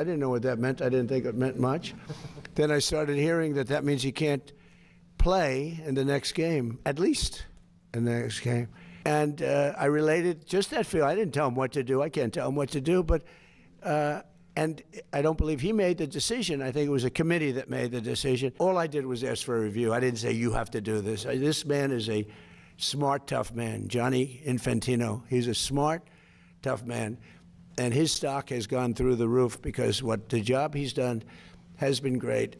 I didn't know what that meant. I didn't think it meant much. Then I started hearing that means he can't play in the next game, at least in the next game. And I related just that feel. I didn't tell him what to do. I can't tell him what to do, but and I don't believe he made the decision. I think it was a committee that made the decision. All I did was ask for a review. I didn't say, you have to do this. This man is a smart, tough man. Johnny Infantino, he's a smart, tough man. And his stock has gone through the roof because the job he's done has been great.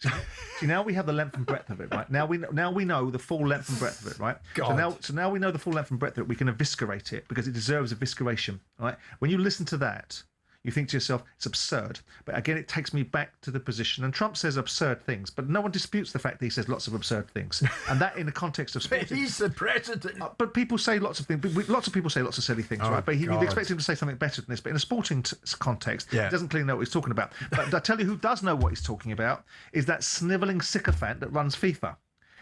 See, now we have the length and breadth of it, right? Now we know the full length and breadth of it, right? So now we know the full length and breadth of it. We can eviscerate it because it deserves evisceration, right? When you listen to that, you think to yourself, it's absurd. But again, it takes me back to the position. And Trump says absurd things, but no one disputes the fact that he says lots of absurd things. And that in the context of sport. He's the president. But people say lots of things. Lots of people say lots of silly things, right? But you'd expect him to say something better than this. But in a sporting context, he doesn't clearly know what he's talking about. But I tell you who does know what he's talking about is that snivelling sycophant that runs FIFA.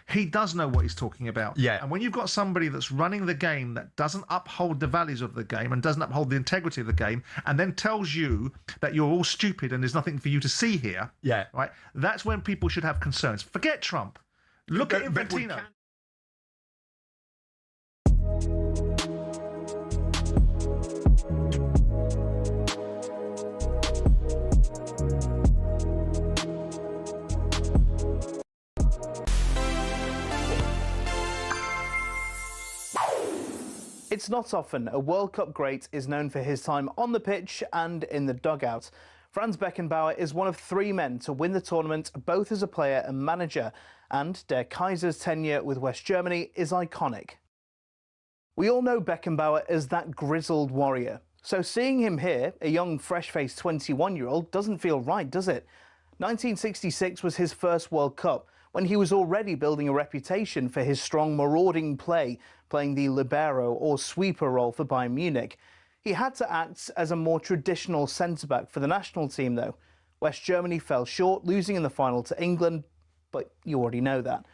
He does know what he's talking about. Yeah. And when you've got somebody that's running the game that doesn't uphold the values of the game and doesn't uphold the integrity of the game and then tells you that you're all stupid and there's nothing for you to see here, right? That's when people should have concerns. Forget Trump. Look at Infantino. It's not often a World Cup great is known for his time on the pitch and in the dugout. Franz Beckenbauer is one of 3 men to win the tournament, both as a player and manager, and Der Kaiser's tenure with West Germany is iconic. We all know Beckenbauer as that grizzled warrior, so seeing him here, a young, fresh-faced 21-year-old, doesn't feel right, does it? 1966 was his first World Cup, when he was already building a reputation for his strong, marauding play, playing the libero or sweeper role for Bayern Munich. He had to act as a more traditional centre-back for the national team, though. West Germany fell short, losing in the final to England, but you already know that.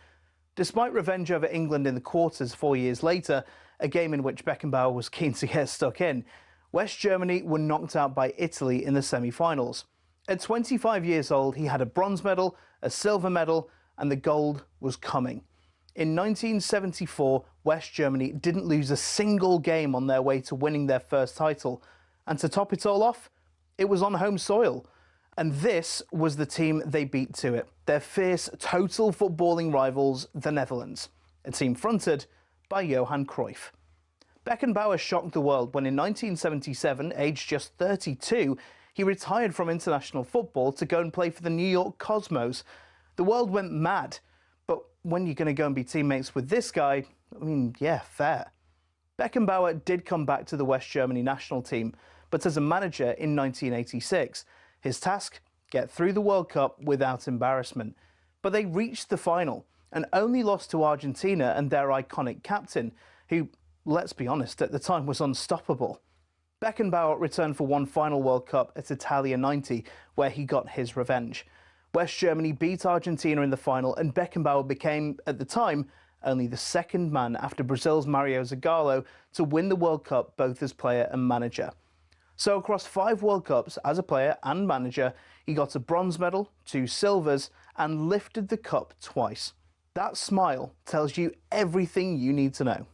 Despite revenge over England in the quarters 4 years later, a game in which Beckenbauer was keen to get stuck in, West Germany were knocked out by Italy in the semi-finals. At 25 years old, he had a bronze medal, a silver medal, and the gold was coming. In 1974, West Germany didn't lose a single game on their way to winning their first title. And to top it all off, it was on home soil. And this was the team they beat to it, their fierce, total footballing rivals, the Netherlands, a team fronted by Johan Cruyff. Beckenbauer shocked the world when in 1977, aged just 32, he retired from international football to go and play for the New York Cosmos. The world went mad, but when you're going to go and be teammates with this guy, I mean, yeah, fair. Beckenbauer did come back to the West Germany national team, but as a manager in 1986. His task, get through the World Cup without embarrassment. But they reached the final and only lost to Argentina and their iconic captain, who, let's be honest, at the time was unstoppable. Beckenbauer returned for one final World Cup at Italia 90, where he got his revenge. West Germany beat Argentina in the final, and Beckenbauer became, at the time, only the second man after Brazil's Mario Zagallo to win the World Cup both as player and manager. So across 5 World Cups as a player and manager, he got a bronze medal, 2 silvers, and lifted the cup twice. That smile tells you everything you need to know.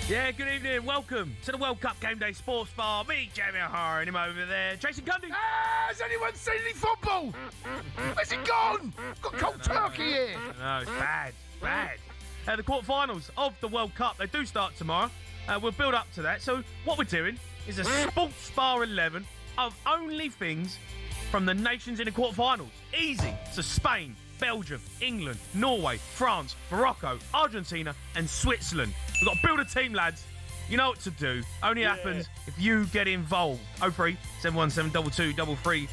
Yeah, good evening. Welcome to the World Cup Game Day Sports Bar. Me, Jamie O'Hara, and him over there, Jason Cundy. Has anyone seen any football? Where's it gone? Got cold turkey here. No, it's bad. The quarterfinals of the World Cup, they do start tomorrow. We'll build up to that. So what we're doing is a Sports Bar 11 of only things from the nations in the quarterfinals. Easy. So Spain, Belgium, England, Norway, France, Morocco, Argentina and Switzerland. We've got to build a team, lads. You know what to do. Only happens if you get involved. 03 717 2233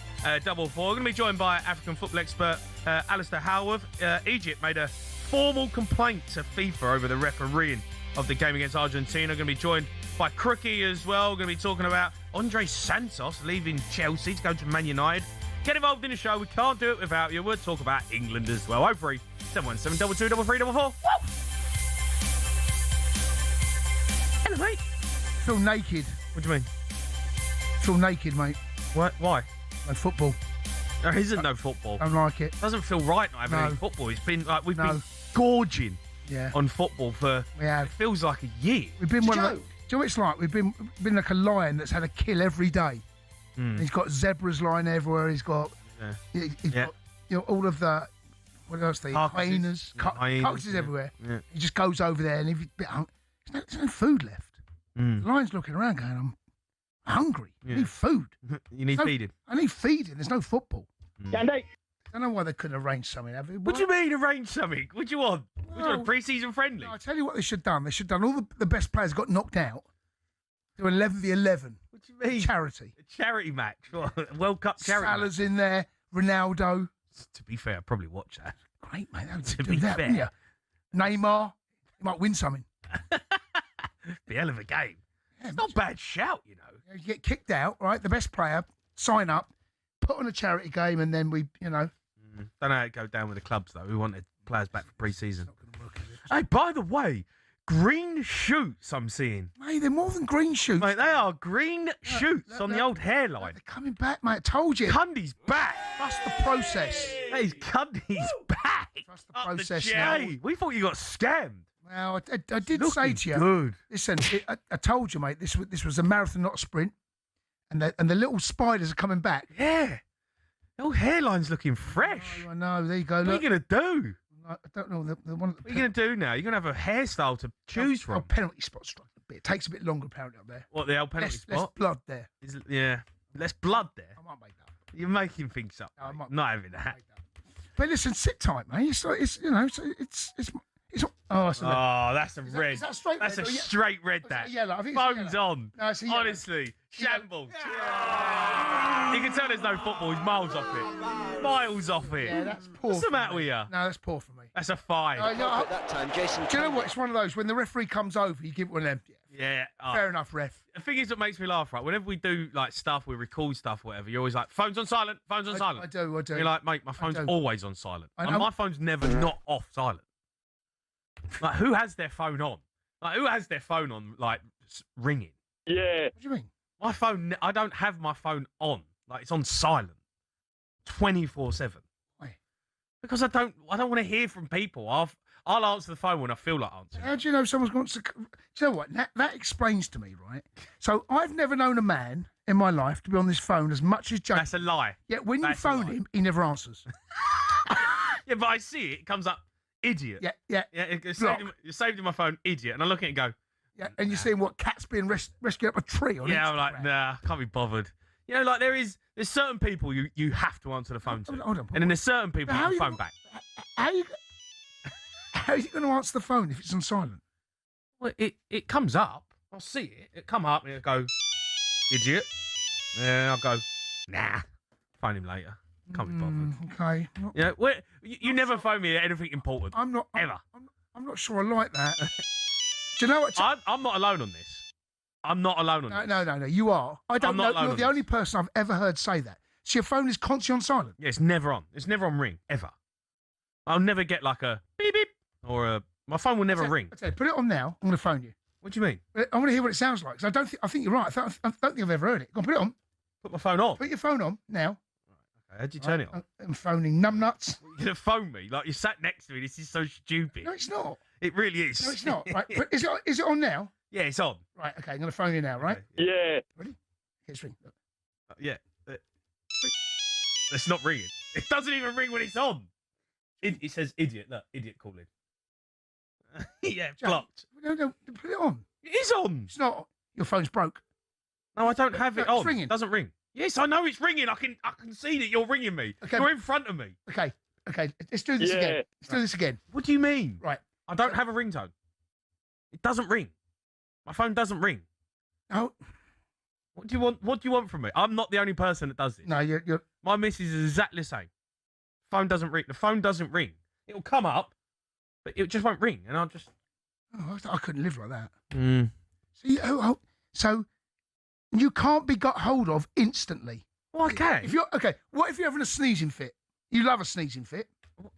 double four. We're going to be joined by African football expert Alistair Haaaaas. Egypt made a formal complaint to FIFA over the refereeing of the game against Argentina. We're going to be joined by Crookie as well. We're going to be talking about Andre Santos leaving Chelsea to go to Man United. Get involved in the show. We can't do it without you. We'll talk about England as well. 03 717 22 3344. Hello, mate. Feel naked. What do you mean? Feel naked, mate. What? Why? No football. There isn't no football. Don't like it. Doesn't feel right not having No. any football. It's been like we've No. been gorging Yeah. on football for We have. it feels like a year. We've been one of the, do you know what it's like? We've been like a lion that's had a kill every day. He's got zebras lying everywhere. He's got, he's Yeah. got, all of the, what else? The Carcasses. hyenas, Yeah, hyenas, carcasses yeah. everywhere. Yeah. He just goes over there and if he's a bit there's no food left. The lion's looking around going, I'm hungry. I need food. You need feeding. I need feeding. There's no football. Candy. I don't know why they couldn't arrange something, have they? What do you mean arrange something? What do you want? What do you want, a pre-season friendly? No, I tell you what they should have done. They should have done all the best players got knocked out. Do 11 v 11. What do you mean? Charity. A charity match. What, a World Cup charity Salah's in there. Ronaldo. match? To be fair, I'd probably watch that. Great, mate. To Do be that, fair. wouldn't you? Neymar. You might win something. Be a hell of a game. Yeah, It's not a bad shout, you know. you get kicked out, right? The best player, sign up, put on a charity game, and then we, Don't know how it go down with the clubs, though. We wanted players back for pre-season. Hey, by the way, green shoots I'm seeing. Mate, they're more than green shoots. Mate, they are green shoots on the old hairline. They're coming back, mate. I told you. Cundy's back. Trust the process. Hey, Cundy's back. Trust the Up process the now. J. We thought you got scammed. Well, I did say Looking to you. good. Listen, I told you, mate. This was a marathon, not a sprint. And the little spiders are coming back. Yeah. The old hairline's looking fresh. I know. There you go. What are you Look, going to do? I don't know. The one. What are you going to do now? You're going to have a hairstyle to choose from. Penalty spot struck a bit. It takes a bit longer apparently up there. What, the old penalty Less spot? blood there. Yeah. Less blood there. I might make that up. You're making things up. No, I mate. might- Not having that. But listen, sit tight, mate. It's oh, it's a red. Oh, that's a red. is that a straight That's red a or ye- straight red, is that. it yellow? I think it's Phone's yellow. on. No, it's a yellow. Honestly. Shambles. You can tell there's no football. He's miles off it. Miles off it. Yeah, that's poor. What's the for matter me. with you? No, that's poor for me. That's a 5. No, At that time, Jason. do you know what? It's one of those when the referee comes over, you give it one of them. Yeah. Oh. Fair enough, ref. The thing is what makes me laugh, right? Whenever we do like stuff, we record stuff, whatever, you're always like, phone's on silent, phone's on silent. I do. You're like, mate, my phone's do. always on silent. I And know. my phone's never not off silent. Like, who has their phone on? Like, who has their phone on, like, ringing? Yeah. What do you mean? My phone, I don't have my phone on. Like, it's on silent 24/7. Why? Because I don't want to hear from people. I'll answer the phone when I feel like answering. How do you know someone's going to? Do you know what? That explains to me, right? So I've never known a man in my life to be on this phone as much as Jason. That's a lie. Yet when you that's a phone lie. him, he never answers. Yeah, but I see it. It comes up, idiot. Yeah. Yeah, it's saved in my phone, idiot. And I look at it and go, Yeah, and you're seeing what cats being rescued up a tree on yeah, Instagram. I'm like, nah, can't be bothered. You know, like there's certain people you have to answer the phone to. Hold on. And then there's certain people How you you can phone gonna- back. How are you going to answer the phone if it's on silent? Well, it comes up. I'll see it. It come up and it'll go, idiot. Yeah, I'll go, nah. Phone him later. Can't be bothered. Okay. Yeah, you never phone me at anything important. I'm not. Ever. I'm not sure I like that. Do you know what? I'm not alone on this. I'm not alone on this. No. You are. I don't I'm not know. alone You're on the this. only person I've ever heard say that. So your phone is constantly on silent. Yeah, it's never on. It's never on ring, ever. I'll never get like a beep beep or a. My phone will never ring. I tell you, put it on now. I'm going to phone you. What do you mean? I want to hear what it sounds like. 'Cause I think you're right. I don't think I've ever heard it. Go on, put it on. Put my phone on. Put your phone on now. Okay, how'd you turn it on? I'm phoning numbnuts. You're gonna phone me like you sat next to me. This is so stupid. No, it's not. It really is. No, it's not. Right. But is it on now? Yeah, it's on. Right. Okay. I'm going to phone you now. Right. Okay, Yeah. Ready? Okay, it's ring. Look. yeah. It's not ringing. It doesn't even ring when it's on. It says idiot. Look, idiot calling. Yeah, Jack, blocked. No, put it on. It is on. It's not. Your phone's broke. No, I don't have it No, it's on. ringing. It doesn't ring. Yes, I know it's ringing. I can see that you're ringing me. Okay. You're in front of me. Okay. Let's do this Yeah. again. Let's do this again. What do you mean? Right. I don't have a ringtone. It doesn't ring. My phone doesn't ring. No. What do you want? What do you want from me? I'm not the only person that does this. No. You're. My missus is exactly the same. Phone doesn't ring. The phone doesn't ring. It'll come up, but it just won't ring, and I'll just. Oh, I couldn't live like that. Mm. See, so you can't be got hold of instantly. Well, I can. If you're okay, what if you're having a sneezing fit? You love a sneezing fit.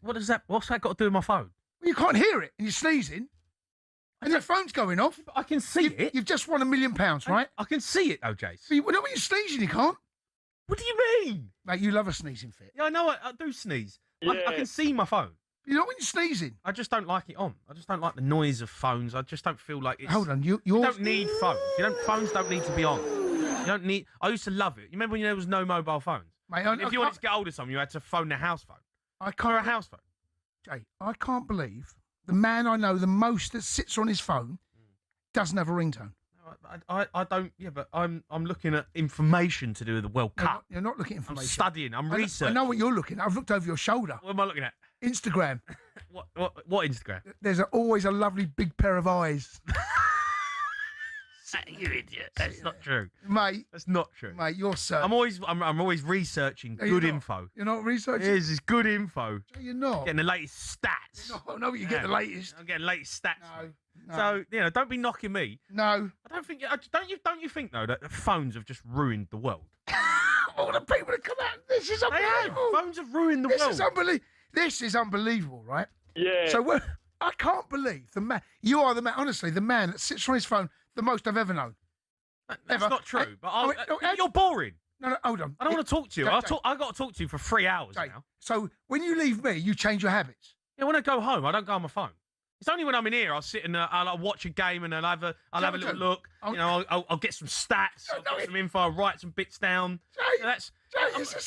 What does that? What's that got to do with my phone? Well, you can't hear it, and you're sneezing, and your phone's going off. But I can see it. You've just won £1 million, right? I can see it, though, Jace. So when you're sneezing, you can't. What do you mean? Mate, you love a sneezing fit. Yeah, I know. I do sneeze. Yeah. I can see my phone. You know when you're sneezing. I just don't like it on. I just don't like the noise of phones. I just don't feel like it's. Hold on, You don't need phones. Phones don't need to be on. You don't need. I used to love it. You remember when there was no mobile phones? Mate, If you wanted to get hold of someone, you had to phone the house phone. I Or can't. a house phone. Jay, I can't believe the man I know the most that sits on his phone doesn't have a ringtone. I don't. Yeah, but I'm looking at information to do with the World Cup. You're not looking at I'm information. studying. I'm researching. I know what you're looking at. I've looked over your shoulder. What am I looking at? Instagram. What Instagram? There's always a lovely big pair of eyes. You idiot. That's not true. Mate, That's not true. mate, you're so. I'm always researching No, you're good not. info. You're not researching? Here's this good info. No, you're not. Getting the latest stats. No, I know what you get the latest. I'm getting latest stats. No. So don't be knocking me. No. I don't think. Don't you think though that the phones have just ruined the world? All the people that come out. This is They have. unbelievable. Phones have ruined the This world. is unbelievable. This is unbelievable, right? Yeah. So I can't believe the man. You are the man. Honestly, the man that sits on his phone the most I've ever known. That's Ever. not true. But no, you're boring. No, hold on. I don't want to talk to you. Jay, I got to talk to you for 3 hours Jay, now. so when you leave me, you change your habits. Yeah, when I go home, I don't go on my phone. It's only when I'm in here, I'll sit and I'll watch a game and I'll have a little look. I'll get some stats, I'll get some info, I'll write some bits down. Jay,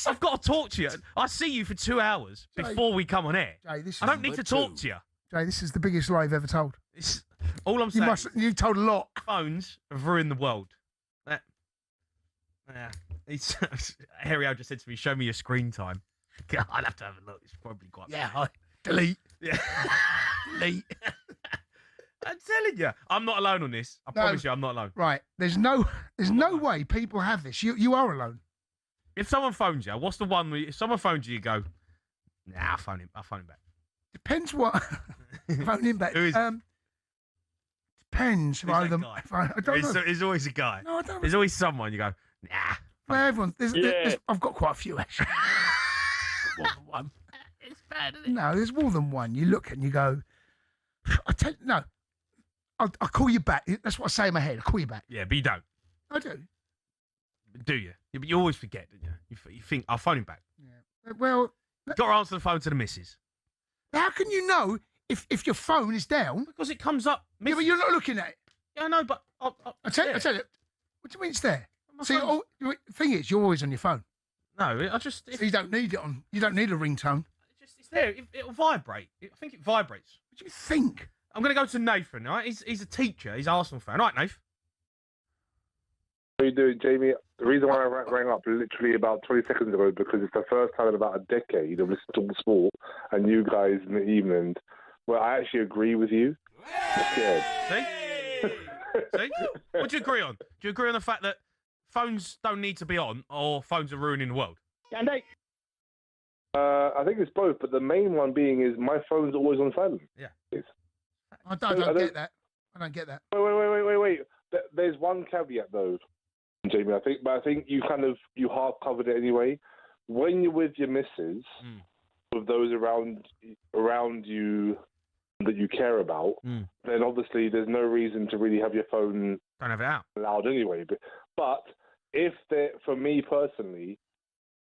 I've got to talk to you. I see you for 2 hours before we come on air. Jay, I don't need to talk to you. Jay, this is the biggest lie you've ever told. All I'm saying. You told a lot. Phones have ruined the world. Harry O just said to me, "Show me your screen time." God, I'd have to have a look. It's probably quite. Yeah, delete. Yeah. Delete. I'm telling you, I'm not alone on this. I promise you, I'm not alone. Right. There's no way people have this. You are alone. If someone phones you, what's the one? If someone phones you, you go, "Nah, I'll phone him back." Depends what. Phone him back. Who is? Depends. Who's that guy? I don't know. There's always a guy. No, I don't. There's always someone. You go, "Nah." Well, everyone. I've got quite a few actually. More than one. It's bad, isn't it? No, there's more than one. You look and you go. No. I'll call you back. That's what I say in my head. I'll call you back. Yeah, but you don't. I do. Do you? Yeah, but you always forget, don't you? You think I'll phone him back. Yeah. Well, Got to answer the phone to the missus how can you know if your phone is down? because it comes up. Yeah, but you're not looking at it. Yeah, I know, but I tell you. What do you mean it's there? My See, phone's- the thing is, you're always on your phone. No, I just So you don't need it on. You don't need a ringtone. it's there. It'll vibrate. I think it vibrates. What do you think? I'm going to go to Nathan. All right, he's a teacher. He's an Arsenal fan. All right, Nathan. How you doing, Jamie? The reason why I rang up literally about 20 seconds ago because it's the first time in about a decade of listening to sport and you guys in the evening where I actually agree with you. I'm scared. See? See? What do you agree on? Do you agree on the fact that phones don't need to be on or phones are ruining the world? I think it's both, but the main one being is my phone's always on silent. Yeah. I don't get that. I don't get that. Wait. There's one caveat though, Jamie. I think you half covered it anyway. When you're with your missus, with those around you that you care about, then obviously there's no reason to really have your phone Don't have it out. loud anyway. But for me personally,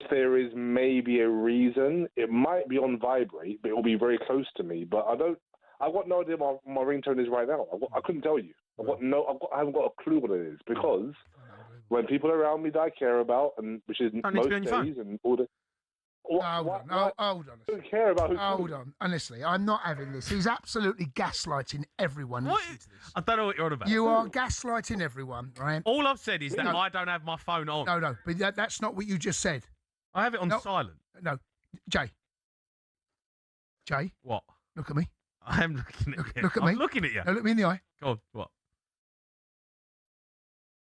if there is maybe a reason, it might be on vibrate, but it will be very close to me. But I've got no idea what my ringtone is right now. I couldn't tell you. I haven't got a clue what it is because when people around me that I care about, and which is Don't need to most be on your phone. days and all the. Hold on. I don't care about who. Hold on. Honestly, I'm not having this. He's absolutely gaslighting everyone. What listening to this. I don't know what you're on about. You are gaslighting everyone, right? All I've said is that No. I don't have my phone on. No, but that's not what you just said. I have it on No. silent. No, Jay, What? look at me. I am looking at you. Look at I'm me. looking at you. No, look me in the eye. Go on. What?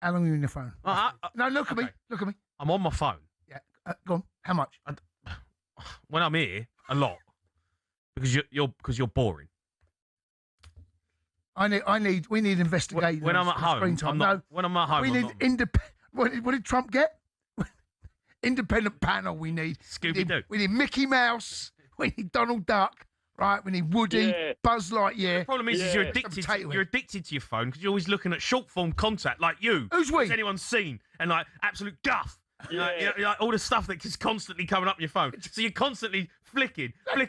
How long are you on your phone? I- No, look at me. okay. Look at me. I'm on my phone. Yeah, go on. How much? When I'm here, a lot. Because you're boring. We need investigators. When I'm at home, I'm not. When I'm at home, we need independent. What did Trump get? Independent panel. We need Scooby-Doo. We need Mickey Mouse. We need Donald Duck. Right? We need Woody, Buzz Lightyear. The problem is you're addicted. You're addicted to your phone because you're always looking at short form contact, like you. Who's we? Has anyone seen? And like absolute guff. Like all the stuff that is constantly coming up on your phone. So you're constantly flicking. And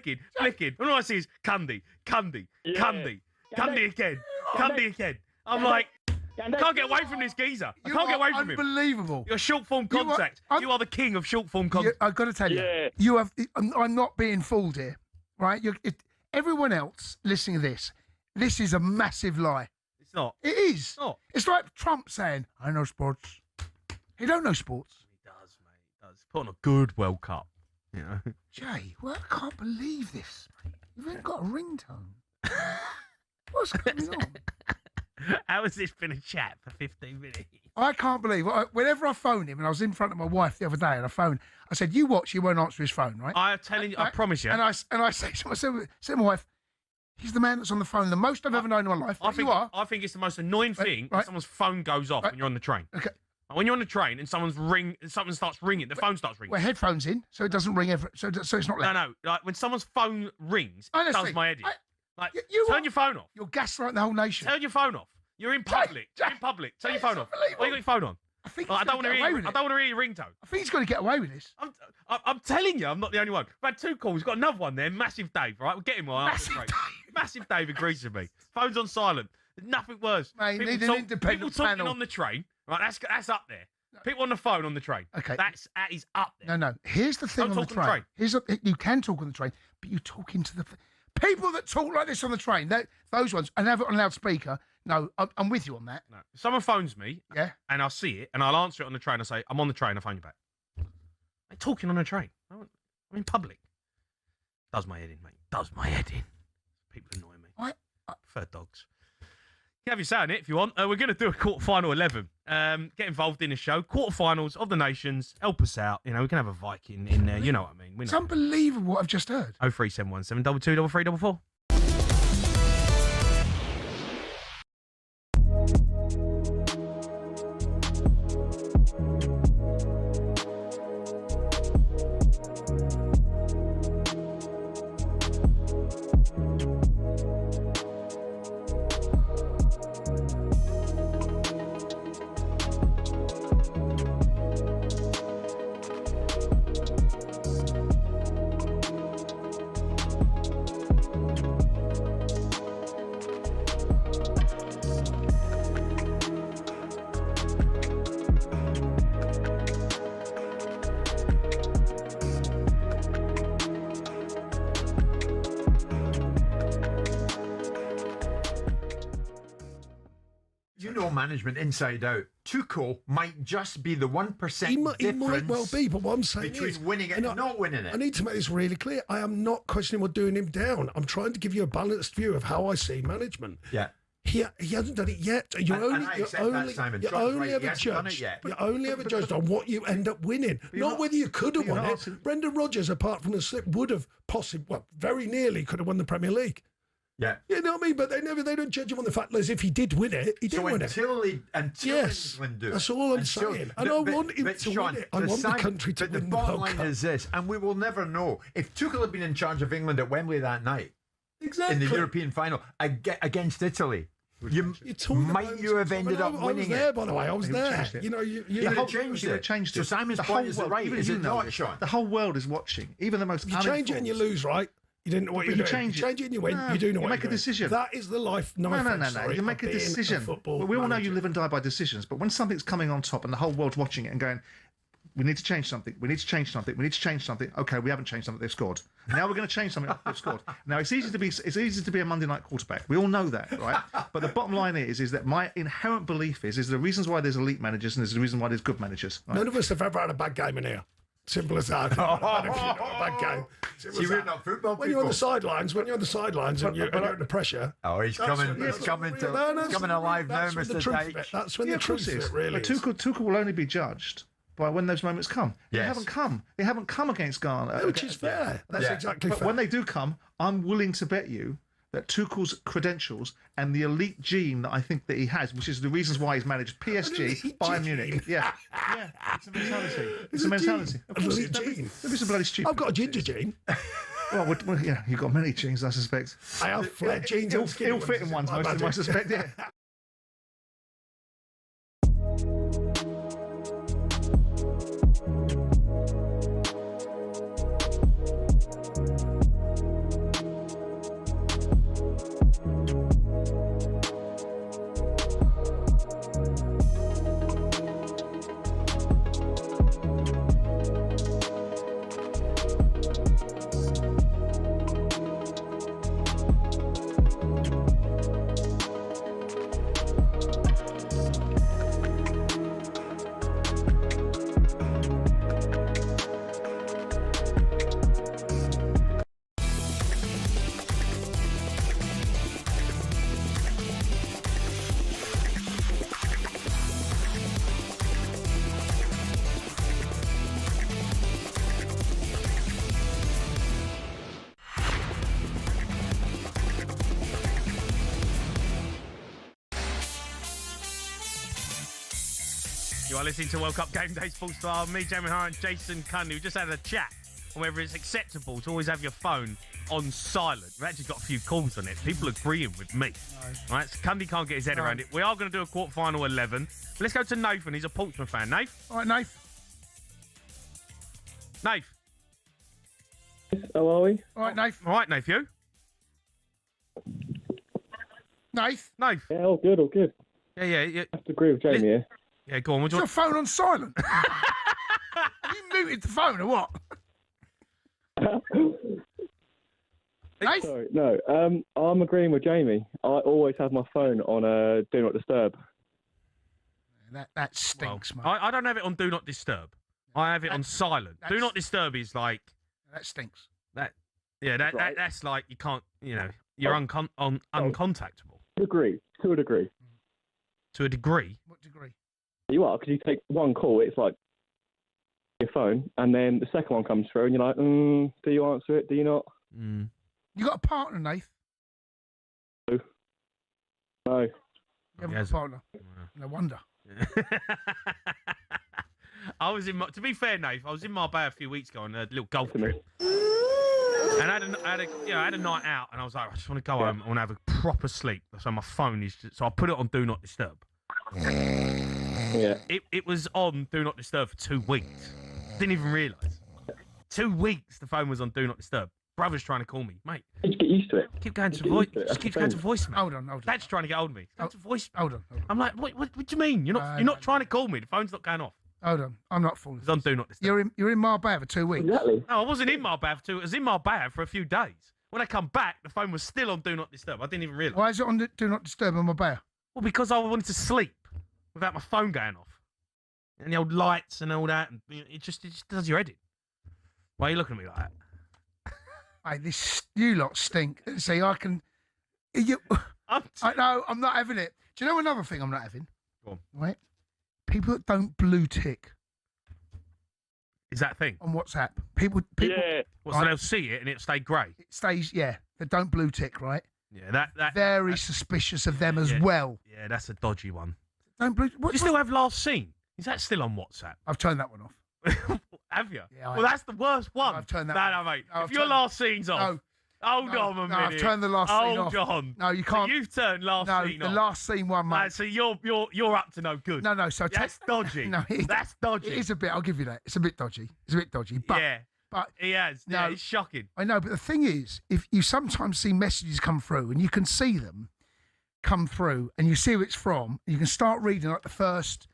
all I see is Cundy again. Cundy again. I'm like, I can't get away from this geezer. I can't get away from him. Unbelievable. You're short form contact. You are the king of short form contact. I've got to tell you, I'm not being fooled here, right? Everyone else listening to this is a massive lie. It's not. It is. It's not. It's like Trump saying, I know sports. He don't know sports. He does, mate. He does. Put on a good World Cup. You know? Jay, well, I can't believe this, mate. You've even got a ringtone. What's going on? How has this been a chat for 15 minutes? I can't believe whenever I phone him, and I was in front of my wife the other day, and I said, "You watch, he won't answer his phone, right?" I'm telling you, I promise you. And I say to my wife, "He's the man that's on the phone the most I've ever known in my life." I think it's the most annoying thing when someone's phone goes off when you're on the train. Okay. When you're on the train and something starts ringing, the phone starts ringing. Well, headphones in, so it doesn't ring ever, so it's not loud. No. Like when someone's phone rings, it does my head in. Like, turn your phone off. You're gaslighting the whole nation. Turn your phone off. You're in public. You're in public. Turn your phone off. Why you got your phone on? I don't want to hear your ringtone. I think he's going to get away with this. I'm telling you, I'm not the only one. We've had 2 calls. We've got another one there. Massive Dave, right? We'll get him on. Massive Dave agrees with me. Phone's on silent. There's nothing worse. Mate, need an independent people talking panel. on the train, right? That's up there. People on the phone on the train. Okay. That is up there. No. Here's the thing on the train. You can talk on the train, but you talk into the... People that talk like this on the train, those ones, and have it on loudspeaker, no, I'm with you on that. No. If someone phones me, and I'll see it, and I'll answer it on the train. I say, I'm on the train, I'll phone you back. They're talking on a train. I'm in public. Does my head in, mate. Does my head in. People annoy me. I prefer dogs. You can have your say on it if you want. We're going to do a quarterfinal 11. Get involved in the show. Quarterfinals of the nations. Help us out. You know, we can have a Viking in there. You know what I mean. It's unbelievable what I've just heard. 03717 22 33 Management inside out. Tuchel might just be the 1% difference. He might well be, but what I'm saying between winning it and not winning it. I need to make this really clear. I am not questioning or doing him down. I'm trying to give you a balanced view of how I see management. Yeah. He hasn't done it yet. You're only ever judged on what you end up winning, not whether you could have won it. Brendan Rodgers, apart from the slip, would have possibly, very nearly could have won the Premier League. Yeah, you know what I mean. But they don't judge him on the fact that as if he did win it, he didn't win it. Until England do it. That's all I'm saying. And I want him to win it. I want the country to win the World Cup. The bottom line is this, and we will never know if Tuchel had been in charge of England at Wembley that night, in the European final against Italy. You have ended up winning it. I was there, by the way. I was there. You know, you changed it. So Simon's point is right. Is it not, Sean? The whole world is watching. Even the most. You change it and you lose, right? You didn't know what you're doing. Change it and you win. You do know what you make a decision. That is the life. No. You make a decision. We all know you live and die by decisions. But when something's coming on top and the whole world's watching it and going, we need to change something. We need to change something. We need to change something. Okay, we haven't changed something. They've scored. Now we're going to change something. They've scored. Now it's easy to be a Monday night quarterback. We all know that, right? But the bottom line is that my inherent belief is the reasons why there's elite managers and there's the reason why there's good managers. Right? None of us have ever had a bad game in here. Simple as that. Bad game. So you're not football when you're on the sidelines, and you're under pressure. Oh, he's coming alive now, Mr. Deitch. That's when the truth is, really. But Tuchel will only be judged by when those moments come. They Yes. haven't come. They haven't come against Ghana. Which is fair. That's exactly But fair. when they do come, I'm willing to bet you that Tuchel's credentials and the elite gene that I think that he has, which is the reasons why he's managed PSG, Bayern Munich. Yeah, it's a mentality. It's a mentality. Of course, elite gene. Don't be so bloody stupid. I've got a ginger gene. Well, yeah, you've got many genes, I suspect. I have flat genes. and skinny Ill-fitting ones, most of them, I suspect, yeah. You are listening to World Cup Game Day Sports Bar. Me, Jamie O'Hara, and Jason Cundy. We just had a chat on whether it's acceptable to always have your phone on silent. We've actually got a few calls on it. People agreeing with me. No. Right, so Cundy can't get his head around it. We are going to do a quarter-final 11. Let's go to Nathan. He's a Portsmouth fan. Nath? All right, Nath. Nath? How are we? All right, Nath. All right, Nath, you? Nath. Nath? Yeah, all good, all good. Yeah. I have to agree with Jamie here. Yeah, go on. What Is do you your phone on silent? Have you muted the phone or what? Nath? Sorry, no. I'm agreeing with Jamie. I always have my phone on Do Not Disturb. That stinks, mate. I don't have it on Do Not Disturb. I have it on silent. Do Not Disturb is like... That stinks. That's like you can't, you're uncontactable. To a degree. To a degree? What degree? You are, because you take one call, it's like your phone, and then the second one comes through, and you're like, do you answer it? Do you not? Mm. You got a partner, Nath? No. You haven't got a partner? No wonder. I was to be fair, Nath, I was in Marbella a few weeks ago on a little golf trip. And I had a night out, and I was like, I just want to go home. I want to have a proper sleep. So my phone is so I put it on Do Not Disturb. Yeah. It was on Do Not Disturb for 2 weeks. Didn't even realise. 2 weeks the phone was on Do Not Disturb. Brother's trying to call me, mate. You get used to it. Keep going to voice. Just keeps going to voicemail. Hold on. Dad's trying to get hold of me. Go to voicemail. Hold on. I'm like, what do you mean? You're not trying to call me. The phone's not going off. Hold on. I'm not fooling. It's on Do Not Disturb. You're in Marbella for 2 weeks. Exactly. No, I wasn't in Marbella for 2 weeks. I was in Marbella for a few days. When I come back, the phone was still on Do Not Disturb. I didn't even realise. Why is it on Do Not Disturb on Marbella? Well, because I wanted to sleep without my phone going off. And the old lights and all that. And it just does your head in. Why are you looking at me like that? Hey, you lot stink. See, I can... I know, I'm not having it. Do you know another thing I'm not having? Go on. Right? People that don't blue tick. Is that a thing? On WhatsApp. People Yeah. Well, so they'll see it and it'll stay grey. It stays, yeah. They don't blue tick, right? Yeah, that Very suspicious of them as well. Yeah, that's a dodgy one. Don't blue... You still have Last Seen? Is that still on WhatsApp? I've turned that one off. Have you? Yeah, well, that's the worst one. I've turned that No, off. mate. No, if your Last Seen's off... No. Hold on a minute. I've turned the last scene off. Hold on. No, you can't. So you've turned Last Scene off. No, the last scene one, mate. Right, so you're up to no good. No. So that's dodgy. No, that's dodgy. It is a bit. I'll give you that. It's a bit dodgy. But, yeah. But he has. No, Yeah, it's shocking. I know, but the thing is, if you sometimes see messages come through and you can see them come through and you see who it's from, you can start reading like the first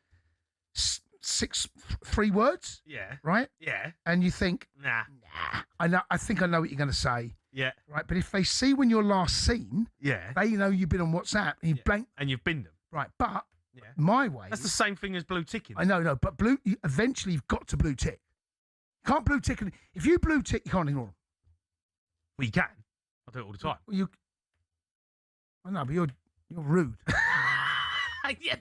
3 words. Yeah. Right. Yeah. And you think, nah. I think I know what you're going to say. Yeah. Right. But if they see when you're last seen, yeah, they know you've been on WhatsApp and you've blanked. And you've binned them. Right. But my way. That's the same thing as blue ticking. I know. But eventually you've got to blue tick. You can't blue tick. If you blue tick, you can't ignore them. Well, you can. I do it all the time. I know, but you're rude. Yeah,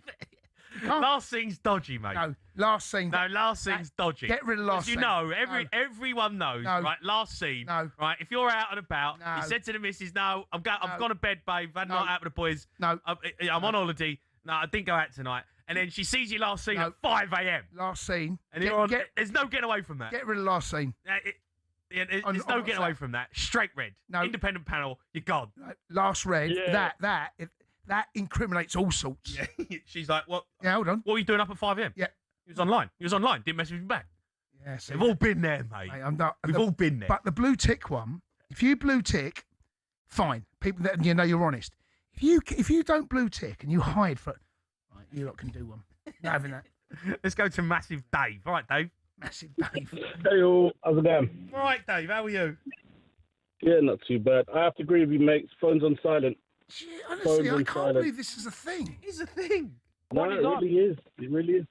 Last scene's dodgy, mate. No, last scene. No, last scene's dodgy. Get rid of last scene. You know, everyone knows, No. right? Last scene, No. right? If you're out and about, No. you said to the missus, "No, I've gone to bed, babe. I've had a night out with the boys. No. I'm on holiday. No, I didn't go out tonight." And then she sees your last scene at 5 a.m. Last scene. And there's no getting away from that. Get rid of last scene. There's no getting away from that. Straight red. No. Independent panel. You're gone. Last red. That incriminates all sorts. Yeah. She's like, "What? Yeah, hold on. What were you doing up at 5 a.m.? Yeah. He was online. Didn't message me back. Yeah, see, We've all been there, mate. I'm not, We've all been there. But the blue tick one, if you blue tick, fine. People that you know you're honest. If you don't blue tick and you hide for, right, you lot can do one. Not having that. Let's go to Massive Dave. All right, Dave. Massive Dave. Hey all, how's it going? All right, Dave. How are you? Yeah, not too bad. I have to agree with you, mate. Phone's on silent. Gee, honestly, I can't believe this is a thing. It's a thing. No, it really is. It really is.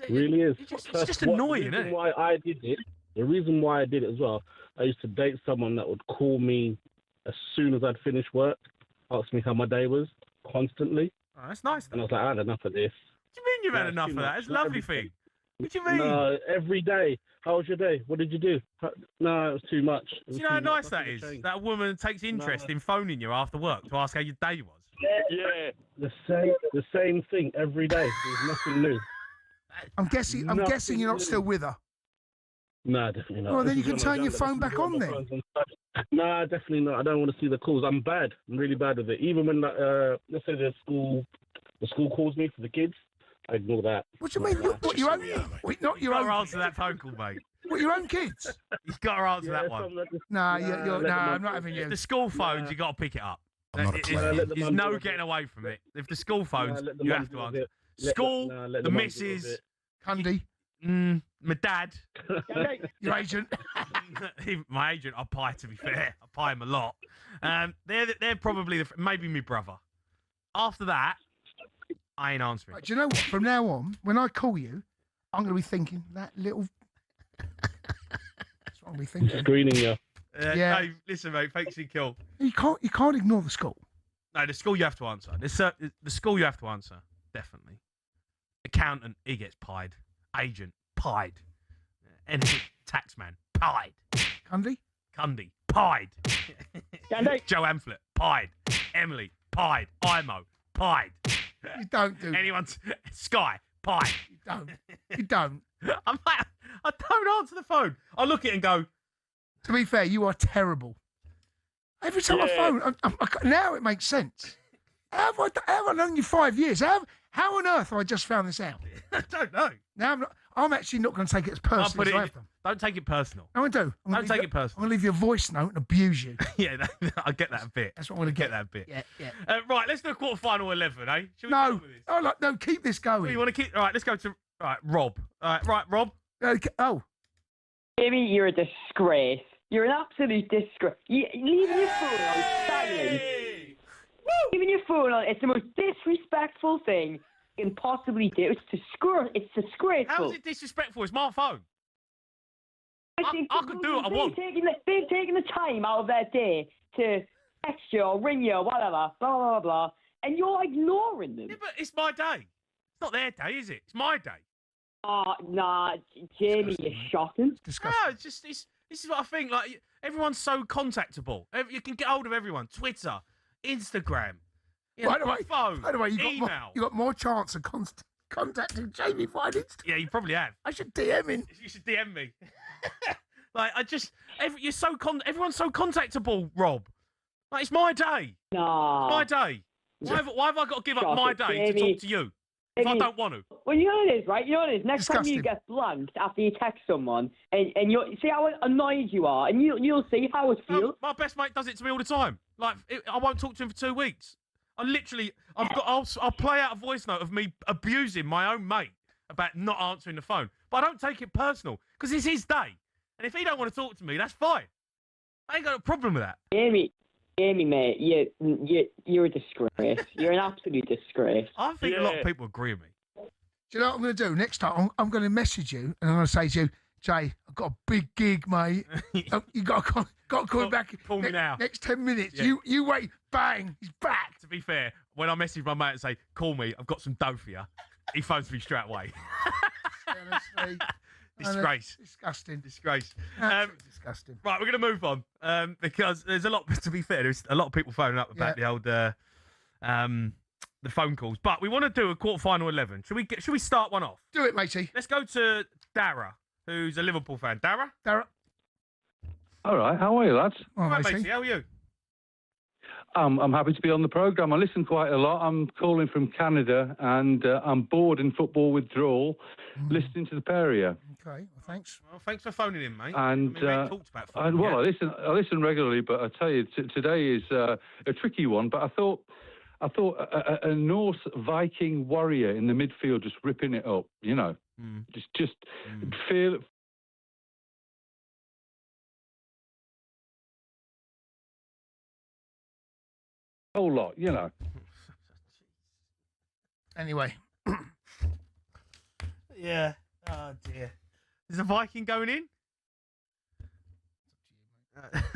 It really is. It's just annoying, isn't it? Why I did it? The reason why I did it as well. I used to date someone that would call me as soon as I'd finished work, ask me how my day was constantly. Oh, that's nice. And I was like, I had enough of this. What do you mean you've had enough of that? It's a lovely thing. What do you mean? No, every day. How was your day? What did you do? No, it was too much. Do you know how nice that is? That a woman takes interest in phoning you after work to ask how your day was. Yeah. The same thing every day. There's nothing new. I'm guessing you're not still with her. No, definitely not. Well, then you can turn your phone back on then. No, definitely not. I don't want to see the calls. I'm bad. I'm really bad with it. Even when, let's say the school calls me for the kids, I ignore that. What do you mean? What your own? Not your You've got own. to answer that phone call, mate. What, your own kids? You've got to answer that one. No, I'm not having you. If the school phones, you've got to pick it up. There's no getting away from it. If the school phones, you have to answer. School, the missus, Cundy, my dad, your agent. My agent, I pie, to be fair. I pie him a lot. They're probably maybe my brother. After that, I ain't answering. Right, do you know what? From now on, when I call you, I'm going to be thinking that little. That's what I'll be thinking. Screening you. Yeah. Dave, listen, mate. Thanks for your call. You can't ignore the school. No, the school you have to answer. The school you have to answer. Definitely. Accountant, he gets pied. Agent, pied. Anything, taxman, pied. Cundy, pied. Cundy. Joe Amphlett, pied. Emily, pied. Imo, pied. You don't do Sky, pied. You don't. I don't answer the phone. I look at it and go. To be fair, you are terrible. Every time I phone, now it makes sense. How have I known you 5 years? How on earth have I just found this out? I don't know. Now I'm actually not going to take it as personal as I have done. Don't take it personal. No, I do. Don't take it personal. I'm going to leave you a voice note and abuse you. Yeah, I get that a bit. That's what I'm going to get that bit. Yeah. Right, let's do a quarter-final 11, eh? No, keep this going. You want to keep? All right, let's go to Rob. Right, Rob. Oh. Jamie, you're a disgrace. You're an absolute disgrace. Leaving your phone on silent. Leaving your phone on, it's the most disrespectful thing you can possibly do. It's disgraceful. How is it disrespectful? It's my phone. I could do what I want. They've taken the time out of their day to text you or ring you or whatever, blah, blah, blah, and you're ignoring them. Yeah, but it's my day. It's not their day, is it? It's my day. Oh, nah, Jamie, you're shocking. Disgusting. No, it's just this is what I think. Like, everyone's so contactable. You can get hold of everyone. Twitter, Instagram, by the way, email. You got more chance of contacting Jamie via Instagram. Yeah, you probably have. I should DM him. You should DM me. Like, everyone's so contactable, Rob. Like, it's my day. Nah. It's my day. Why have I got to give up my day to talk to you if I don't want to? Well, you know what it is, right? You know what it is. Next time you get blanked after you text someone, and you see how annoyed you are, and you'll see how it feels. My best mate does it to me all the time. Like, I won't talk to him for 2 weeks. I'll play out a voice note of me abusing my own mate about not answering the phone, but I don't take it personal because it's his day, and if he don't want to talk to me, that's fine. I ain't got a problem with that. Jamie, mate, you're a disgrace. You're an absolute disgrace. I think a lot of people agree with me. Do you know what I'm going to do? Next time, I'm going to message you, and I'm going to say to you, Jay, I've got a big gig, mate. You got to call me back. Call me now. Next 10 minutes. Yeah. You wait. Bang. He's back. To be fair, when I message my mate and say, call me, I've got some dough for you. He phones me straight away. Honestly. Disgrace. Disgusting. Disgrace. Disgusting. Right, we're going to move on because there's a lot, to be fair, there's a lot of people phoning up about the old the phone calls. But we want to do a quarter-final 11. Should we start one off? Do it, matey. Let's go to Dara, who's a Liverpool fan. Dara? All right, how are you, lads? All right, matey, how are you? I'm happy to be on the programme. I listen quite a lot. I'm calling from Canada, and I'm bored in football withdrawal, listening to the pair of you. Okay, well, thanks. Well, thanks for phoning in, mate. And we ain't talked about football yet. I listen regularly, but I tell you, today is a tricky one. But I thought a Norse Viking warrior in the midfield just ripping it up. You know, just feel. Whole lot, you know. Anyway. Yeah. Oh, dear. Is the Viking going in?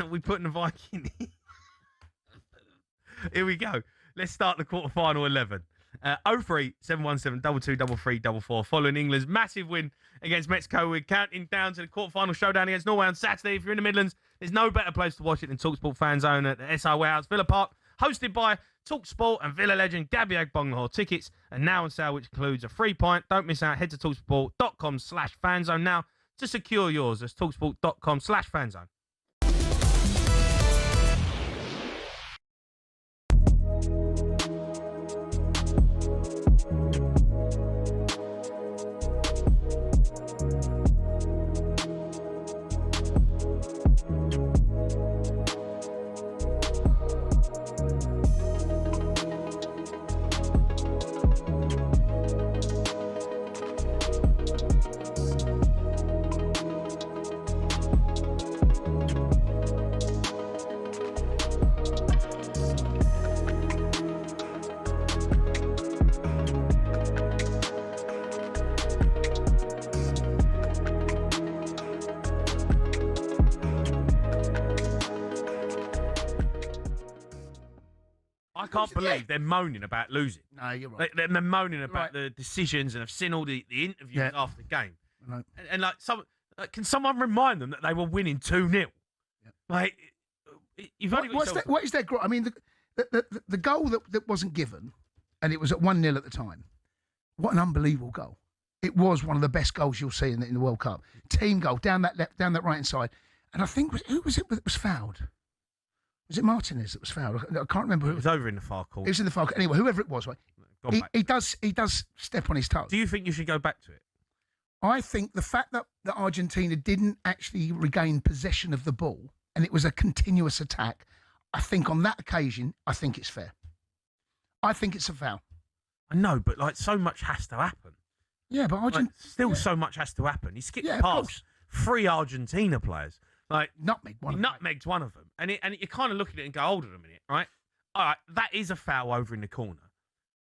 We putting the Viking in. Here we go. Let's start the quarter-final 11. 03 717 223344. Following England's massive win against Mexico, we're counting down to the quarter-final showdown against Norway on Saturday. If you're in the Midlands, there's no better place to watch it than talkSPORT Fan Zone at the SI Warehouse, Villa Park. Hosted by talkSPORT and Villa legend Gabby Agbonlahor. Tickets are now on sale, which includes a free pint. Don't miss out. Head to talksport.com/fanzone now to secure yours. That's talksport.com/fanzone. I can't believe they're moaning about losing. No, you're right. They're moaning about the decisions, and I've seen all the interviews after the game. Right. And like, can someone remind them that they were winning 2-0? Yeah. Like, you've only got what is their? I mean, the goal that wasn't given, and it was at 1-0 at the time. What an unbelievable goal! It was one of the best goals you'll see in the World Cup. Team goal down that right hand side, and I think who was it that was fouled? Was it Martinez that was fouled? I can't remember. It was over in the far corner. It was in the far corner. Anyway, whoever it was, right? He does step on his toes. Do you think you should go back to it? I think the fact that Argentina didn't actually regain possession of the ball and it was a continuous attack, I think on that occasion, I think it's fair. I think it's a foul. I know, but like so much has to happen. Yeah, but Argentina... so much has to happen. He skipped past 3 Argentina players. Like nutmegged one of them. And you kind of look at it and go, hold on a minute, right? All right, that is a foul over in the corner.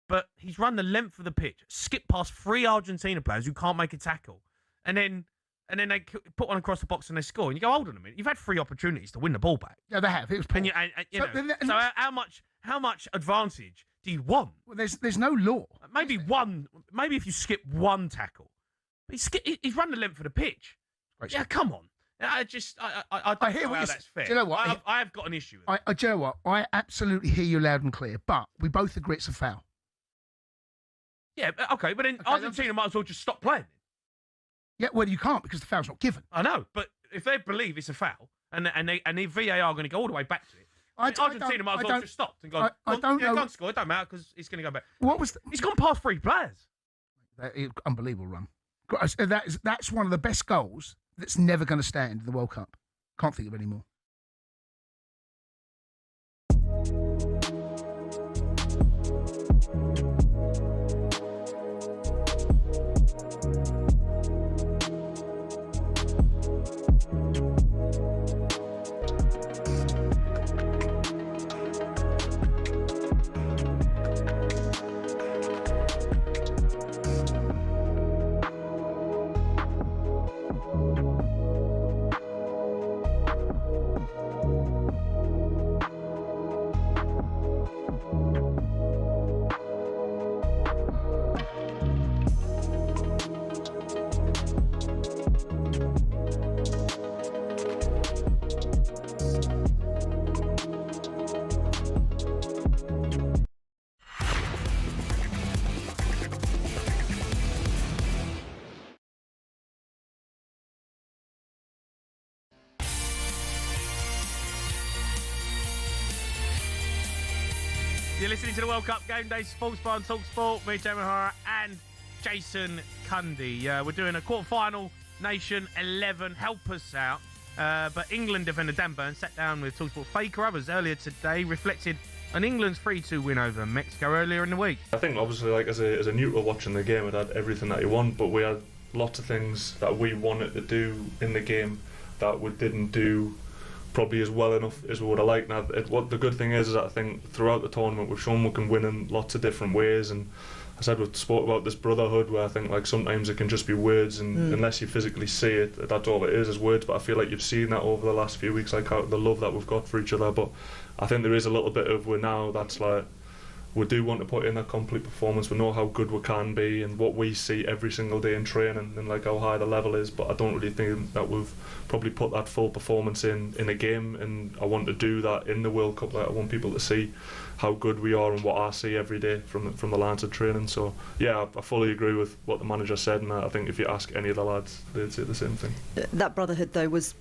But he's run the length of the pitch, skipped past 3 Argentina players who can't make a tackle. And then they put one across the box and they score. And you go, hold on a minute, you've had 3 opportunities to win the ball back. Yeah, they have. It was poor. So how much advantage do you want? Well, there's no law. Maybe if you skip 1 tackle. He's run the length of the pitch. Yeah, come on. I hear what you're that's fair. Do you know what? I have got an issue with it. Do you know what? I absolutely hear you loud and clear, but we both agree it's a foul. Yeah, okay, but then Argentina might as well just stop playing. Yeah, well, you can't because the foul's not given. I know, but if they believe it's a foul and the VAR are going to go all the way back to it, Argentina might as well just stop and go, I don't know. Can't score, it don't matter because it's going to go back. He's gone past 3 players. Unbelievable run. That's one of the best goals that's never going to stand in the World Cup. Can't think of any more. You're listening to the World Cup Game Day Sports Bar on talkSPORT. Me, Jamie O'Hara, and Jason Cundy. We're doing a quarter-final Nation 11. Help us out. But England defender Dan Burn sat down with talkSPORT Faker Others earlier today, reflected on England's 3-2 win over Mexico earlier in the week. I think obviously, like as a neutral watching the game, it had everything that you want, but we had lots of things that we wanted to do in the game that we didn't do probably as well enough as we would have liked. Now, what the good thing is that I think throughout the tournament we've shown we can win in lots of different ways, and I said we've spoke about this brotherhood where I think like sometimes it can just be words, and unless you physically see it, that's all it is words. But I feel like you've seen that over the last few weeks, like how the love that we've got for each other. But I think there is a little bit of we're now that's like we do want to put in a complete performance. We know how good we can be and what we see every single day in training and like how high the level is, but I don't really think that we've probably put that full performance in a game, and I want to do that in the World Cup. Like I want people to see how good we are and what I see every day from the lines of training. So yeah, I fully agree with what the manager said, and I think if you ask any of the lads, they'd say the same thing. That brotherhood though was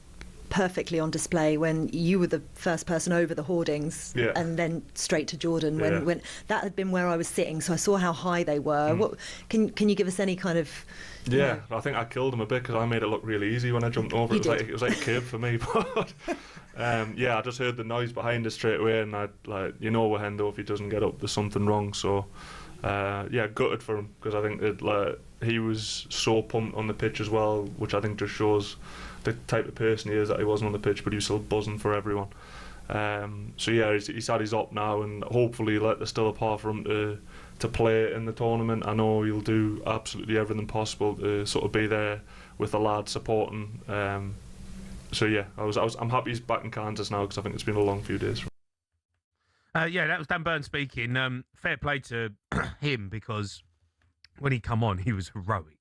perfectly on display when you were the first person over the hoardings, and then straight to Jordan when that had been where I was sitting, so I saw how high they were. What can you give us any kind of I think I killed him a bit because I made it look really easy when I jumped over. It was like a curb for me, but I just heard the noise behind us straight away, and I like with Hendo, if he doesn't get up there's something wrong. So gutted for him because I think he was so pumped on the pitch as well, which I think just shows the type of person he is, that he wasn't on the pitch but he was still buzzing for everyone. He's had his op now, and hopefully there's still a part for him to play in the tournament. I know he'll do absolutely everything possible to sort of be there with the lads supporting. I'm happy he's back in Kansas now because I think it's been a long few days. That was Dan Burn speaking. Fair play to him because when he come on, he was heroic.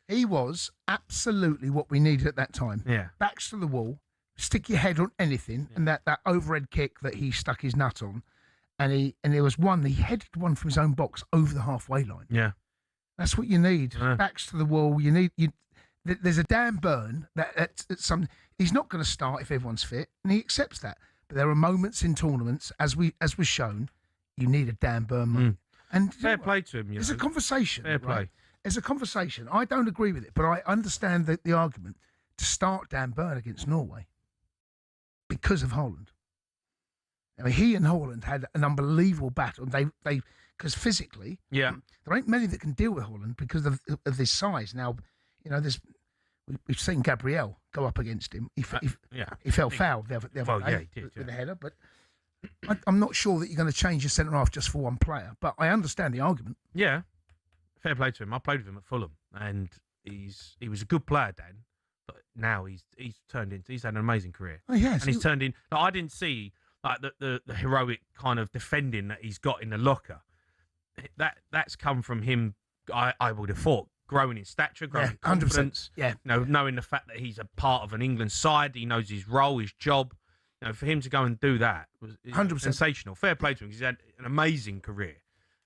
He was absolutely what we needed at that time. Yeah. Backs to the wall, stick your head on anything, and that overhead kick that he stuck his nut on, and there was one, he headed one from his own box over the halfway line. Yeah. That's what you need. Backs to the wall. There's a Dan Burn he's not going to start if everyone's fit, and he accepts that. But there are moments in tournaments, as was shown, you need a Dan Burn mate. And fair play to him. It's a conversation. Fair play. Right? It's a conversation. I don't agree with it, but I understand the argument to start Dan Burn against Norway because of Holland. I mean, he and Holland had an unbelievable battle. They because physically, there ain't many that can deal with Holland because of this size. Now, we've seen Gabriel go up against him. He fell foul the other day with the header, but I'm not sure that you're going to change your centre half just for one player. But I understand the argument. Yeah. Fair play to him. I played with him at Fulham, and he was a good player, Dan. But now he's had an amazing career. Oh yes, and he's turned in. Like, I didn't see like the heroic kind of defending that he's got in the locker. That's come from him. I would have thought growing in stature, growing in confidence. 100%. Yeah, knowing the fact that he's a part of an England side, he knows his role, his job. For him to go and do that was 100% sensational. Fair play to him. He's had an amazing career.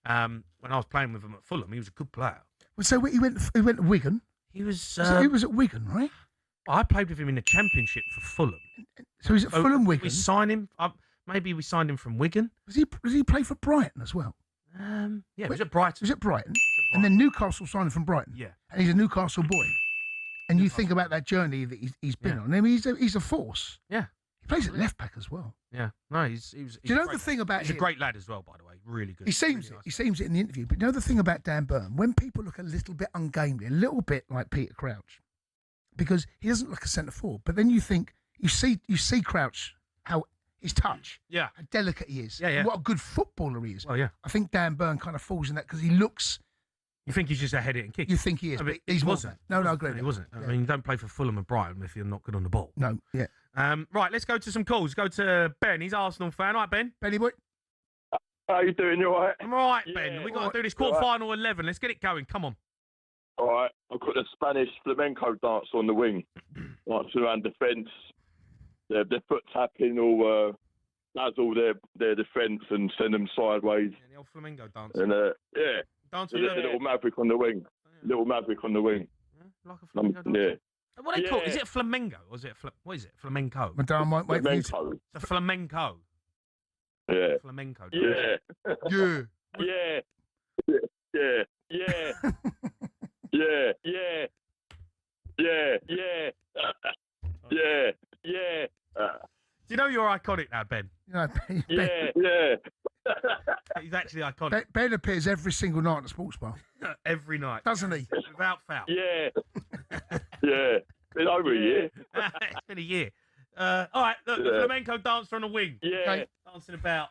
When I was playing with him at Fulham, he was a good player. Well, so he went to Wigan. He was at Wigan, right? I played with him in the Championship for Fulham. So he's at Fulham, Wigan. We signed him. Maybe we signed him from Wigan. Does he play for Brighton as well? He was at Brighton. He was at Brighton. And then Newcastle signed him from Brighton. Yeah. And he's a Newcastle boy. And you think about that journey that he's been on. I mean, he's a force. Yeah. He plays at left back as well. Yeah. No, he's Do you know the thing about he's him? a great lad as well, by the way. Really good. He seems it in the interview. But you know the thing about Dan Burn? When people look a little bit ungainly, a little bit like Peter Crouch, because he doesn't look a centre forward. But then you see Crouch, how his touch, how delicate he is, what a good footballer he is. Well, yeah. I think Dan Burn kind of falls in that because he looks. You think he's just a head it and kick? You think he is, but he wasn't. No, I agree. He wasn't. I mean, you don't play for Fulham and Brighton if you're not good on the ball. No, yeah. Right, let's go to some calls. Go to Ben. He's Arsenal fan. All right, Ben. Benny boy. How you doing? You all right? I'm all right, Ben. We've got to do this quarter-final 11. Let's get it going. Come on. All right. I've got the Spanish flamenco dance on the wing. Marching around defence. Their foot tapping all dazzle their defence and send them sideways. Yeah, the old flamenco dance. And, Dance the little maverick on the wing. Little maverick on the wing. Like a flamenco dance. Yeah. What do they call it? Is it flamenco or is it what is it? Flamenco. Madame, wait for you. It's a flamenco. Yeah. Flamenco. Yeah. Yeah. Yeah. Yeah. Yeah. Yeah. Yeah. Yeah. Yeah. Yeah. Yeah. Do you know you're iconic now, Ben? No, Yeah. Yeah. He's actually iconic. Ben appears every single night at the sports bar. Every night. Doesn't he? Without foul. Yeah. Yeah. Been over a year. It's been a year. All right, look, the flamenco dancer on the wing. Yeah. Okay, dancing about.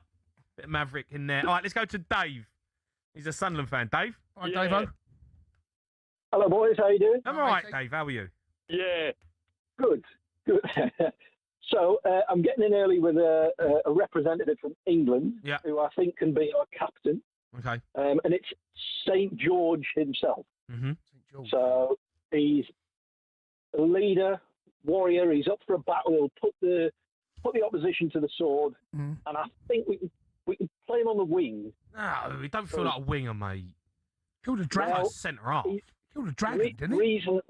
Bit of Maverick in there. All right, let's go to Dave. He's a Sunderland fan. Dave? All right, Dave-o. Hello, boys. How you doing? I'm all right, Dave. How are you? Yeah. Good. Good. So I'm getting in early with a representative from England who I think can be our captain. Okay. And it's St. George himself. Mm-hmm. So he's a leader, warrior. He's up for a battle. He'll put the opposition to the sword. And I think we can play him on the wing. No, he don't feel like a winger, mate. Killed a dragon. Well, Centre half. Killed a dragon, didn't he?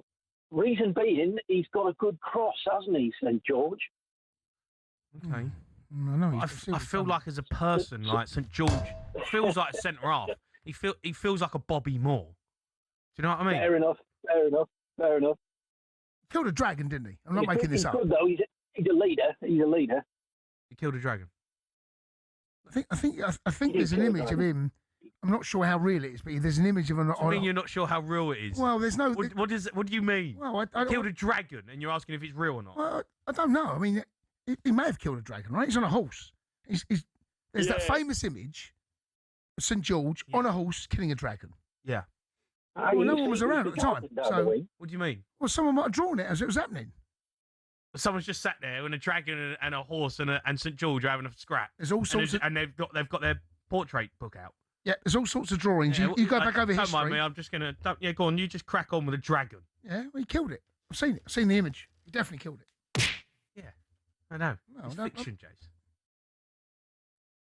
Reason being, he's got a good cross, hasn't he, St. George? Okay. No, I feel like as a person, like St. George feels like a centre half. He feels like a Bobby Moore. Do you know what I mean? Fair enough. Killed a dragon, didn't he? I'm not making this up. Good though. He's a leader. He killed a dragon. I think there's an image of him. I'm not sure how real it is, but there's an image of him. I mean, you're not sure how real it is. Well, there's no. What do you mean? Well, he killed a dragon, and you're asking if it's real or not. Well, I don't know. I mean, he may have killed a dragon, right? He's on a horse. There's that famous image of St. George on a horse killing a dragon. Yeah. Well, no one was around at the time. So, what do you mean? Well, someone might have drawn it as it was happening. Someone's just sat there with a dragon and a horse and St. George are having a scrap. There's all sorts and they've got their portrait book out. Yeah, there's all sorts of drawings. You go back over history. Don't mind me. I'm just gonna. Go on. You just crack on with a dragon. Yeah, well, he killed it. I've seen it. I've seen the image. He definitely killed it. Yeah, I know. No, It's no, fiction, Jace.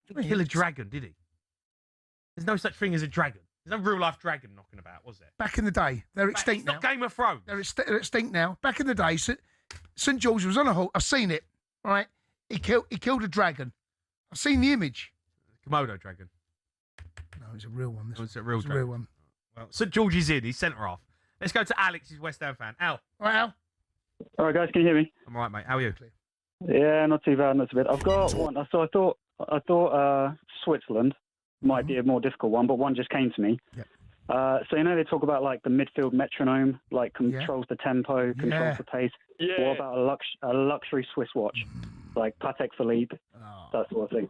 He didn't kill a dragon, did he? There's no such thing as a dragon. There's no real life dragon knocking about, was there? Back in the day, they're extinct it's now. Not Game of Thrones. They're extinct now. Back in the day, St. George was on a horse. I've seen it. Right, he killed a dragon. I've seen the image. Komodo dragon. No, it's a real one. It's a real dragon. dragon. A real one. Well, St. George is in. He's centre half. Let's go to Alex, who's West Ham fan. Al. All right, Al. All right, guys, can you hear me? I'm all right, mate. How are you? Yeah, not too bad, not too bad. I've got one. So I thought Switzerland might be a more difficult one, but one just came to me. Yep. So they talk about like the midfield metronome, like controls the tempo, controls the pace. Yeah. What about a luxury Swiss watch, like Patek Philippe, that sort of thing?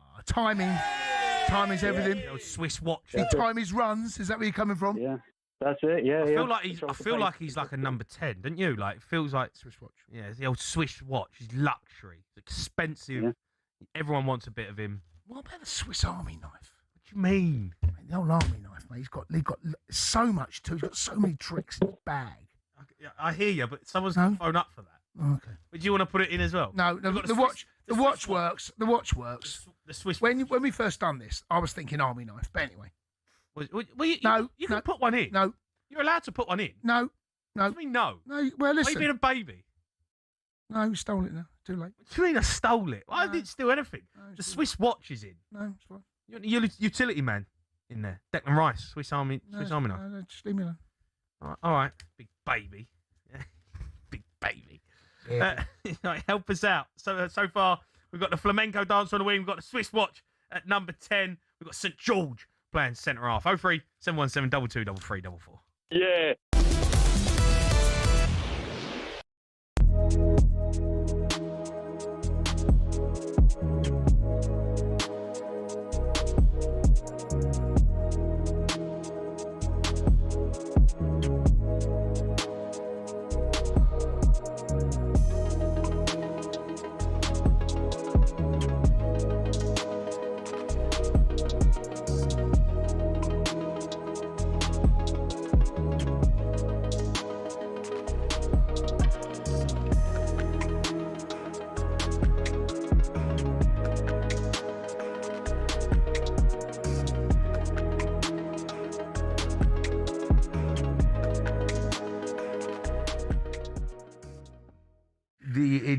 Timing's everything. The old Swiss watch. He time his runs. Is that where you're coming from? Yeah, that's it. Yeah, I feel like he's like a number 10, don't you? Like, it feels like Swiss watch. Yeah, it's the old Swiss watch. He's luxury. It's expensive. Yeah. Everyone wants a bit of him. What about the Swiss Army knife? What do you mean? The old army knife, mate. He's got so much too. He's got so many tricks in his bag. I hear you, but someone's going to phone up for that. Okay. But do you want to put it in as well? No, the watch works. The watch works. The Swiss. When we first done this, I was thinking army knife. But anyway. You can put one in. No. You're allowed to put one in. No. What do you mean no? No. Well, listen. Are you being a baby? No, you stole it now. Too late. What do you mean I stole it? I didn't steal anything. The Swiss watch is in. No, it's fine. You're a utility man in there. Declan Rice, Swiss Army knife. No, just leave me alone. All right. Big baby. Big baby. Yeah. Help us out. So far, we've got the flamenco dance on the wing. We've got the Swiss watch at number 10. We've got St. George playing centre half. 03 717 22 3344. Yeah.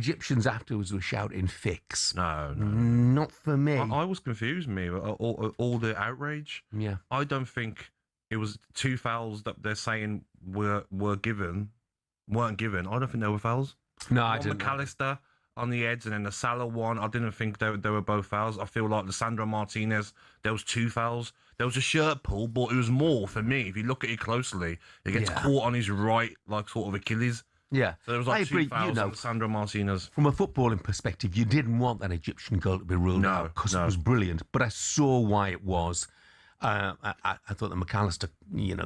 Egyptians afterwards were shouting "fix." No. Not for me. I was confused, me, all the outrage. Yeah. I don't think it was 2 fouls that they're saying weren't given. I don't think they were fouls. No, I didn't. McAllister on the edge, and then the Salah one, I didn't think they were both fouls. I feel like the Sandro Martinez, there was 2 fouls. There was a shirt pull, but it was more for me. If you look at it closely, it gets caught on his right, like sort of Achilles. Yeah. So there was like 2 fouls on Sandro Martinez. From a footballing perspective, you didn't want that Egyptian goal to be ruled out because it was brilliant. But I saw why it was. I thought the McAllister,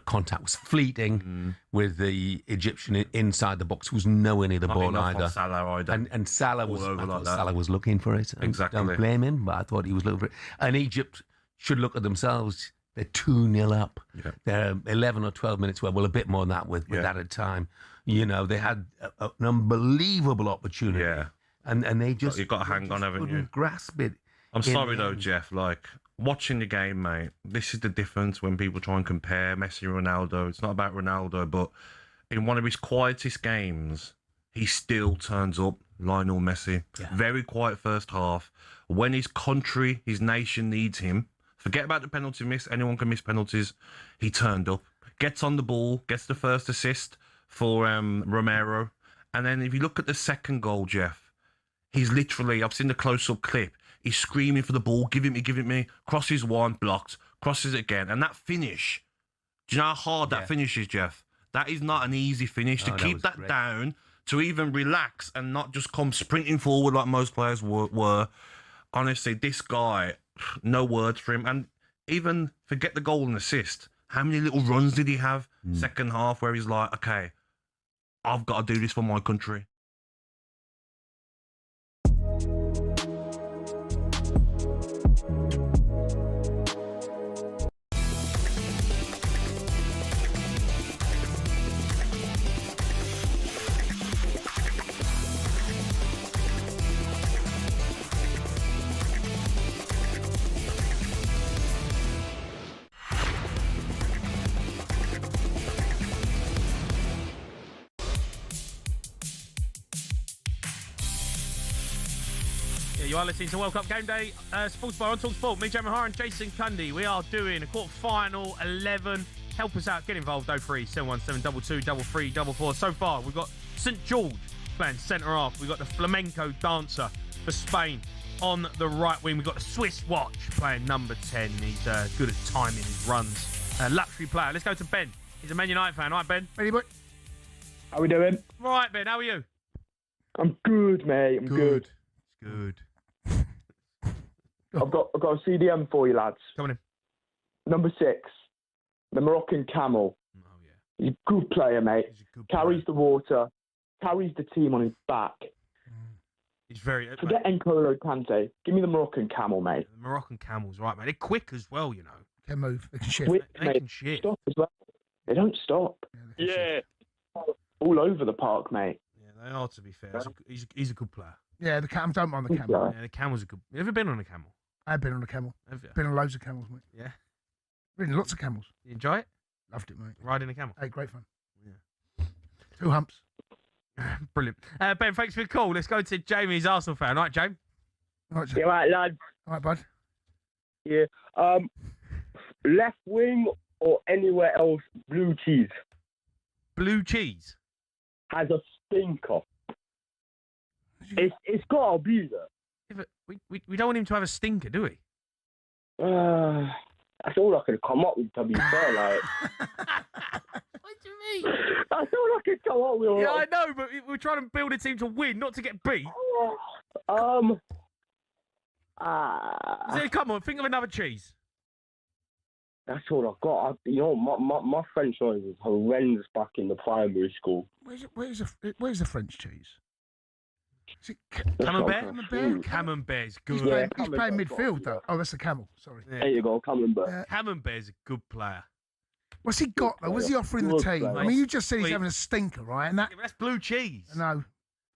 contact was fleeting with the Egyptian inside the box. Was nowhere near the ball either. Salah either. And Salah was like that. Salah was looking for it. Exactly. Don't blame him, but I thought he was looking for it. And Egypt should look at themselves. They're 2-0 up. Yeah. They're 11 or 12 minutes away. Well, a bit more than that with added time. They had an unbelievable opportunity. Yeah. And they just... You've got to hang on, haven't you? Grasp it. I'm sorry, though, Jeff. Watching the game, mate, this is the difference when people try and compare Messi and Ronaldo. It's not about Ronaldo, but in one of his quietest games, he still turns up, Lionel Messi. Yeah. Very quiet first half. When his country, his nation needs him, forget about the penalty miss. Anyone can miss penalties. He turned up, gets on the ball, gets the first assist for Romero. And then if you look at the second goal, Jeff, he's literally, I've seen the close-up clip, he's screaming for the ball, give it me, crosses one, blocked, crosses it again. And that finish, do you know how hard that finish is, Jeff? That is not an easy finish. To keep that down, to even relax and not just come sprinting forward like most players were. Honestly, this guy, no words for him. And even forget the goal and assist. How many little runs did he have second half where he's like, okay, I've got to do this for my country. You are listening to World Cup Game Day Sports Bar on talkSPORT. Me, Jamie O'Hara and Jason Cundy. We are doing a quarter-final 11. Help us out. Get involved. 03 717 22 33 44. So far, we've got St George playing centre-half. We've got the flamenco dancer for Spain on the right wing. We've got the Swiss watch playing number 10. He's good at timing his runs. Luxury player. Let's go to Ben. He's a Man United fan. All right, Ben? Ready, boy? How we doing? Right, Ben. How are you? I'm good, mate. I'm good. Good. I've got a CDM for you, lads. Coming in. Number 6, the Moroccan Camel. Oh, yeah. He's a good player, mate. Carries the water, carries the team on his back. He's very... Forget N'Golo Kante. Give me the Moroccan Camel, mate. The Moroccan Camel's right, mate. They're quick as well, you know. They move. They can shift. Quick, they mate. can shift. Stop as well. They don't stop. Yeah. All over the park, mate. Yeah, they are, to be fair. He's a good player. Yeah, the camel. Don't mind the camel. Yeah, the camel's a good... You ever been on a camel? I've been on a camel. Have you? Been on loads of camels, mate. Yeah. Ridden lots of camels. You enjoy it? Loved it, mate. Riding a camel? Hey, great fun. Yeah. 2 humps. Brilliant. Ben, thanks for the call. Let's go to Jamie, he's Arsenal fan. All right, Jamie? All right, Yeah, right, lads. All right, bud. Yeah. Left wing or anywhere else, blue cheese. Blue cheese? Has a stinker. It's got to be there. Yeah, but we don't want him to have a stinker, do we? That's all I could come up with, to be fair. Like, what do you mean? That's all I could come up with. Yeah, I know, but we're trying to build a team to win, not to get beat. So, come on, think of another cheese. That's all I got. My French noise was horrendous back in the primary school. Where's the French cheese? Is it Camembert? Camembert's good. He's playing midfield, though. Oh, that's the camel. Sorry. There you go, Camembert. Camembert's a good player. What's he got, though? What's he offering the team? I mean, you just said he's Wait. having a stinker, right? And that... Yeah, but that's blue cheese. No.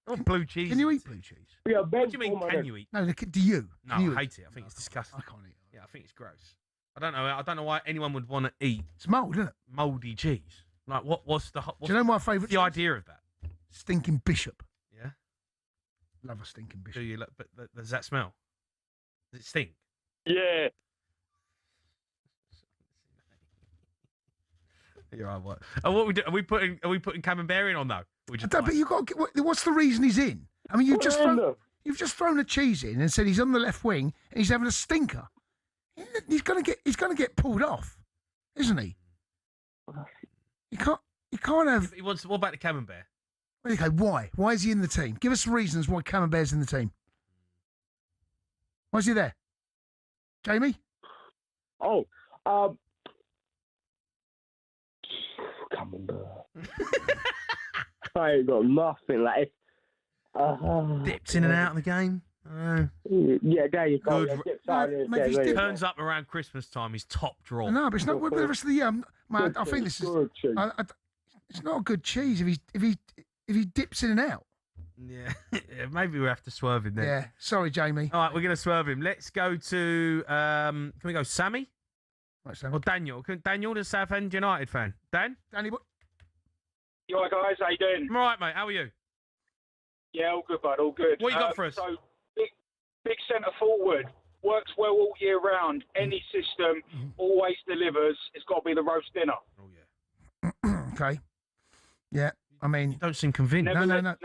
Not blue cheese. Can you eat blue cheese? Yeah, what do you mean, can you eat? No, do you? No, Can you I eat? hate it. I think it's disgusting. I can't eat it. Yeah, I think it's gross. I don't know why anyone would want to eat It's mould, isn't it? mouldy cheese. Like, what's Do you know my favourite the idea of that? Stinking Bishop. Yeah. Love a stinking Do biscuit. you? But does that smell? Does it stink? Yeah. You're right. What? Oh, what we do? Are we putting Camembert in or no? But you got. What's the reason he's in? I mean, you've just thrown a cheese in and said he's on the left wing and he's having a stinker. He's gonna get pulled off, isn't he? You can't have. He wants. What about the Camembert? Okay, why? Why is he in the team? Give us reasons why Camembert's in the team. Why is he there? Jamie? Oh, Camembert. I ain't got nothing. Like, Dips in and out of the game. Yeah, there you go. Good. Turns up around Christmas time. He's top draw. No, but it's not the rest of the year. Man, I think this is. It's not a good cheese if he dips in and out. Yeah, maybe we have to swerve him then. Yeah, sorry, Jamie. All right, we're going to swerve him. Let's go to. Can we go Sammy? Right, Sammy. Or Daniel? Daniel, the Southend United fan. Danny, what? You all right, guys? How you doing? I'm all right, mate. How are you? Yeah, all good, bud. All good. What you got for us? So, big centre forward. Works well all year round. Any system, always delivers. It's got to be the roast dinner. Oh, yeah. Okay. Yeah, I mean... You don't seem convinced. No.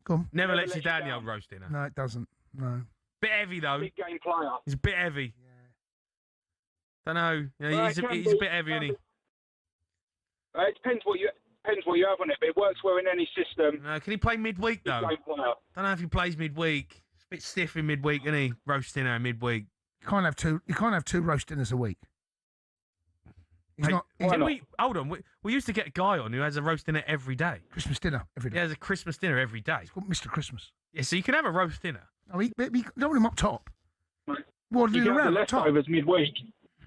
Go on. Never lets you down, the old roast dinner. No, it doesn't. No. Bit heavy, though. Big game player. He's a bit heavy. Don't know. He's a bit heavy, isn't he? It depends what you have on it, but it works well in any system. Can he play midweek, though? Big game player. Don't know if he plays midweek. It's a bit stiff in midweek, isn't he? Roast dinner midweek. You can't have two roast dinners a week. Hold on. We used to get a guy on who has a roast dinner every day. Christmas dinner every day. He has a Christmas dinner every day. It's called Mr. Christmas. Yeah, so you can have a roast dinner. Oh, you don't want him up top. You get the leftovers midweek.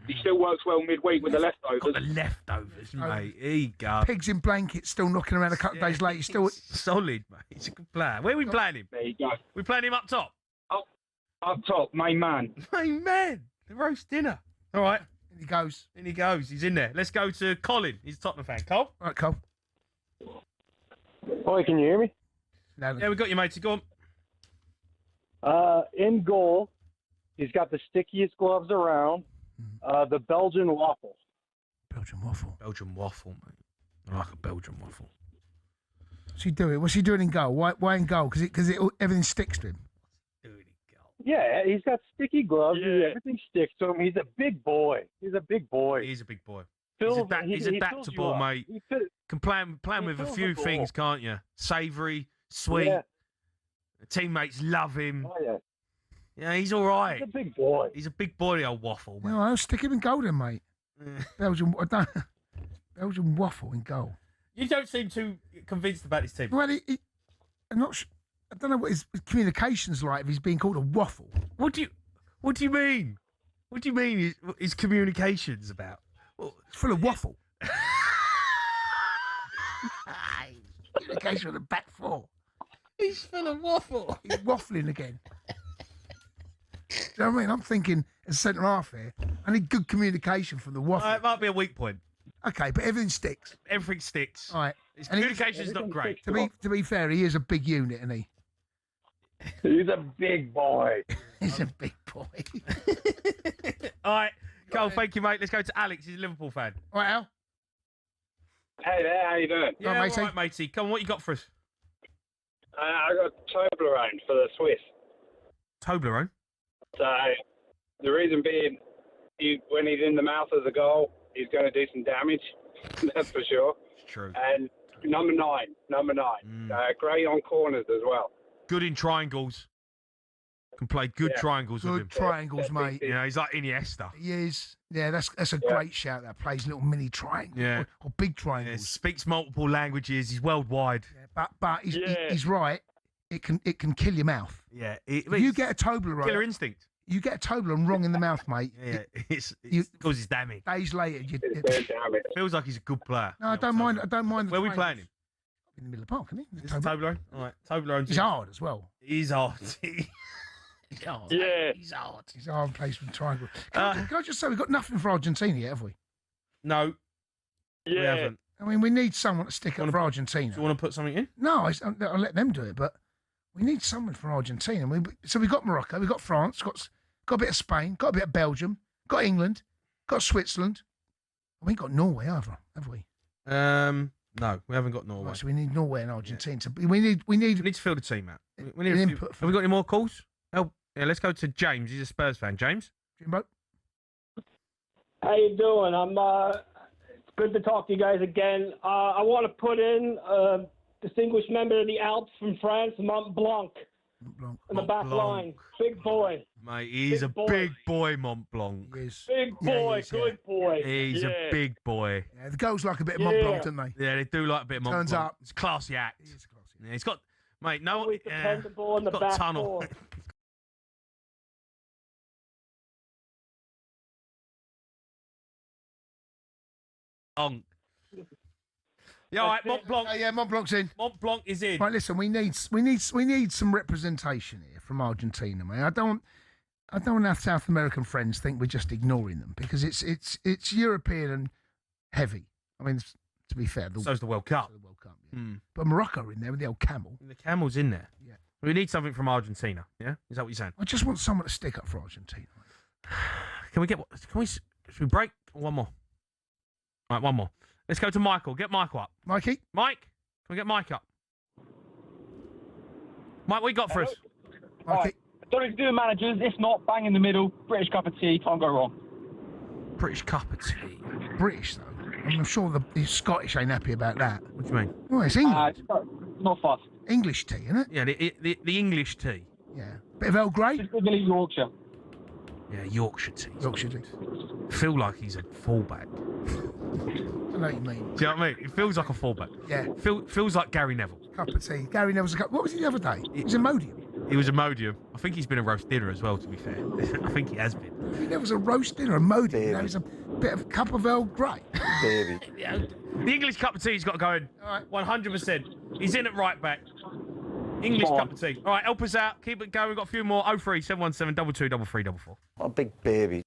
He still works well midweek with the leftovers. Got the leftovers, mate. Here you go. Pigs in blankets still knocking around a couple of days later. He's still solid, mate. He's a good player. Where are we playing him? There you go. We playing him up top? Up top, main man. Main man. The roast dinner. All right. In he goes. In he goes. He's in there. Let's go to Colin. He's a Tottenham fan. Cole? All right, Cole. Hi, can you hear me? Yeah, we got you, matey. Go on. In goal, he's got the stickiest gloves around. The Belgian waffle. Belgian waffle. Belgian waffle, mate. I like a Belgian waffle. What's he doing? What's he doing in goal? Why in goal? Because everything sticks to him. Yeah, he's got sticky gloves. Yeah. Everything sticks to him. He's a big boy. He's a big boy. He's a big boy. He's adaptable, mate. Can plan with a few things, can't you? Savoury, sweet. Yeah. Teammates love him. Oh, yeah. Yeah, he's all right. He's a big boy. He's a big boy, the old waffle, mate. No, I'll stick him in goal then, mate. Belgian waffle in goal. You don't seem too convinced about this team. Well, I'm not sure. I don't know what his communication's like if he's being called a waffle. What do you mean? What do you mean his communication's about? It's full of waffle. Communication with the back four. He's full of waffle. He's waffling again. Do you know what I mean? I'm thinking as centre half here, I need good communication from the waffle. It might be a weak point. Okay, but everything sticks. Everything sticks. All right. His communication's not great. To be fair, he is a big unit, isn't he? He's a big boy. He's a big boy. All right, Cole, thank you, mate. Let's go to Alex. He's a Liverpool fan. All right, Al. Hey there, how you doing? Yeah, all right, matey. Come on, what you got for us? I got Toblerone for the Swiss. Toblerone? So, the reason being, when he's in the mouth of the goal, he's going to do some damage. That's for sure. It's true. And number nine. Great on corners as well. Good in triangles. Can play good triangles with him. Good triangles, mate. You know, he's like Iniesta. He is. Yeah, that's a great shout. That plays little mini triangles. Yeah. Or big triangles. Yeah, speaks multiple languages. He's worldwide. Yeah, but he's right. It can kill your mouth. Yeah. If you get a Toblerone. Killer instinct. You get a Toblerone wrong in the mouth, mate. Yeah, it causes damage. Days later, feels like he's a good player. No, I don't mind. Where are we playing him? In the middle of the park, isn't he? It's Toblerone. All right, Toblerone. He's hard as well. He's hard. He's hard. Yeah. He's hard. He's a hard place with triangle. Can I just say we've got nothing for Argentina yet, have we? No. Yeah. We haven't. I mean, we need someone to stick up for Argentina. Do you want to put something in? No, I'll let them do it, but We need someone for Argentina. So we've got Morocco, we've got France, got a bit of Spain, got a bit of Belgium, got England, got Switzerland. We ain't got Norway either, have we? No, we haven't got Norway. Right, so we need Norway and Argentina. So we need to fill the team out. We need input. Have we got any more calls? Oh, yeah. Let's go to James. He's a Spurs fan. James. Jimbo. How you doing? It's good to talk to you guys again. I want to put in a distinguished member of the Alps from France, Mont Blanc, in the back line. Big boy. Mate, he's a big boy, Mont Blanc. Big boy, good boy. He's a big boy. Yeah, the girls like a bit of Mont Blanc, don't they? Yeah, they do like a bit of Mont Turns Blanc. up. It's a classy act. Yeah, he's got, mate, no, Always dependable in the got back a tunnel. four. Yeah, all right, Mont Blanc. Yeah, Mont Blanc's in. Mont Blanc is in. Right, listen, we need some representation here from Argentina, mate. I don't want our South American friends think we're just ignoring them because it's European and heavy. I mean, to be fair, so's the World Cup. But Morocco are in there with the old camel. The camel's in there. Yeah. We need something from Argentina. Yeah, is that what you're saying? I just want someone to stick up for Argentina. Should we break? One more. All right, one more. Let's go to Michael. Get Michael up. Mikey? Mike? Can we get Mike up? Mike, what you got for us? Right. Don't need to do the managers. If not, bang in the middle. British cup of tea. Can't go wrong. British cup of tea. British, though. I'm sure the Scottish ain't happy about that. What do you mean? Well, it's England. Not fast. English tea, isn't it? Yeah, the English tea. Yeah. Bit of Earl Grey? Just a bit of Yorkshire. Yeah, Yorkshire tea. Yorkshire tea. Feel like he's a fullback. I know what you mean. Do you know what I mean? It feels like a fullback. Yeah. Feels like Gary Neville. Cup of tea. Gary Neville's a cup. What was he the other day? It was Imodium. He was Imodium. I think he's been a roast dinner as well, to be fair. I think he has been. There was a roast dinner, Imodium. There was a bit of cup of Earl Grey. Baby. Yeah, the English cup of tea's got to go in. All right. 100%. He's in at right back. English cup of tea. All right, help us out. Keep it going. We've got a few more. 03 717 22 3344. What a big baby.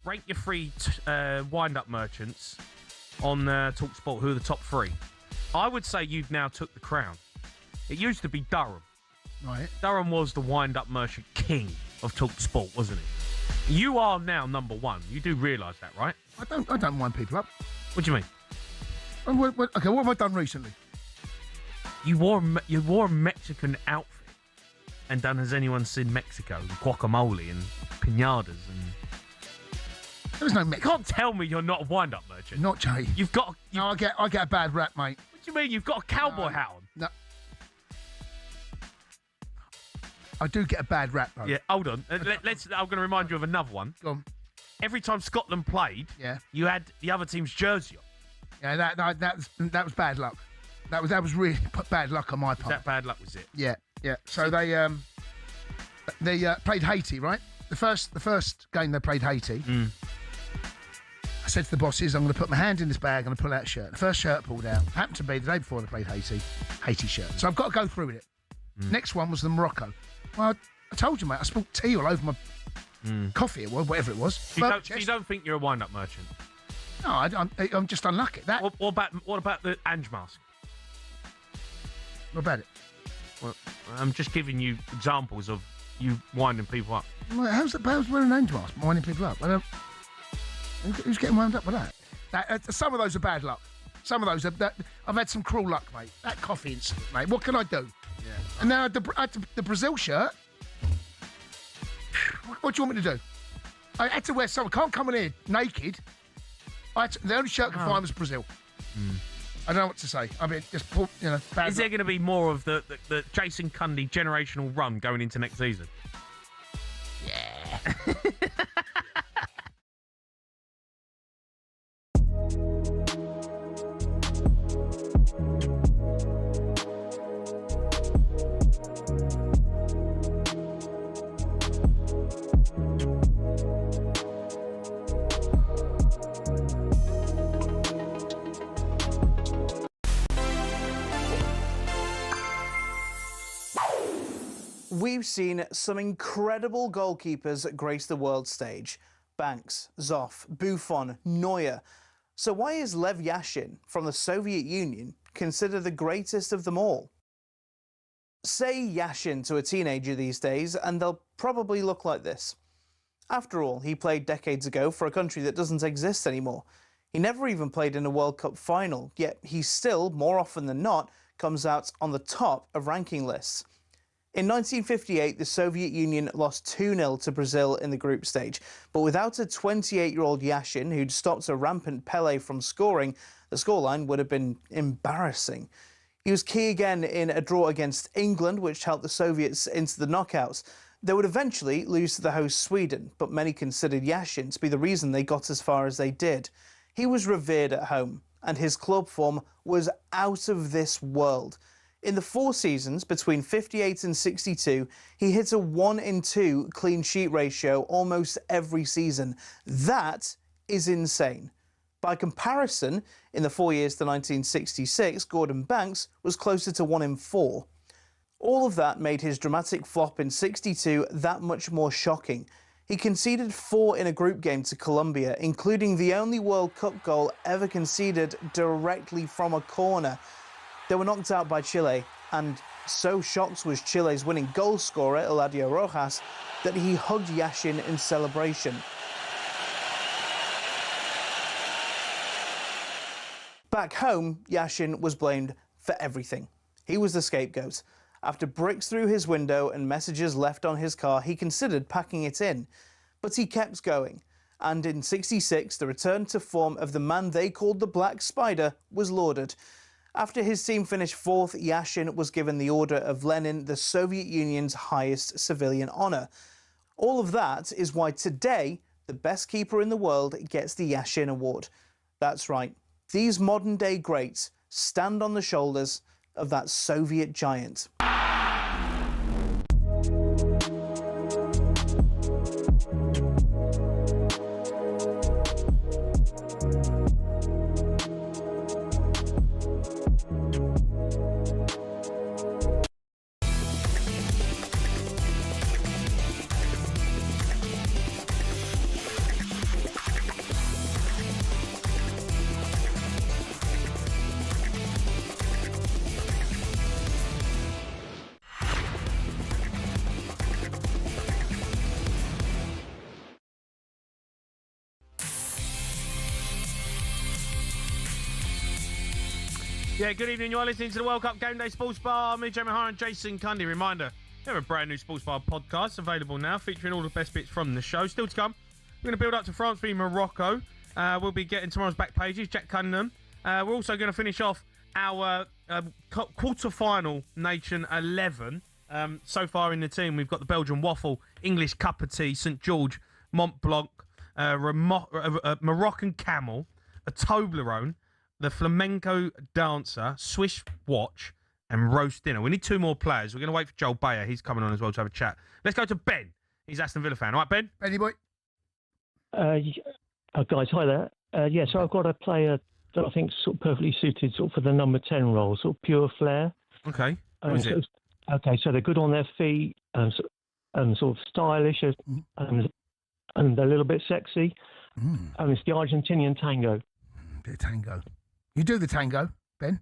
Rate your three wind-up merchants on talkSPORT. Who are the top three? I would say you've now took the crown. It used to be Durham. Right. Durham was the wind-up merchant king of talkSPORT, wasn't he? You are now number one. You do realise that, right? I don't wind people up. What do you mean? Okay, what have I done recently? You wore a Mexican outfit and done Has Anyone Seen Mexico? Guacamole and pinatas and... There was no Mexican. You can't tell me you're not a wind-up merchant. Not Jay. You've got... No, I get a bad rap, mate. What do you mean? You've got a cowboy hat on? No. I do get a bad rap, though. Yeah, hold on. I'm going to remind you of another one. Go on. Every time Scotland played, you had the other team's jersey on. Yeah, that was bad luck. That was really bad luck on my part. That bad luck was it? Yeah. So they played Haiti, right? The first game they played Haiti. I said to the bosses, I'm going to put my hand in this bag and I'm going to pull out a shirt. The first shirt pulled out happened to be the day before they played Haiti shirt. So I've got to go through with it. Next one was the Morocco. Well, I told you, mate, I spilled tea all over my coffee or whatever it was. So you don't think you're a wind-up merchant? No, I'm just unlucky. What about the Ange mask? What about it? Well, I'm just giving you examples of you winding people up. Well, how's wearing an Ange mask winding people up? Who's getting wound up with that? Some of those are bad luck. Some of those I've had some cruel luck, mate. That coffee incident, mate. What can I do? Yeah. And now the Brazil shirt. What do you want me to do? I had to wear something. Can't come in here naked. The only shirt I could find was Brazil. I don't know what to say. I mean, just pull, bad Is there going to be more of the Jason Cundy generational run going into next season? Yeah. We've seen some incredible goalkeepers grace the world stage. Banks, Zoff, Buffon, Neuer. So why is Lev Yashin from the Soviet Union considered the greatest of them all? Say Yashin to a teenager these days and they'll probably look like this. After all, he played decades ago for a country that doesn't exist anymore. He never even played in a World Cup final, yet he still, more often than not, comes out on the top of ranking lists. In 1958, the Soviet Union lost 2-0 to Brazil in the group stage, but without a 28-year-old Yashin who'd stopped a rampant Pelé from scoring, the scoreline would have been embarrassing. He was key again in a draw against England, which helped the Soviets into the knockouts. They would eventually lose to the host Sweden, but many considered Yashin to be the reason they got as far as they did. He was revered at home, and his club form was out of this world. In the 4 seasons between 58 and 62, he hit a 1-in-2 clean sheet ratio almost every season. That is insane. By comparison, in the 4 years to 1966, Gordon Banks was closer to 1-in-4. All of that made his dramatic flop in 62 that much more shocking. He conceded 4 in a group game to Colombia, including the only World Cup goal ever conceded directly from a corner. They were knocked out by Chile, and so shocked was Chile's winning goal scorer, Eladio Rojas, that he hugged Yashin in celebration. Back home, Yashin was blamed for everything. He was the scapegoat. After bricks through his window and messages left on his car, he considered packing it in. But he kept going. And in 66, the return to form of the man they called the Black Spider was lauded. After his team finished 4th, Yashin was given the Order of Lenin, the Soviet Union's highest civilian honour. All of that is why today, the best keeper in the world gets the Yashin Award. That's right. These modern-day greats stand on the shoulders of that Soviet giant. Yeah, good evening. You're listening to the World Cup Game Day Sports Bar. Me, Jamie O'Hara and Jason Cundy. Reminder, we have a brand new Sports Bar podcast available now, featuring all the best bits from the show. Still to come, we're going to build up to France v Morocco. We'll be getting tomorrow's back pages, Jack Cunningham. We're also going to finish off our quarter-final Nation 11. So far in the team, we've got the Belgian Waffle, English Cup of Tea, St George, Mont Blanc, Moroccan Camel, a Toblerone, the Flamenco Dancer, Swiss Watch, and Roast Dinner. We need 2 more players. We're going to wait for Joel Bayer. He's coming on as well to have a chat. Let's go to Ben. He's Aston Villa fan. All right, Ben? Benny boy. Guys, hi there. So I've got a player that I think is sort of perfectly suited sort of for the number 10 role, sort of pure flair. Okay. What is it? Okay, so they're good on their feet and sort of stylish and a little bit sexy. And it's the Argentinian tango. Bit of tango. You do the tango, Ben?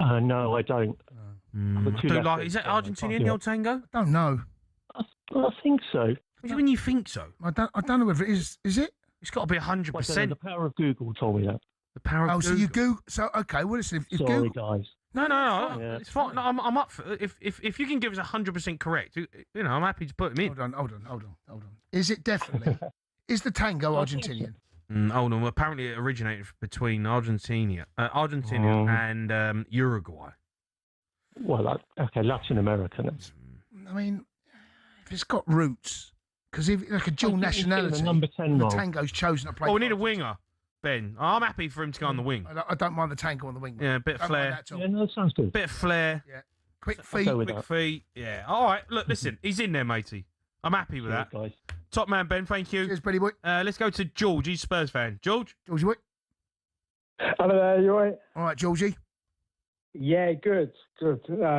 No, I don't. Is that Argentinian, the old tango? I don't know. I think so. What do you mean you think so? I don't know whether it is. Is it? It's got to be 100%. The power of Google told me that. The power of Google. So you Google. So okay. Well, listen. If Sorry, Google... guys. No. Yeah. It's fine. No, I'm up for it. If you can give us 100% correct, I'm happy to put him in. Hold on. Is it definitely? Is the tango Argentinian? Oh no! Apparently, it originated between Argentina and Uruguay. Well, okay, Latin America. I mean, if it's got roots, because if like a dual nationality, the number 10 the role. Tango's chosen to play. Oh, we need a winger, Ben. I'm happy for him to go on the wing. I don't mind the Tango on the wing. Yeah, a bit of Don't mind flair. that at all. Yeah, no, that sounds good. Bit of flair. Yeah. Quick I'll feet. go with Quick that. feet. Yeah. All right. Look, listen. He's in there, matey. I'm happy with Cheers, that. guys. Top man, Ben. Thank you. Cheers, buddy boy. Let's go to George. He's a Spurs fan. George. Georgie boy. Hello there, you alright? All right, Georgie. Yeah, good.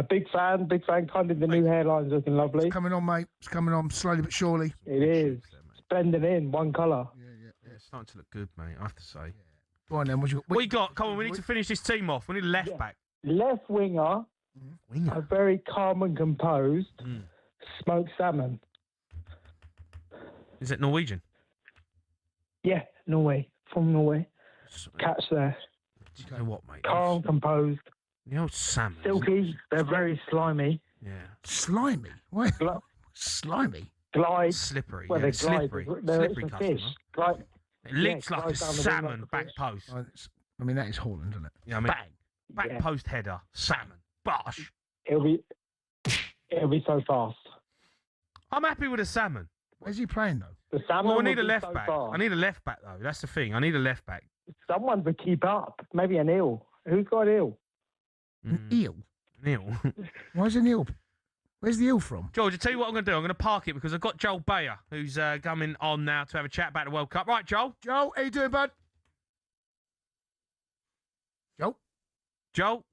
Big fan. Kind of the new hairline's looking lovely. It's coming on, mate. It's coming on slowly but surely. It is. It's blending in, one colour. Yeah, it's starting to look good, mate. I have to say. Go on then. What you got? Come on. We need to finish this team off. We need a left back. Left winger, a very calm and composed, smoked salmon. Is it Norwegian? Yeah, Norway. From Norway. Catch there. Do you know what, mate? Calm, composed. The old salmon. Silky. They're very slimy. Yeah. Slimy? What? Slimy? Glide. Slippery. Well, Yeah, they glide. slippery. They're Slippery a customer. fish. Glide. It leaks Yeah, like a glide down the wing salmon like a back fish. post. I mean, that is Holland, isn't it? Yeah, I mean, back Yeah. post header, salmon, bosh. It'll be so fast. I'm happy with a salmon. Where's he playing though? The salmon. Well, I will need a be left so back. fast. I need a left back though. That's the thing. I need a left back. Someone to keep up. Maybe an eel. Who's got an eel? An eel? Neil. Why's an eel? Where's the eel from? George, I'll tell you what I'm going to do. I'm going to park it because I've got Joel Bayer, who's coming on now to have a chat about the World Cup. Right, Joel? Joel, how you doing, bud? Joel?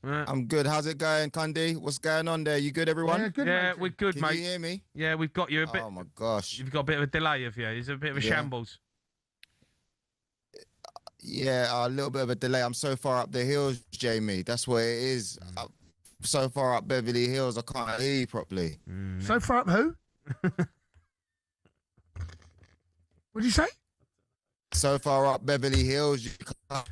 I'm good. How's it going, Cundy? What's going on there? You good, everyone? Yeah, good, Yeah, mate. we're good, Can mate. you hear me? Yeah, we've got you a bit. Oh, my gosh. You've got a bit of a delay, have you? It's a bit of a Yeah. shambles. Yeah, a little bit of a delay. I'm so far up the hills, Jamie. That's what it is. I'm so far up Beverly Hills, I can't hear you properly. So far up who? What did you say? So far up Beverly Hills, I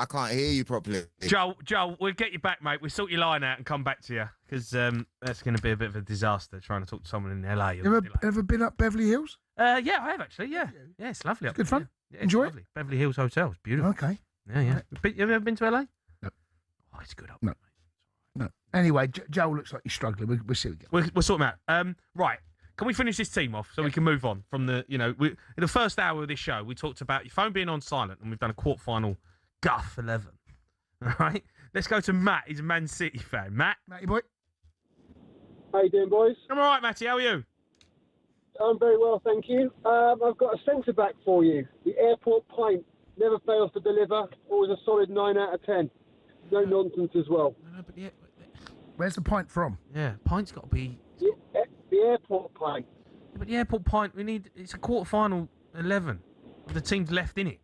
can't hear you properly. Joel, we'll get you back, mate. We'll sort your line out and come back to you because that's going to be a bit of a disaster trying to talk to someone in LA. You ever been up Beverly Hills? Yeah, I have actually. Yeah, it's lovely. It's good fun. Yeah, Enjoy it's lovely. Beverly Hills Hotel. It's beautiful. Okay. Yeah. Have you ever been to LA? No. Oh, it's good up. No. No. Anyway, Joel looks like he's struggling. We'll see what we get. We'll sort him out. Right. Can we finish this team off so we can move on from the, in the first hour of this show, we talked about your phone being on silent and we've done a quarter-final guff 11. All right? Let's go to Matt. He's a Man City fan. Matty boy. How you doing, boys? I'm all right, Matty. How are you? I'm very well, thank you. I've got a centre-back for you. The Airport Pint never fails to deliver. Always a solid 9 out of 10. No nonsense as well. Where's the pint from? Yeah, pint's got to be... The Airport Pint. Yeah, but the Airport Pint, it's a quarter-final 11 of the teams left in it.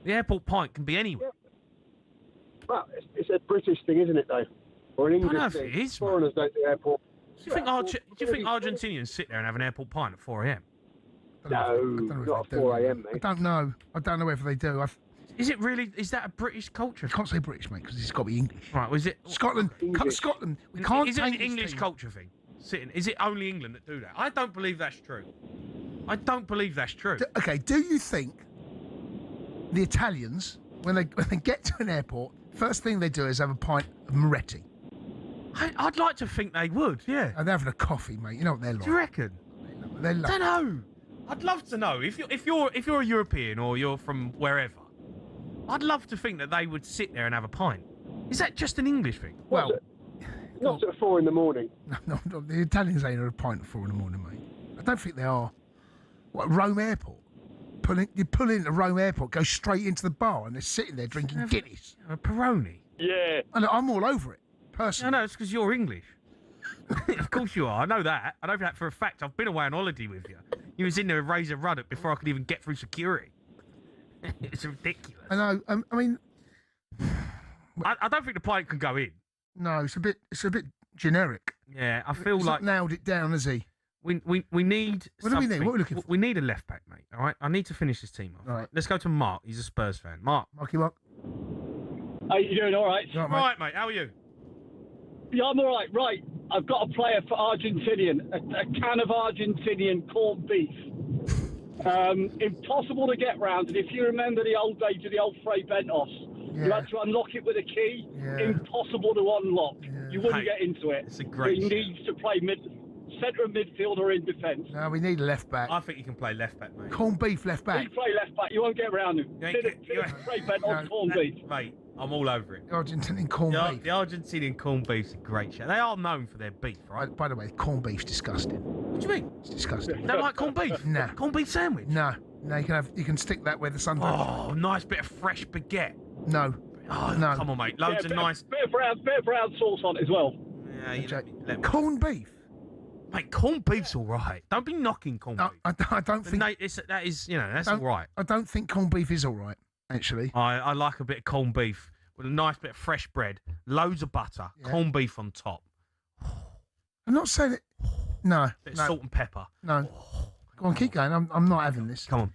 The Airport Pint can be anywhere. Well, it's a British thing, isn't it, though? Or an English know if thing. it is, Foreigners don't do airport. Do you think Argentinians sit there and have an Airport Pint at 4 a.m? No, not at 4 a.m, I mate. don't know. I don't know whether they do. Is it really? Is that a British culture? You can't say British, mate, because it's got to be English. Right, was it Scotland? Scotland. We can't. Is it an take this English team. culture thing? Sitting? Is it only England that do that? I don't believe that's true. I don't believe that's true. Okay, do you think the Italians, when they get to an airport, first thing they do is have a pint of Moretti? I'd like to think they would. Yeah. And they're having a coffee, mate. You know what they're like. Do you reckon? They're I don't know. I'd love to know if you're a European or you're from wherever. I'd love to think that they would sit there and have a pint. Is that just an English thing? Well, not at 4 in the morning. No, the Italians ain't had a pint at 4 in the morning, mate. I don't think they are. What, Rome Airport? You pull into Rome Airport, go straight into the bar, and they're sitting there drinking Guinness. A Peroni. Yeah. And I'm all over it, personally. No, it's because you're English. Of course you are. I know that. I know that for a fact. I've been away on holiday with you. You was in there with Razor Ruddock before I could even get through security. It's ridiculous. I know. I mean, I don't think the pint can go in. no, it's a bit generic. Yeah, I feel He's like not nailed it down, has he? we need. What do we need? something. What are we looking for? We need a left back, mate. All right. I need to finish this team off. All right. Let's go to Mark. He's a Spurs fan. Mark. Marky Mark. How you doing? All right? All All right, mate. How are you? Yeah, I'm all right. Right. I've got a player for Argentinian. A can of Argentinian corned beef. Impossible to get round. And if you remember the old days of the old Frey Bentos, you had to unlock it with a key. Impossible to unlock. You wouldn't get into it. It's a great You need to play centre of midfield or in defence. No, we need a left back. I think you can play left back, mate. Corned beef left back. You play left back, you won't get around him. Frey Bentos, corned beef. Mate, I'm all over it. Argentinian corned beef. The Argentinian corned beef's a great show. They are known for their beef, right? By the way, corned beef's disgusting. What do you mean? It's disgusting. You don't like corned beef? Nah. Corned beef sandwich? No. No, you can stick that where the sun don't Oh, nice bit of fresh baguette. No. Oh, no. Come on, mate. Loads of nice. Bit of brown sauce on it as well. Yeah, corned beef. Mate, corned beef's all right. Don't be knocking corned beef. I don't think that is, that's all right. I don't think corned beef is all right, actually. I like a bit of corned beef with a nice bit of fresh bread, loads of butter, corned beef on top. I'm not saying it. No. Bit of salt and pepper. No. Go on, keep going. I'm not having this. Come on,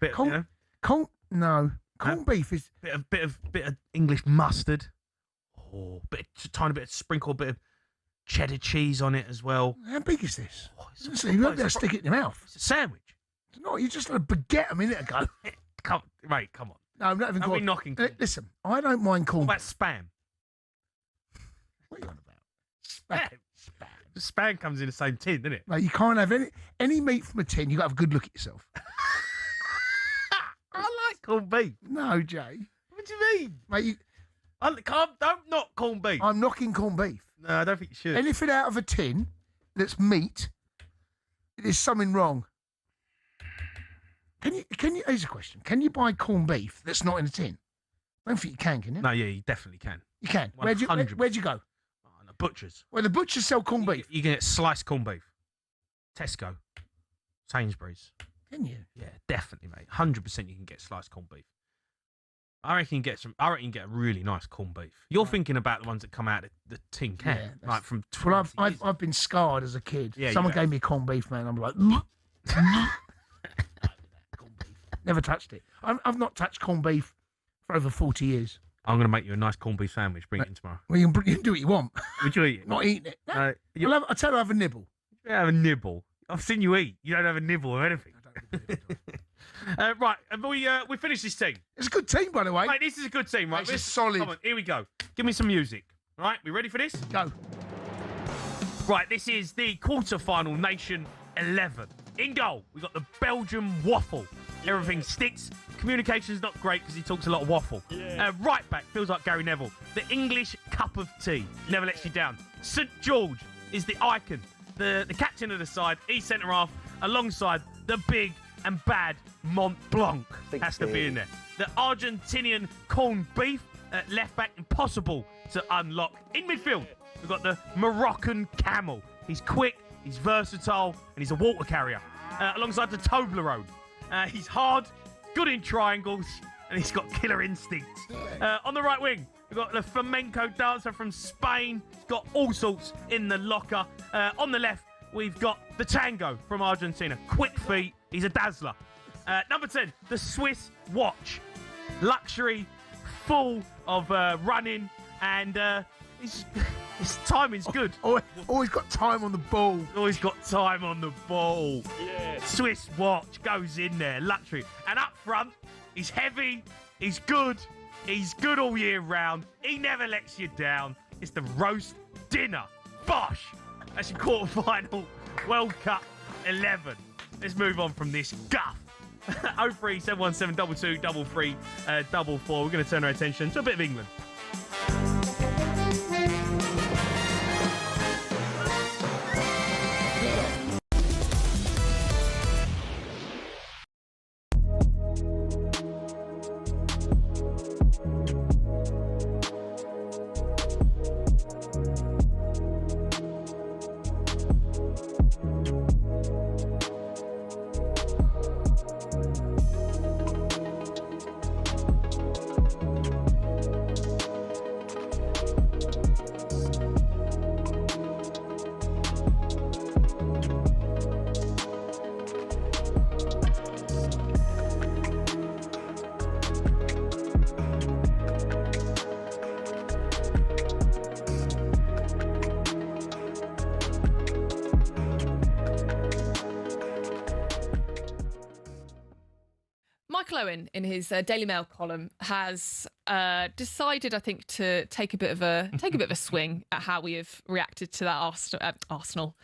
corned beef is bit of English mustard. Tiny bit of sprinkle, bit of cheddar cheese on it as well. How big is this? You won't be able to stick it in your mouth. It's a sandwich. No, you just had a baguette a minute ago. Come on. No, I'm not even Don't be knocking. Listen, I don't mind corned. What about spam? What are you on about? Spam comes in the same tin, doesn't it? Mate, you can't have any meat from a tin. You got to have a good look at yourself. I like corned beef. No, Jay. What do you mean? Mate, don't knock corned beef. I'm knocking corned beef. No, I don't think you should. Anything out of a tin that's meat, there's something wrong. Can you? Here's a question. Can you buy corned beef that's not in a tin? I don't think you can you? No, yeah, you definitely can. You can. 100%. Where'd you go? The butchers. Well, the butchers sell corned beef. You can get sliced corned beef. Tesco. Sainsbury's. Can you? Yeah, definitely, mate. 100% you can get sliced corned beef. I reckon you get a really nice corned beef. You're thinking about the ones that come out of the tin can, like from. Well, I've been scarred as a kid. Yeah, someone gave me corned beef, man. I'm like, never touched it. I've not touched corned beef for over 40 years. I'm going to make you a nice corned beef sandwich. Bring it in tomorrow. Well, you can do what you want. Would you eat it? Not eating it. I'll tell you, I'll have a nibble. You have a nibble. I've seen you eat. You don't have a nibble or anything. Right, and we finished this team. It's a good team, by the way. Mate, this is a good team, right? It's solid. Come on, here we go. Give me some music. All right, we ready for this? Go. Right, this is the quarter-final Nation 11. In goal, we got the Belgian waffle. Everything sticks. Communication's not great because he talks a lot of waffle. Right back, feels like Gary Neville. The English cup of tea. Never lets you down. St George is the icon. The captain of the side. He's centre-half alongside the big and bad Mont Blanc. Has to be in there. The Argentinian corned beef at left back. Impossible to unlock. In midfield, we've got the Moroccan camel. He's quick, he's versatile, and he's a water carrier. Alongside the Toblerone. He's hard, good in triangles, and he's got killer instincts. On the right wing, we've got the flamenco dancer from Spain. He's got all sorts in the locker. On the left, we've got the tango from Argentina. Quick feet, he's a dazzler. Number 10, the Swiss watch. Luxury, full of running, and his timing's good. Always got time on the ball. Always got time on the ball. Yeah. Swiss watch goes in there. Luxury. And up front, he's heavy. He's good all year round. He never lets you down. It's the roast dinner. Bosh. That's your quarter-final World Cup 11. Let's move on from this guff. 03717 22 33 44. We're going to turn our attention to a bit of England. Michael Owen, in his Daily Mail column, has decided, I think, to take a bit of a swing at how we have reacted to that Arsenal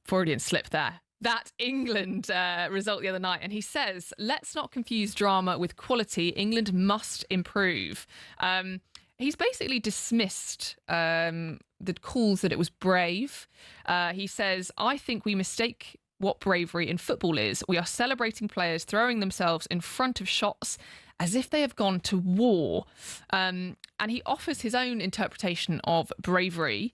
Freudian slip there. That England result the other night. And he says, let's not confuse drama with quality. England must improve. He's basically dismissed the calls that it was brave. He says, I think we mistake what bravery in football is. We are celebrating players throwing themselves in front of shots as if they have gone to war. And he offers his own interpretation of bravery,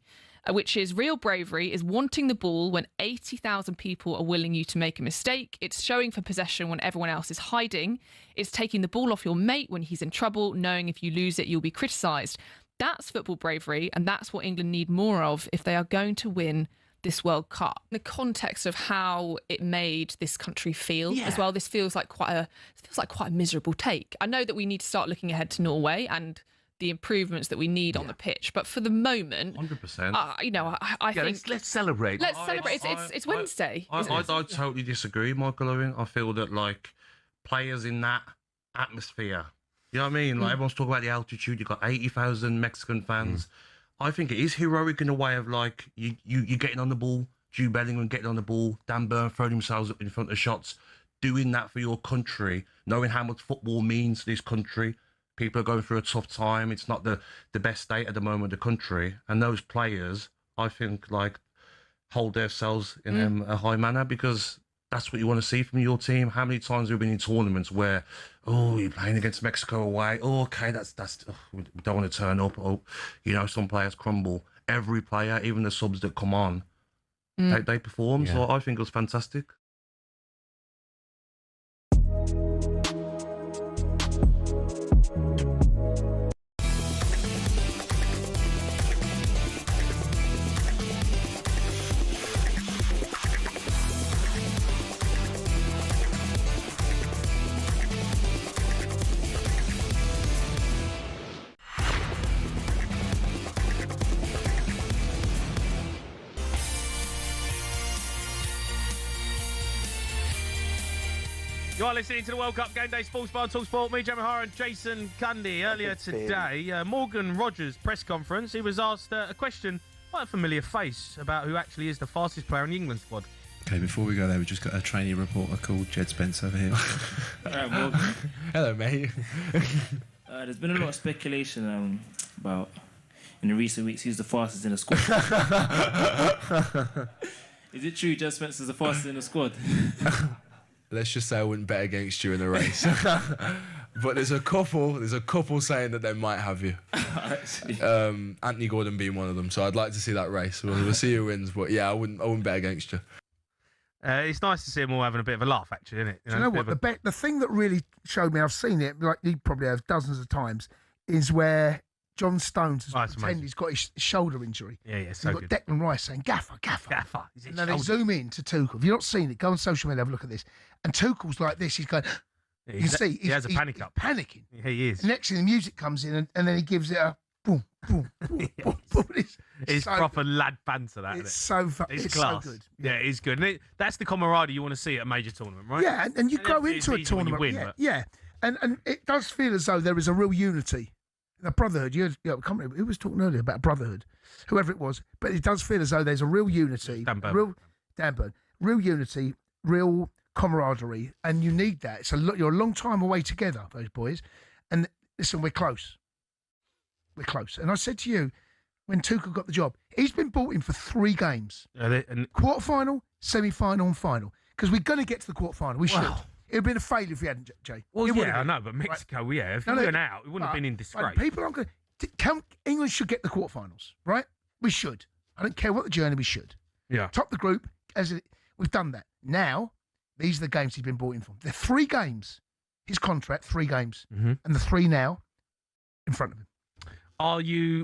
which is real bravery is wanting the ball when 80,000 people are willing you to make a mistake. It's showing for possession when everyone else is hiding. It's taking the ball off your mate when he's in trouble, knowing if you lose it, you'll be criticised. That's football bravery, and that's what England need more of if they are going to win this World Cup. In the context of how it made this country feel as well, this feels like quite a miserable take. I know that we need to start looking ahead to Norway and the improvements that we need on the pitch, but for the moment, 100%. You know, I think let's celebrate. Let's celebrate. It's Wednesday. I totally disagree, Michael Owen. I feel that like players in that atmosphere, you know what I mean? Like everyone's talking about the altitude. You've got 80,000 Mexican fans. I think it is heroic in a way of like you getting on the ball, Jude Bellingham getting on the ball, Dan Burn throwing themselves up in front of shots, doing that for your country, knowing how much football means to this country. People are going through a tough time. It's not the best state at the moment of the country. And those players, I think, like, hold themselves in a high manner because that's what you want to see from your team. How many times have we been in tournaments where, oh, you're playing against Mexico away. Oh, okay, we don't want to turn up. Oh, you know, some players crumble. Every player, even the subs that come on, they perform. So I think it was fantastic. You are listening to the World Cup Game Day Sports Bar on talkSPORT. Me, Jamie O'Hara, and Jason Cundy. Earlier today, Morgan Rogers' press conference, he was asked a question, quite a familiar face, about who actually is the fastest player in the England squad. Okay, before we go there, we've just got a trainee reporter called Jed Spence over here. Alright, Morgan. Hello, mate. There's been a lot of speculation about, in the recent weeks, who's the fastest in the squad. Is it true Jed Spence is the fastest in the squad? Let's just say I wouldn't bet against you in a race. But there's a couple saying that they might have you. Anthony Gordon being one of them. So I'd like to see that race. We'll see who wins. But yeah, I wouldn't bet against you. It's nice to see them all having a bit of a laugh, actually, isn't it? You know what? The thing that really showed me, I've seen it, like you probably have dozens of times, is where John Stones has pretended he's got his shoulder injury. Yeah, so you've got Declan Rice saying, Gaffer. And then they zoom in to Tuchel. If you've not seen it, go on social media, have a look at this. And Tuchel's like this. He's going, you can see. He has a panic up. Panicking. Yeah, he is. Next thing, the music comes in and then he gives it a boom, boom, boom, boom, boom. It's so proper lad banter, that, it's so fun. It's class. So good. Yeah, it is good. And that's the camaraderie you want to see at a major tournament, right? Yeah, and you go into a tournament. Win, yeah. And it does feel as though there is a real unity. A brotherhood. Who was talking earlier about brotherhood? Whoever it was. But it does feel as though there's a real unity. Dan Burn. Real unity, real camaraderie. And you need that. You're a long time away together, those boys. And listen, we're close. We're close. And I said to you, when Tuchel got the job, he's been brought in for 3 games. Quarter-final, semi-final and final. Because we're going to get to the quarter-final. We should. It would have been a failure if we hadn't, Jay. Well, yeah, I know, but Mexico, yeah. If we went out, it wouldn't have been in disgrace. People aren't going to... England should get the quarterfinals, right? We should. I don't care what the journey, we should. Yeah. Top the group, we've done that. Now, these are the games he's been brought in for. They're 3 games. His contract, 3 games. And the 3 now in front of him.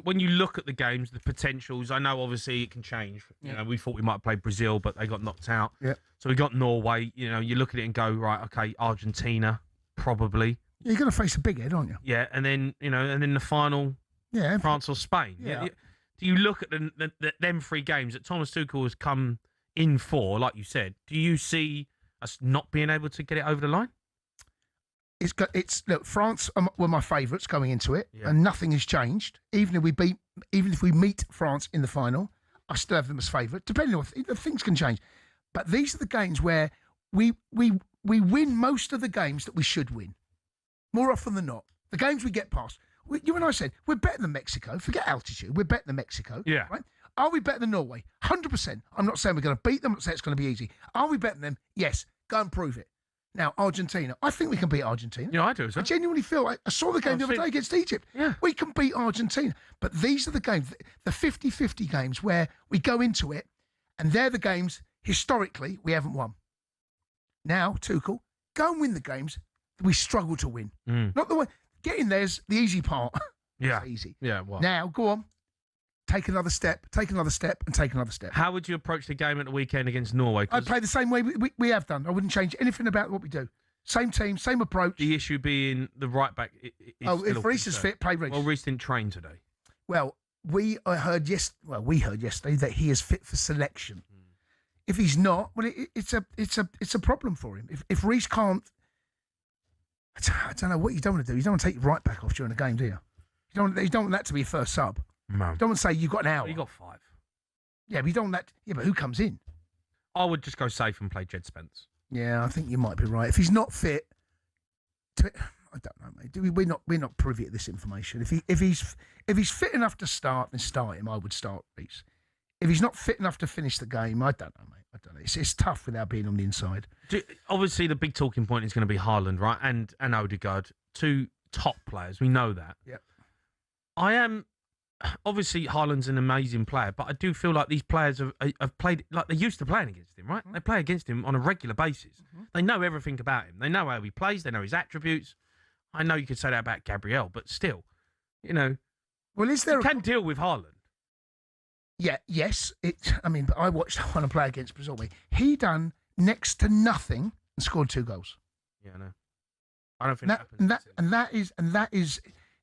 When you look at the games, the potentials, I know obviously it can change. You know, we thought we might have played Brazil, but they got knocked out. Yeah. So we got Norway. You know, you look at it and go, right, okay, Argentina, probably. Yeah, you're going to face a big head, aren't you? Yeah, and then, and then the final, France or Spain. Yeah. Do you look at them 3 games that Thomas Tuchel has come in for, like you said, do you see us not being able to get it over the line? Look, France were my favourites going into it, and nothing has changed. Even if we meet France in the final, I still have them as favourite. Depending on things can change, but these are the games where we win most of the games that we should win. More often than not, the games we get past. You and I said we're better than Mexico. Forget altitude. We're better than Mexico. Yeah. Right? Are we better than Norway? 100%. I'm not saying we're going to beat them. I'm not saying it's going to be easy. Are we better than them? Yes. Go and prove it. Now, Argentina. I think we can beat Argentina. Yeah, I do as well. I genuinely feel like I saw the game the other day against Egypt. Yeah. We can beat Argentina. But these are the games, the 50-50 games where we go into it, and they're the games, historically, we haven't won. Now, Tuchel, go and win the games that we struggle to win. Not the way. Getting there's the easy part. Yeah. It's easy. Yeah, well. Now, go on. Take another step, and take another step. How would you approach the game at the weekend against Norway? I'd play the same way we have done. I wouldn't change anything about what we do. Same team, same approach. The issue being the right back. If Reece is fit, play Reece. Well, Reece didn't train today. Well, we heard yesterday that he is fit for selection. If he's not, well, it's a problem for him. If Reece can't, I don't know what you don't want to do. You don't want to take your right back off during a game, do you? You don't want that to be your first sub. No. You don't want to say you've got an hour. You got 5. Yeah, but you don't want that. Yeah, but who comes in? I would just go safe and play Jed Spence. Yeah, I think you might be right. If he's not fit, I don't know, mate. We're not privy to this information. If he's fit enough to start, then start him. I would start Reece. If he's not fit enough to finish the game, I don't know, mate. I don't know. It's tough without being on the inside. Obviously, the big talking point is going to be Haaland, right? And Odegaard, 2 top players. We know that. Yep. Obviously, Haaland's an amazing player, but I do feel like these players have played like they're used to playing against him, right? They play against him on a regular basis. They know everything about him. They know how he plays. They know his attributes. I know you could say that about Gabriel, but still, Well, is there? You can deal with Haaland. Yeah. Yes. But I watched Haaland play against Brazil. He done next to nothing and scored 2 goals. Yeah, I know. I don't think that happens.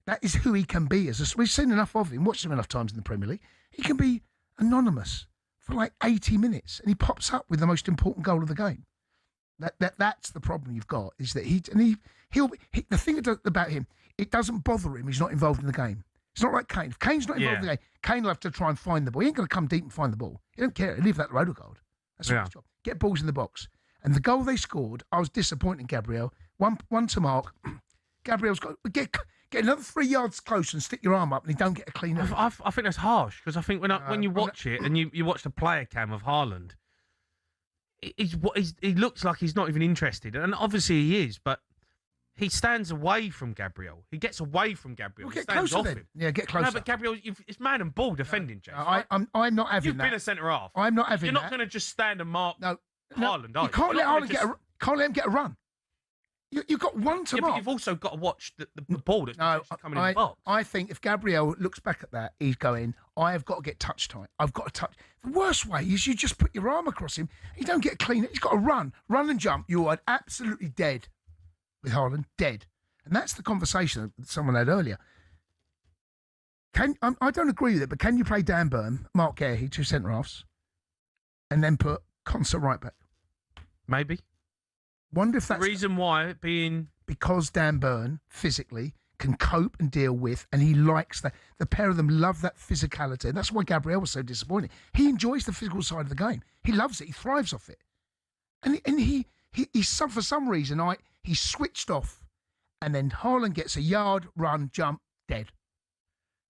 That is who he can be. We've seen enough of him, watched him enough times in the Premier League. He can be anonymous for like 80 minutes, and he pops up with the most important goal of the game. That's the problem you've got, is that the thing about him, it doesn't bother him. He's not involved in the game. It's not like Kane. If Kane's not involved in the game, Kane will have to try and find the ball. He ain't going to come deep and find the ball. He don't care. He'll leave that to Odegaard. That's his job. Get balls in the box. And the goal they scored, I was disappointed in Gabriel. One to mark. Gabriel's got get another 3 yards close and stick your arm up, and he don't get a clean. I think that's harsh, because I think when you watch it and you watch the player cam of Haaland, he looks like he's not even interested, and obviously he is, but he stands away from Gabriel. He gets away from Gabriel. Well, get stands closer off then. him. Yeah, get closer. No, but Gabriel, it's man and ball defending, Jason. I'm not having You've that. been a centre half. I'm not having You're that. not going to just stand and mark Haaland, are You can't You're let not Haaland can't let him get a run. You've got one to mark. But you've also got to watch the ball that's coming in the box. I think if Gabriel looks back at that, he's going, I have got to get touch time. I've got to touch. The worst way is you just put your arm across him. He don't get clean. He's got to run and jump. You are absolutely dead with Haaland, dead. And that's the conversation that someone had earlier. I don't agree with it, but can you play Dan Burn, Mark Gahey, 2 centre-halves, and then put Concert right back? Maybe. Wonder if that's... The reason why being... Because Dan Burn, physically, can cope and deal with, and he likes that. The pair of them love that physicality, and that's why Gabriel was so disappointed. He enjoys the physical side of the game. He loves it. He thrives off it. And for some reason, he switched off, and then Haaland gets a yard, run, jump, dead.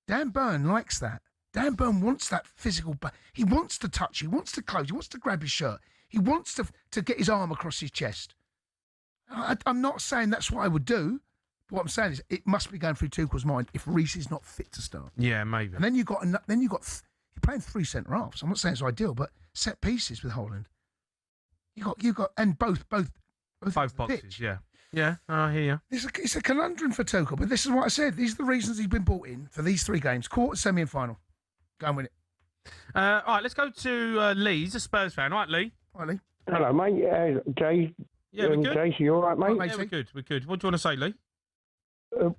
Dan Burn likes that. Dan Burn wants that physical, but he wants to touch, he wants to close, he wants to grab his shirt, he wants to get his arm across his chest. I'm not saying that's what I would do. What I'm saying is it must be going through Tuchel's mind if Reece is not fit to start. Yeah, maybe. And then you're playing 3 centre halves. I'm not saying it's ideal, but set pieces with Haaland. You got and both boxes. pitch. Yeah, I hear you. It's a conundrum for Tuchel, but this is what I said. These are the reasons he's been brought in for these 3 games: quarter, semi, and final. Go and win it. All right, let's go to Lee. He's a Spurs fan, right, Lee? Hi, Lee. Hello, mate. Jay. Yeah, we're good. Jason, you all right, mate? Yeah, we're good. We're good. What do you want to say, Lee?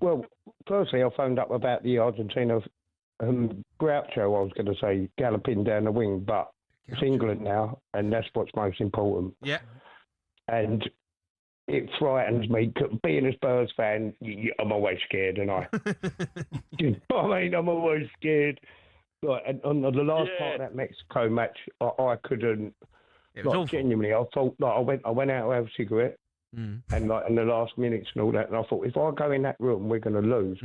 Well, firstly, I phoned up about the Argentina Groucho, I was going to say, galloping down the wing, but it's England now, and that's what's most important. Yeah. And it frightens me. Being a Spurs fan, I'm always scared, and I. I'm always scared. Like, and on the last part of that Mexico match, I couldn't. It was awful. Genuinely, I thought like I went out to have a cigarette, and like in the last minutes and all that, and I thought if I go in that room, we're going to lose.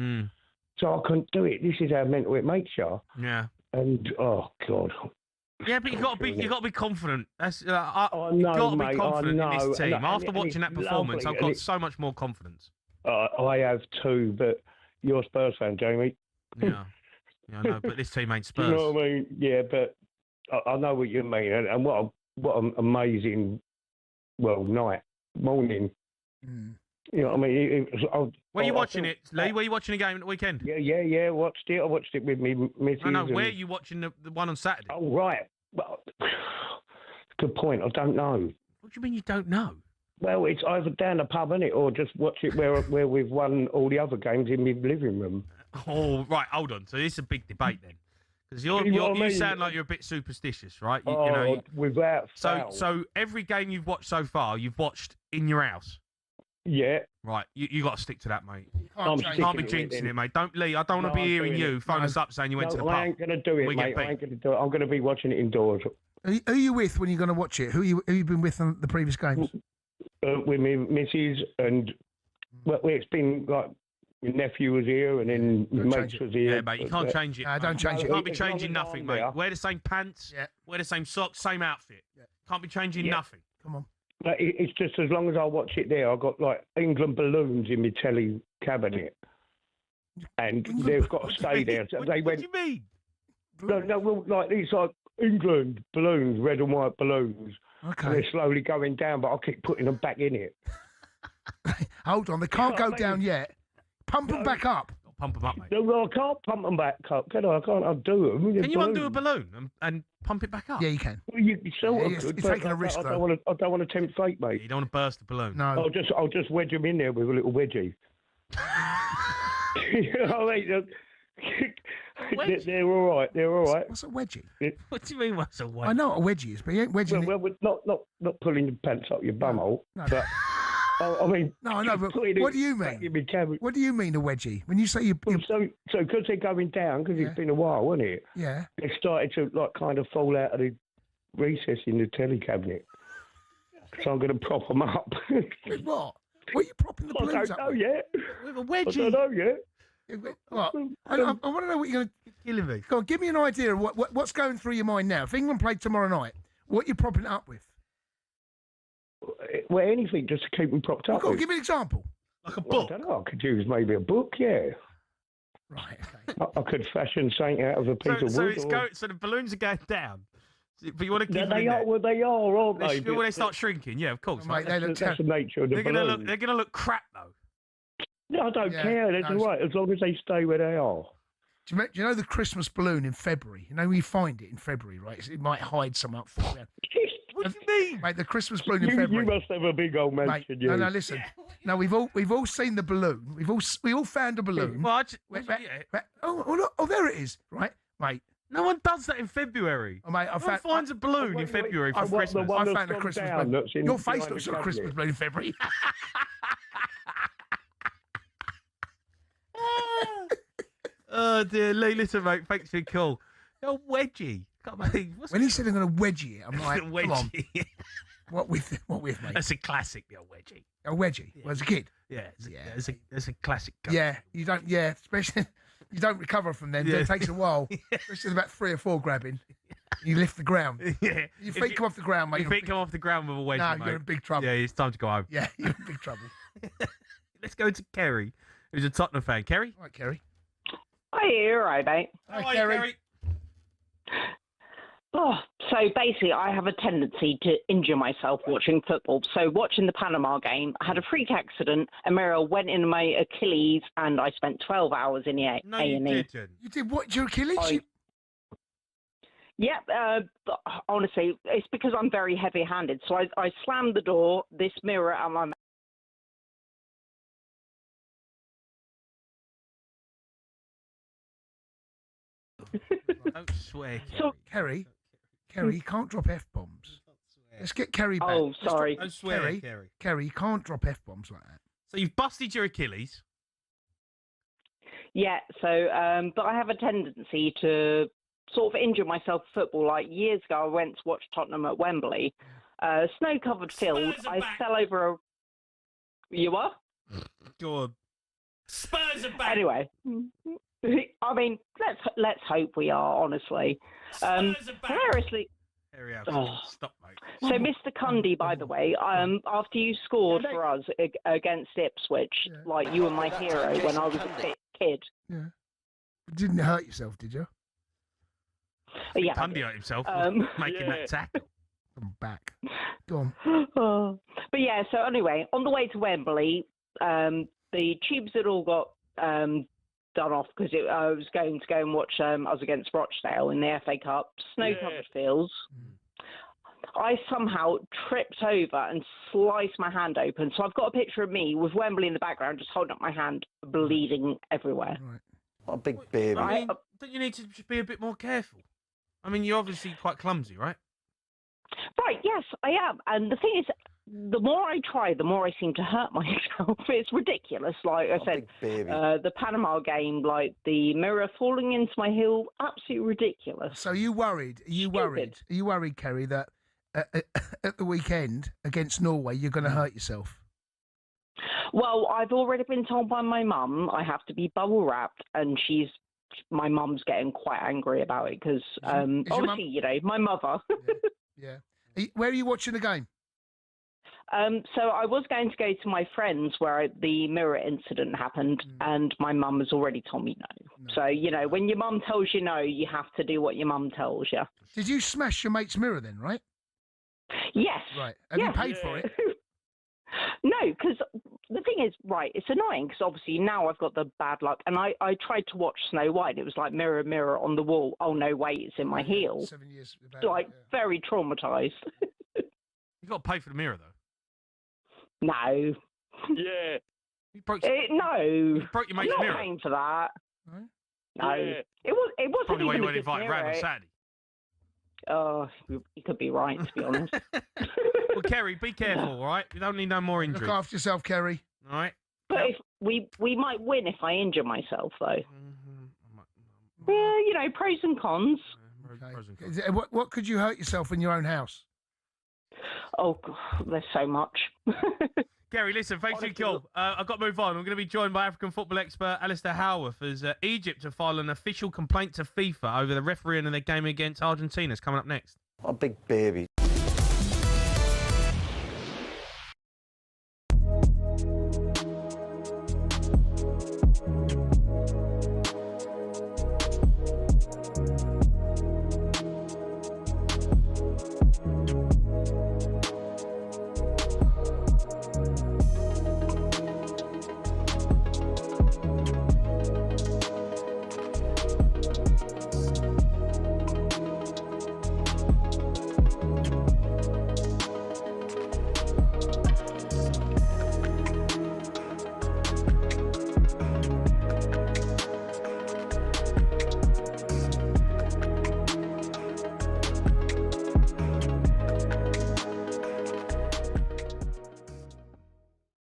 So I couldn't do it. This is how mental it makes you. Yeah. And oh God. Yeah, but you got to be confident. That's you got to mate, be confident in this team. After and watching that performance, I've got so much more confidence. I have too, but you're a Spurs fan, Jamie. Yeah, I know, but this team ain't Spurs. You know what I mean? Yeah, but I know what you mean, and what an amazing, morning. You know what I mean? Where are you watching it, Lee? Where are you watching the game at the weekend? Yeah. Watched it. I watched it with me missus. No. Where are you watching the one on Saturday? Oh, right. Well, good point. I don't know. What do you mean you don't know? Well, it's either down the pub, innit, or just watch it where we've won all the other games in my living room. Oh, right. Hold on. So this is a big debate then. Because you sound like you're a bit superstitious, right? Without fail. So every game you've watched so far, you've watched in your house. Yeah. Right. You got to stick to that, mate. You can't be jinxing it, mate. Lee, I don't want to be hearing you phone us up saying you went to the pub. I ain't going to do it, mate. I ain't going to do it. I'm going to be watching it indoors. Who are you with when you're going to watch it? Who you been with on the previous games? With me, missus, and it's been like my nephew was here, and then my mates was here. Yeah, mate, you can't change it. Don't change it. You can't be changing nothing, mate. Wear the same pants, wear the same socks, same outfit. Can't be changing nothing. Come on. But it's just as long as I watch it there, I've got like England balloons in my telly cabinet, and they've got to stay there. So they went. What do you mean? No, well, like these like England balloons, red and white balloons. Okay. And they're slowly going down, but I keep putting them back in it. Hold on, they can't go down yet. Pump them back up. Pump them up, mate. No, I can't pump them back up, can I? I can't undo them. Can you undo a balloon and pump it back up? Yeah, you can. Well, you sort of it's could, taking a risk, I though. don't want to tempt fate, mate. You don't want to burst the balloon. No. I'll just wedge them in there with a little wedgie. You know what I mean? They're all right. They're all right. What's a wedgie? What do you mean? What's a wedgie? I know what a wedgie is, but you ain't wedging well, not pulling your pants up your bumhole. No. But I mean, no, I know. But what do you mean? What do you mean a wedgie? When you say you so because they're going down, because it's been a while, hasn't it? Yeah. They started to like kind of fall out of the recess in the telly cabinet. So I'm going to prop them up. With what? What are you propping the balloons up? I don't know yet. With a wedgie. I don't know yet. What? I want to know what you're going to... Killing me. Go on, give me an idea of what's going through your mind now. If England played tomorrow night, what you're propping it up with? Well, anything just to keep them propped up. Go on, give me an example. Like a book? I don't know. I could use maybe a book, yeah. Right, okay. I could fashion something out of a piece of wood. So the balloons are going down. But you want to keep them they in are, there. well, they are, aren't they? When they start shrinking, yeah, of course. Mate, That's the nature of the balloon. They're going to look crap, though. No, I don't care. That's all right, as long as they stay where they are. Do you know the Christmas balloon in February? You know where you find it in February, right? It might hide some up for you. What do you mean? Mate, the Christmas balloon in February. You must have a big old mansion, Mate, no, listen. No, we've all seen the balloon. We all found a balloon. Well, Oh, there it is, right, mate. No one does that in February. Oh, mate, no one finds a balloon in February for Christmas. I found a Christmas balloon. Your face looks like a Christmas balloon in February. Oh dear, Lee, listen, mate. Thanks for your call. You're a wedgie. When he said I'm going to wedgie it, I'm like, wedgie. Come on. What with, mate? That's a classic, a wedgie. A wedgie? Yeah. Well, as a kid? Yeah, it's a classic. Yeah, you don't. Yeah, especially you don't recover from them. Yeah. It takes a while. Especially about 3 or 4 grabbing. You lift the ground. Yeah, your feet come off the ground, mate. Your feet come off the ground with a wedgie. No, mate. you're in big trouble. Yeah, it's time to go home. Yeah, you're in big trouble. Let's go to Kerry, who's a Tottenham fan. Kerry. Right, Kerry. Hi, you're right, mate. Hi, Kerry. Oh, so basically, I have a tendency to injure myself watching football. So watching the Panama game, I had a freak accident. A mirror went in my Achilles, and I spent 12 hours in the A&E. No, you didn't. You did what? Your Achilles? Yep. Honestly, it's because I'm very heavy-handed. So I slammed the door, this mirror, and my Don't swear, So, Kerry, you can't drop F-bombs. Let's get Kerry back. Oh, sorry. Don't swear, Kerry. Kerry, you can't drop F-bombs like that. So you've busted your Achilles. Yeah, so, but I have a tendency to sort of injure myself in football. Like years ago, I went to watch Tottenham at Wembley. Snow-covered field. I fell over a... You are? Go on. Spurs are back. Anyway, I mean, let's hope we are, honestly. Hilariously... Oh. Stop, mate. So, Mr. Cundy, by the way, after you scored for us against Ipswich, like you were my hero when I was a kid. Yeah. Didn't hurt yourself, did you? Yeah. Cundy hurt himself making that tackle. I'm back. Go on. But yeah, so anyway, on the way to Wembley, the tubes had all got done off because I was going to go and watch us against Rochdale in the FA Cup, snow-covered fields. I somehow tripped over and sliced my hand open. So I've got a picture of me with Wembley in the background, just holding up my hand, bleeding everywhere. Right. What a big baby. I mean, don't you need to just be a bit more careful? I mean, you're obviously quite clumsy, right? Right, yes, I am. And the thing is, the more I try, the more I seem to hurt myself. It's ridiculous. Like I said, the Panama game, like the mirror falling into my heel, absolutely ridiculous. So you worried? Are you worried? Are you worried, Kerry, that at the weekend against Norway you're going to hurt yourself? Well, I've already been told by my mum I have to be bubble wrapped, and my mum's getting quite angry about it because obviously, you know, my mother. Yeah. Where are you watching the game? So I was going to go to my friend's where the mirror incident happened, and my mum has already told me no. So, you know, when your mum tells you no, you have to do what your mum tells you. Did you smash your mate's mirror then, right? Yes. Right. Have you paid for it? No, because the thing is, right, it's annoying because obviously now I've got the bad luck, and I tried to watch Snow White. It was like mirror, mirror on the wall. Oh, no, wait, it's in my heel. 7 years. Like, very traumatised. You got to pay for the mirror, though. No. Yeah. You broke, no. You broke your mate's I'm not mirror. paying for that. Right. No. Yeah. It wasn't Probably why even you a weren't good invited round on mirror. Saturday. Oh, you could be right, to be honest. Well, Kerry, be careful, all right? We don't need no more injuries. Look after yourself, Kerry. All right? But if we might win if I injure myself, though. Mm-hmm. Yeah, you know, pros and cons. Okay. What could you hurt yourself in your own house? Oh, God, there's so much. Gary, listen, thanks for your call. I've got to move on. We're going to be joined by African football expert Alistair Haaaaas as Egypt have filed an official complaint to FIFA over the refereeing of their game against Argentina. It's coming up next. What a big baby.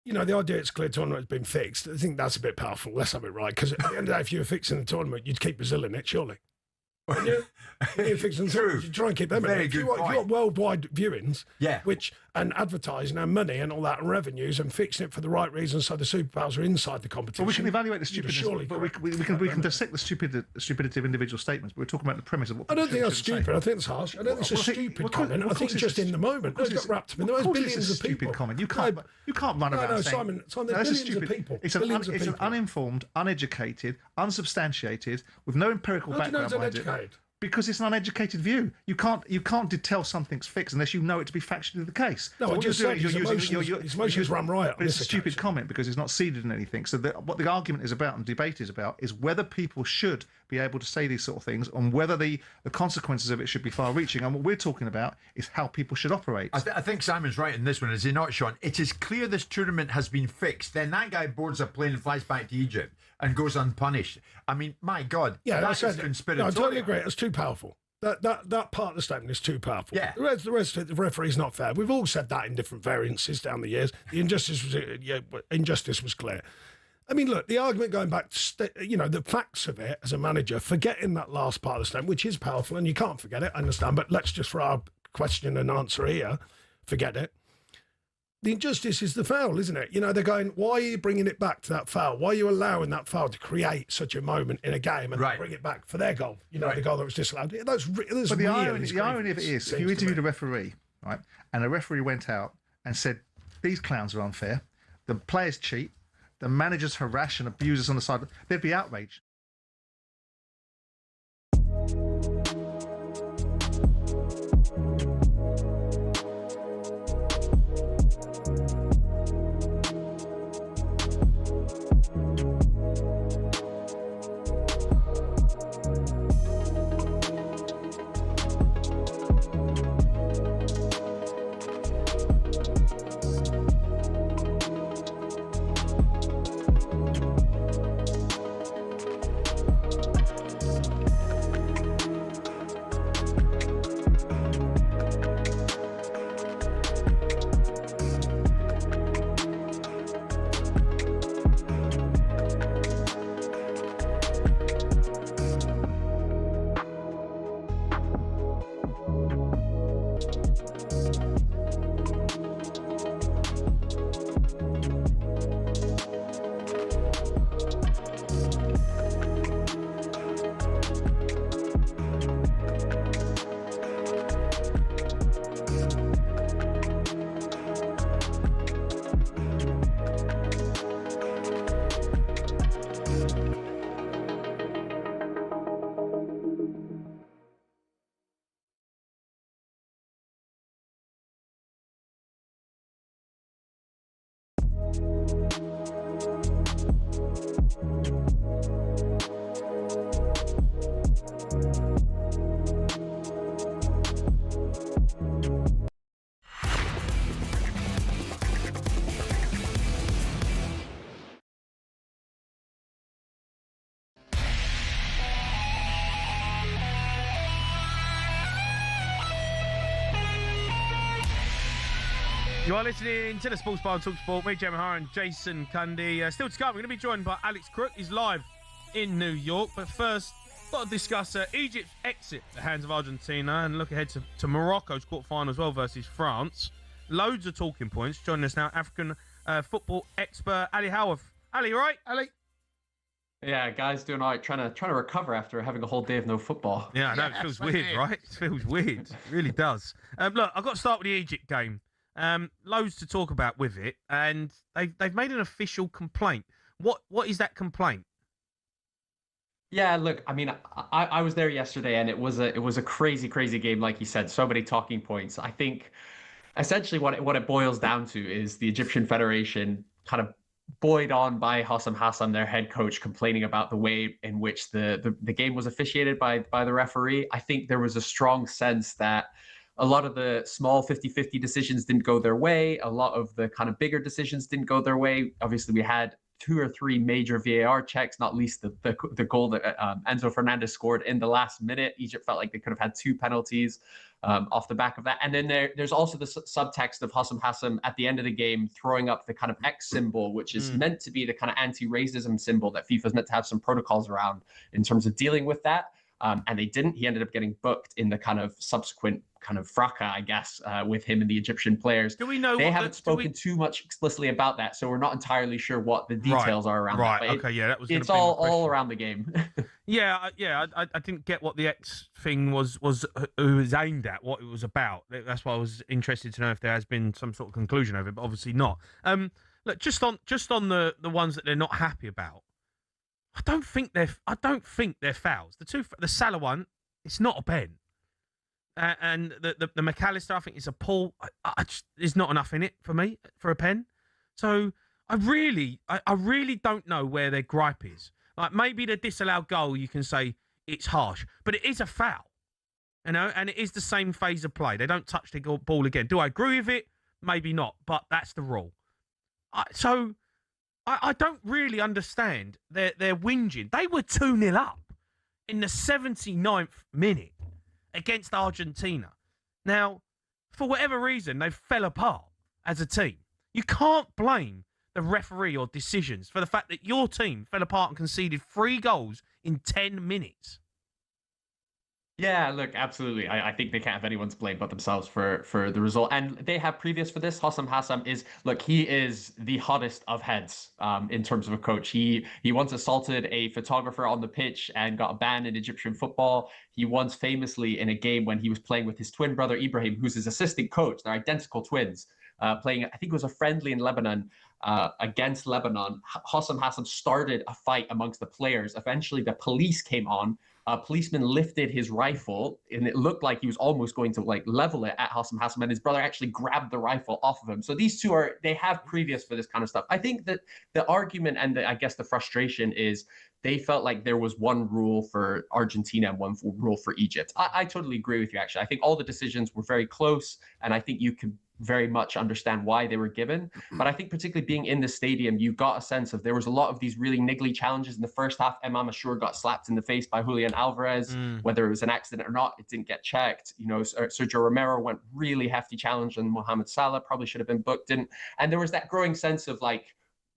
You know, the idea it's a clear tournament has been fixed. I think that's a bit powerful. Let's have it right. Because at the end of the day, if you were fixing the tournament, you'd keep Brazil in it, surely. Wouldn't you? When you're fixing the tournament, you try and keep them in it. If you want worldwide viewings, and advertising and money and all that and revenues and fixing it for the right reasons so the superpowers are inside the competition. Well, we can evaluate the stupidness, surely but we can dissect the stupidity of individual statements. But we're talking about the premise of what I don't think people that's should say. stupid. I think it's harsh. I don't think it's a stupid comment. I think it's just in the moment. It's got wrapped up in the moment. There's billions of people. Stupid comment. You can't run around saying... Simon, there's billions of people. It's an uninformed, uneducated, unsubstantiated, with no empirical background behind it. Because it's an uneducated view. You can't tell something's fixed unless you know it to be factually the case. No, so I just said his emotions run riot. But it's a stupid comment because it's not seeded in anything. So what the argument is about and debate is about is whether people should be able to say these sort of things and whether the consequences of it should be far-reaching. And what we're talking about is how people should operate. I think Simon's right in this one, is he not, Sean? It is clear this tournament has been fixed. Then that guy boards a plane and flies back to Egypt and goes unpunished. I mean, my God, yeah, that is conspiratorial. No, I totally agree. It's too powerful. That part of the statement is too powerful. Yeah. The rest of the referee's not fair. We've all said that in different variances down the years. The injustice was clear. I mean, look, the argument going back to, the facts of it as a manager, forgetting that last part of the statement, which is powerful, and you can't forget it, I understand, but let's just, for our question and answer here, forget it. The injustice is the foul, isn't it? They're going, why are you bringing it back to that foul? Why are you allowing that foul to create such a moment in a game and bring it back for their goal? The goal that was disallowed. But the irony of it is, if you interviewed a referee, right, and a referee went out and said, these clowns are unfair, the players cheat, the managers harass and abuse us on the side, they'd be outraged. You are listening to the Sports Bar on talkSPORT. Me, Jamie O'Hara and Jason Cundy. Still to come, we're going to be joined by Alex Crook. He's live in New York. But first, got to discuss Egypt's exit at the hands of Argentina and look ahead to Morocco's quarterfinal as well versus France. Loads of talking points. Joining us now, African football expert Ali Howarth. Ali, you all right? Ali? Yeah, guys, doing all right. Trying to recover after having a whole day of no football. Yeah, I know. It feels weird, right? It feels weird. It really does. Look, I've got to start with the Egypt game. Loads to talk about with it, and they've made an official complaint. What is that complaint? Yeah, look, I mean, I was there yesterday, and it was a crazy game, like you said. So many talking points. I think essentially what it boils down to is the Egyptian Federation kind of buoyed on by Haaaaas, their head coach, complaining about the way in which the game was officiated by the referee. I think there was a strong sense that a lot of the small 50-50 decisions didn't go their way. A lot of the kind of bigger decisions didn't go their way. Obviously, we had 2 or 3 major VAR checks, not least the goal that Enzo Fernandez scored in the last minute. Egypt felt like they could have had 2 penalties off the back of that. And then there's also the subtext of Haaaaas at the end of the game throwing up the kind of X symbol, which is meant to be the kind of anti-racism symbol that FIFA's meant to have some protocols around in terms of dealing with that. And they didn't. He ended up getting booked in the kind of subsequent kind of fracas, I guess, with him and the Egyptian players. Do we know? They haven't spoken too much explicitly about that, so we're not entirely sure what the details are around that. But that was. It's all around the game. I didn't get what the X thing was aimed at, what it was about. That's why I was interested to know if there has been some sort of conclusion over it, but obviously not. Look, just on the ones that they're not happy about. I don't think they're fouls. The Salah one, it's not a pen, and the McAllister, I think it's a pull. There's not enough in it for me for a pen. So I really don't know where their gripe is. Like maybe the disallowed goal, you can say it's harsh, but it is a foul, and it is the same phase of play. They don't touch the ball again. Do I agree with it? Maybe not, but that's the rule. I don't really understand their whinging. They were 2-0 up in the 79th minute. against Argentina. Now, for whatever reason, they fell apart as a team. You can't blame the referee or decisions for the fact that your team fell apart and conceded 3 goals in 10 minutes. Yeah, look, absolutely. I think they can't have anyone to blame but themselves for the result. And they have previous for this. Haaaaas is, look, he is the hottest of heads in terms of a coach. He once assaulted a photographer on the pitch and got a ban in Egyptian football. He once famously, in a game when he was playing with his twin brother Ibrahim, who's his assistant coach, they're identical twins, playing, I think it was a friendly in Lebanon, against Lebanon. Haaaaas started a fight amongst the players. Eventually, the police came on. A policeman lifted his rifle, and it looked like he was almost going to like level it at Haaaaas, and his brother actually grabbed the rifle off of him. So these two they have previous for this kind of stuff. I think that the argument and I guess the frustration is they felt like there was one rule for Argentina and one rule for Egypt. I totally agree with you, actually. I think all the decisions were very close, and I think you can very much understand why they were given. But I think particularly being in the stadium, you got a sense of there was a lot of these really niggly challenges in the first half. Imam Ashur got slapped in the face by Julian Alvarez. Whether it was an accident or not, it didn't get checked. You know, Sergio Romero went really hefty challenge on Mohamed Salah, probably should have been booked, didn't. And there was that growing sense of like,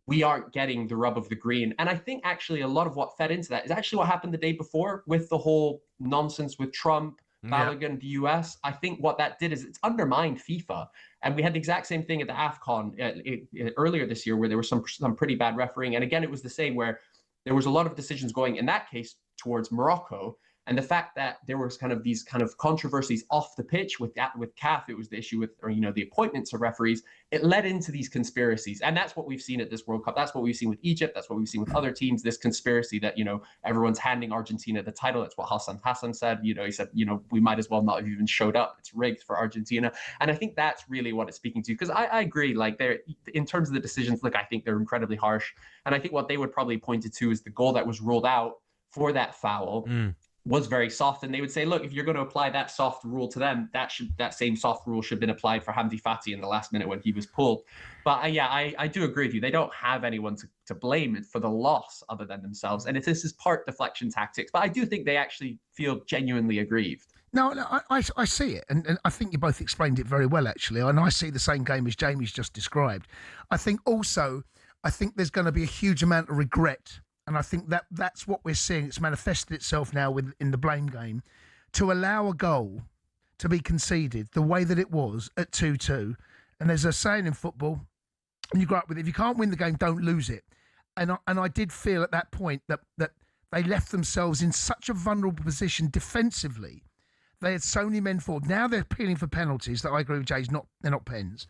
we aren't getting the rub of the green. And I think actually a lot of what fed into that is actually what happened the day before with the whole nonsense with Trump, Balogun, the US. I think what that did is it's undermined FIFA. And we had the exact same thing at the AFCON earlier this year where there was some pretty bad refereeing. And again, it was the same where there was a lot of decisions going in that case towards Morocco. And the fact that there was kind of these kind of controversies off the pitch with CAF, it was the issue with, or, you know, the appointments of referees, it led into these conspiracies. And that's what we've seen at this World Cup. That's what we've seen with Egypt. That's what we've seen with other teams, this conspiracy that, you know, everyone's handing Argentina the title. That's what Haaaaas said. You know, he said, you know, we might as well not have even showed up. It's rigged for Argentina. And I think that's really what it's speaking to, because I agree, like, they're, in terms of the decisions, look, I think they're incredibly harsh. And I think what they would probably point to is the goal that was ruled out for that foul was very soft, and they would say, look, if you're going to apply that soft rule to them, that same soft rule should have been applied for Hamdi Fati in the last minute when he was pulled. But I do agree with you. They don't have anyone to blame for the loss other than themselves. And if this is part deflection tactics, but I do think they actually feel genuinely aggrieved. No, I see it, and I think you both explained it very well, actually. And I see the same game as Jamie's just described. I think there's going to be a huge amount of regret. And I think that's what we're seeing. It's manifested itself now in the blame game. To allow a goal to be conceded the way that it was at 2-2. And there's a saying in football, and you grow up with it, if you can't win the game, don't lose it. And I did feel at that point that they left themselves in such a vulnerable position defensively. They had so many men forward. Now they're appealing for penalties that I agree with Jay, they're not pens.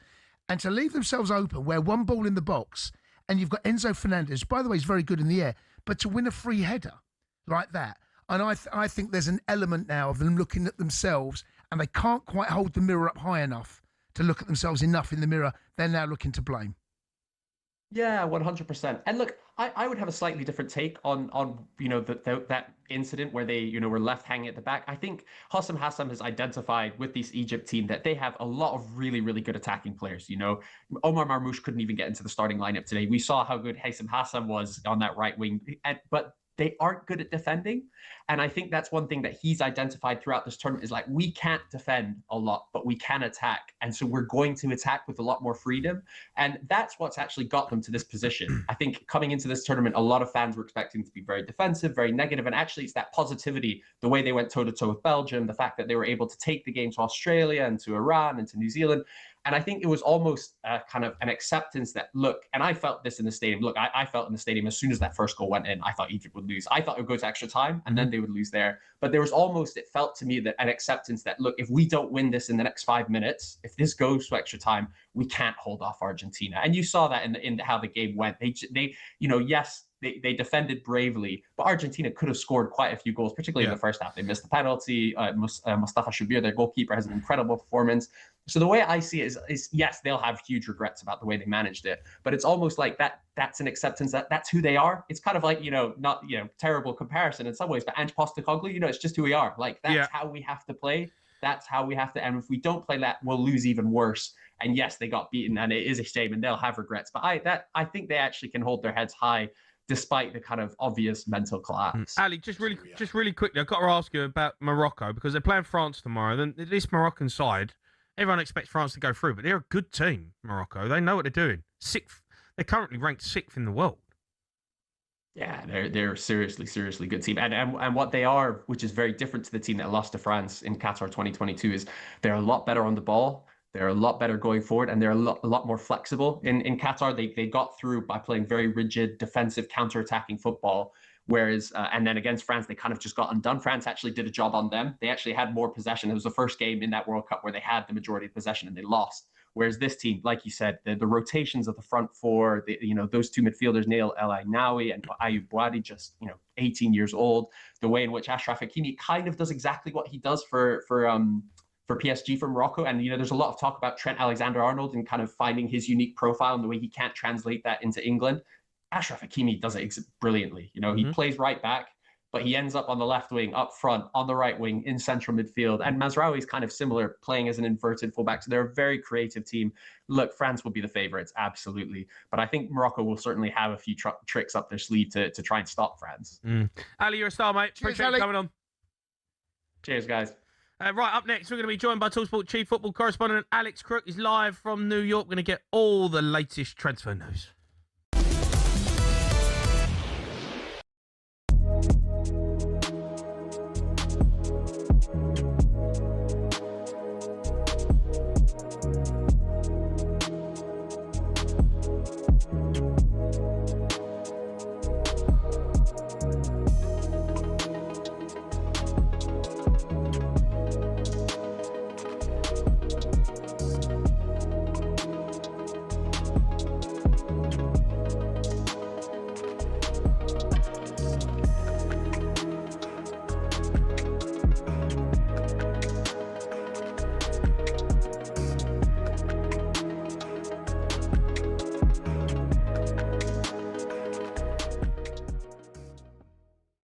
And to leave themselves open where one ball in the box, and you've got Enzo Fernandez, by the way, he's very good in the air, but to win a free header like that, and I think there's an element now of them looking at themselves, and they can't quite hold the mirror up high enough to look at themselves enough in the mirror. They're now looking to blame. Yeah, 100%. And look, I would have a slightly different take on you know, that incident where they, you know, were left hanging at the back. I think Haaaaas has identified with this Egypt team that they have a lot of really, really good attacking players. You know, Omar Marmoush couldn't even get into the starting lineup today. We saw how good Haitham Hassan was on that right wing, but they aren't good at defending. And I think that's one thing that he's identified throughout this tournament is like, we can't defend a lot, but we can attack. And so we're going to attack with a lot more freedom. And that's what's actually got them to this position. I think coming into this tournament, a lot of fans were expecting to be very defensive, very negative. And actually it's that positivity, the way they went toe-to-toe with Belgium, the fact that they were able to take the game to Australia and to Iran and to New Zealand. And I think it was almost kind of an acceptance that, look, and I felt this in the stadium. Look, I felt in the stadium as soon as that first goal went in, I thought Egypt would lose. I thought it would go to extra time and then they would lose there. But there was almost, it felt to me that an acceptance that, look, if we don't win this in the next 5 minutes, if this goes to extra time, we can't hold off Argentina. And you saw that in how the game went. They you know, yes, they defended bravely, but Argentina could have scored quite a few goals, particularly in the first half. They missed the penalty. Mustafa Shubir, their goalkeeper, has an incredible performance. So the way I see it is yes, they'll have huge regrets about the way they managed it, but it's almost like that's an acceptance that that's who they are. It's kind of like, you know, not, you know, terrible comparison in some ways, but Ange Postecoglou, you know, it's just who we are. Like, that's how we have to play. That's how we have to. And if we don't play that, we'll lose even worse. And yes, they got beaten and it is a shame and they'll have regrets. But I think they actually can hold their heads high despite the kind of obvious mental collapse. Ali, just really quickly, I've got to ask you about Morocco because they're playing France tomorrow. Then this Moroccan side, everyone expects France to go through, but they're a good team, Morocco. They know what they're doing. Sixth, they're currently ranked 6th in the world. Yeah, they're a seriously good team. And what they are, which is very different to the team that lost to France in Qatar 2022, is they're a lot better on the ball. They're a lot better going forward, and they're a lot more flexible. In Qatar, they got through by playing very rigid defensive counter-attacking football, whereas and then against France, they kind of just got undone. France actually did a job on them. They actually had more possession. It was the first game in that World Cup where they had the majority of possession and they lost. Whereas this team, like you said, the rotations of the front four, those two midfielders, Nail El Ainaoui and Ayoub Boadi, just 18 years old. The way in which Achraf Hakimi kind of does exactly what he does for PSG from Morocco. And, there's a lot of talk about Trent Alexander-Arnold and kind of finding his unique profile and the way he can't translate that into England. Achraf Hakimi does it brilliantly. He plays right back, but he ends up on the left wing, up front, on the right wing, in central midfield. And Mazraoui is kind of similar, playing as an inverted fullback. So they're a very creative team. Look, France will be the favourites, absolutely. But I think Morocco will certainly have a few tricks up their sleeve to try and stop France. Ali, you're a star, mate. Cheers, Appreciate you coming on. Cheers, guys. Right, up next, we're going to be joined by talkSPORT chief football correspondent Alex Crook. He's live from New York. We're going to get all the latest transfer news.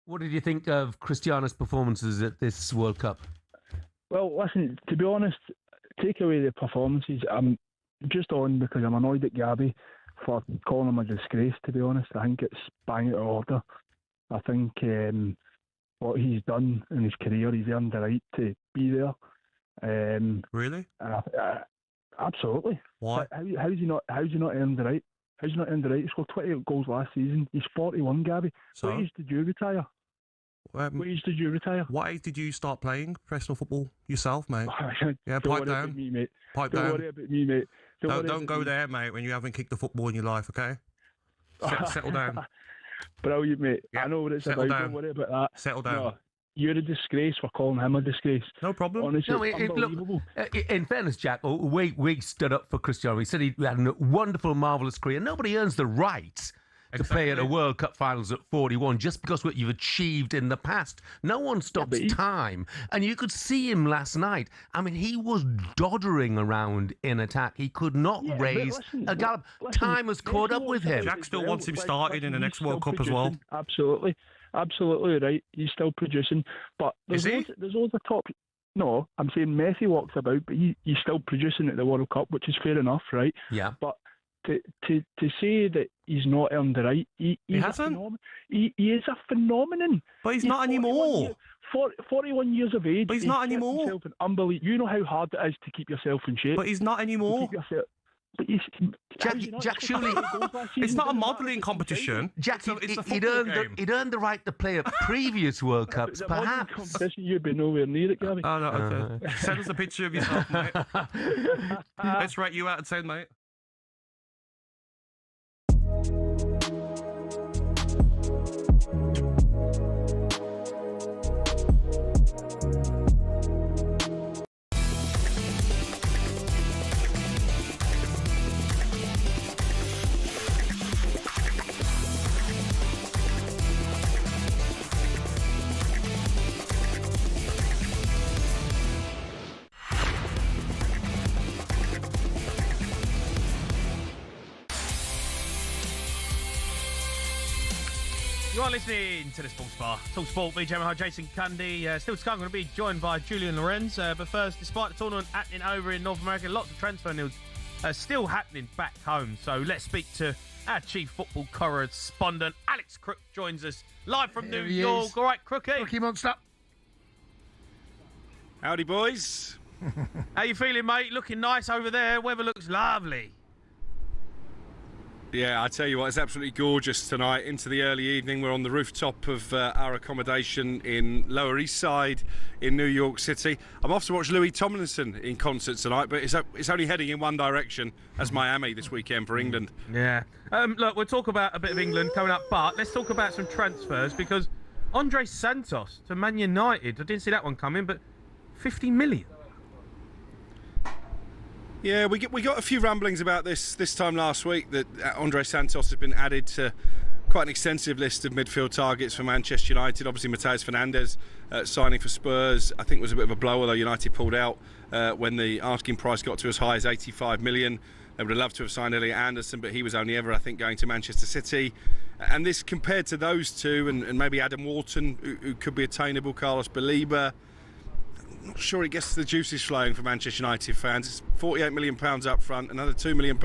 What did you think of Cristiano's performances at this World Cup? Well, listen, to be honest, take away the performances. I'm just on because I'm annoyed at Gabby for calling him a disgrace, to be honest. I think it's bang out of order. I think what he's done in his career, he's earned the right to be there. Really? Absolutely. Why? How's he not earned the right? How's he not earned the right? He scored 28 goals last season. He's 41, Gabby. So? What age did you retire? What age did you retire? What age did you start playing professional football yourself, mate? Yeah, Don't pipe worry down. about me, mate. Pipe Don't down. worry about me, mate. Don't go there, mate, when you haven't kicked the football in your life, okay? Settle down. Brilliant, mate. Yeah, I know what it's settle about. down. Don't worry about that. Settle down. No, you're a disgrace for calling him a disgrace. No problem. Honestly, No, it's unbelievable. in fairness, Jack, we stood up for Cristiano. He said he had a wonderful, marvellous career. Nobody earns the right to play at a World Cup finals at 41 just because what you've achieved in the past. No one stops time. And you could see him last night. I mean, he was doddering around in attack. He could not raise a gallop. Time has caught up with him. Jack still wants him started in the next World Cup as well. Absolutely. Absolutely right. He's still producing. But there's loads of top... No, I'm saying Messi walks about, but he's still producing at the World Cup, which is fair enough, right? Yeah. But to say that he's not earned the right, he hasn't. He is a phenomenon. But he's not anymore. 41 years of age. But he's not anymore. Unbelievable. You know how hard it is to keep yourself in shape. But he's not anymore. But Jack, surely it's not a modelling competition. Jack, it's a he'd earned the right to play at previous World Cups, perhaps. Competition, you'd be nowhere near it, Gabby. Oh, no, okay. Send us a picture of yourself, mate. Let's rate you out of 10, mate. You are listening to the Sports Bar. talkSPORT, me, Jamie O'Hara, Jason Cundy. Still to come, going to be joined by Julian Lorenz. But first, despite the tournament happening over in North America, lots of transfer news still happening back home. So let's speak to our chief football correspondent. Alex Crook joins us live from New York. All right, Crookie. Crookie Monster. Howdy, boys. How you feeling, mate? Looking nice over there. Weather looks lovely. Yeah, I tell you what, it's absolutely gorgeous tonight. Into the early evening, we're on the rooftop of our accommodation in Lower East Side in New York City. I'm off to watch Louis Tomlinson in concert tonight, but it's only heading in one direction. That's Miami this weekend for England. Yeah. Look, we'll talk about a bit of England coming up, but let's talk about some transfers, because Andre Santos to Man United, I didn't see that one coming, but 50 million. Yeah, we got a few rumblings about this time last week that Andre Santos has been added to quite an extensive list of midfield targets for Manchester United. Obviously, Mateus Fernandes signing for Spurs, I think, was a bit of a blow, although United pulled out when the asking price got to as high as 85 million. They would have loved to have signed Elliot Anderson, but he was only ever, I think, going to Manchester City. And this, compared to those two, and maybe Adam Wharton, who could be attainable, Carlos Baliba, not sure it gets the juices flowing for Manchester United fans. It's £48 million up front, another £2 million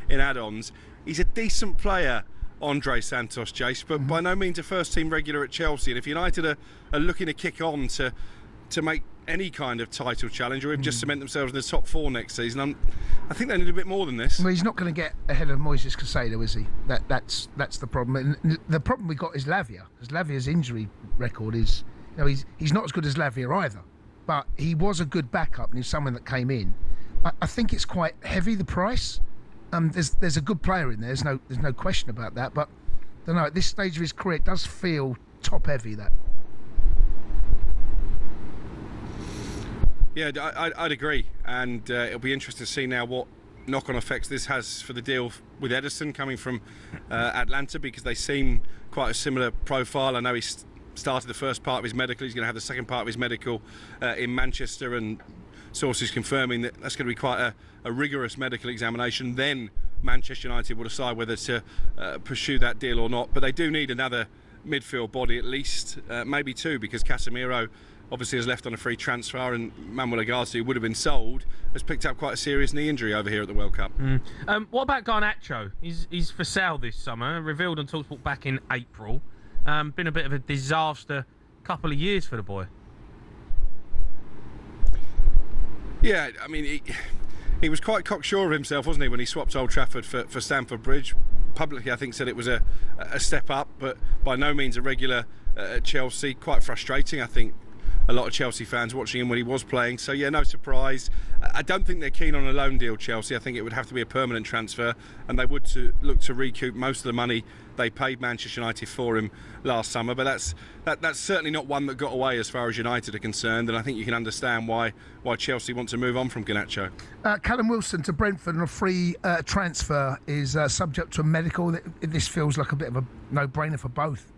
in add-ons. He's a decent player, Andre Santos, Jace, but by no means a first-team regular at Chelsea. And if United are looking to kick on to make any kind of title challenge, or even just cement themselves in the top four next season, I think they need a bit more than this. Well, he's not going to get ahead of Moises Caicedo, is he? That's the problem. And the problem we got is Lavia, because Lavia's injury record is, he's not as good as Lavia either. But he was a good backup, and he's someone that came in. I think it's quite heavy, the price. There's a good player in there. There's no question about that. But I don't know, at this stage of his career, it does feel top heavy. That. Yeah, I'd agree, and it'll be interesting to see now what knock-on effects this has for the deal with Ederson coming from Atlanta, because they seem quite a similar profile. I know he's started the first part of his medical. He's going to have the second part of his medical in Manchester, and sources confirming that that's going to be quite a rigorous medical examination. Then Manchester United will decide whether to pursue that deal or not. But they do need another midfield body at least, maybe two, because Casemiro obviously has left on a free transfer, and Manuel Ugarte, who would have been sold, has picked up quite a serious knee injury over here at the World Cup. What about Garnacho? He's for sale this summer, revealed on talkSPORT back in April. Been a bit of a disaster couple of years for the boy. Yeah, I mean, he was quite cocksure of himself, wasn't he, when he swapped Old Trafford for Stamford Bridge. Publicly, I think, said it was a step up, but by no means a regular at Chelsea. Quite frustrating, I think, a lot of Chelsea fans watching him when he was playing. So, yeah, no surprise. I don't think they're keen on a loan deal, Chelsea. I think it would have to be a permanent transfer, and they would look to recoup most of the money they paid Manchester United for him last summer. But that's certainly not one that got away as far as United are concerned, and I think you can understand why Chelsea want to move on from Garnacho. Callum Wilson to Brentford on a free transfer is subject to a medical. This feels like a bit of a no-brainer for both.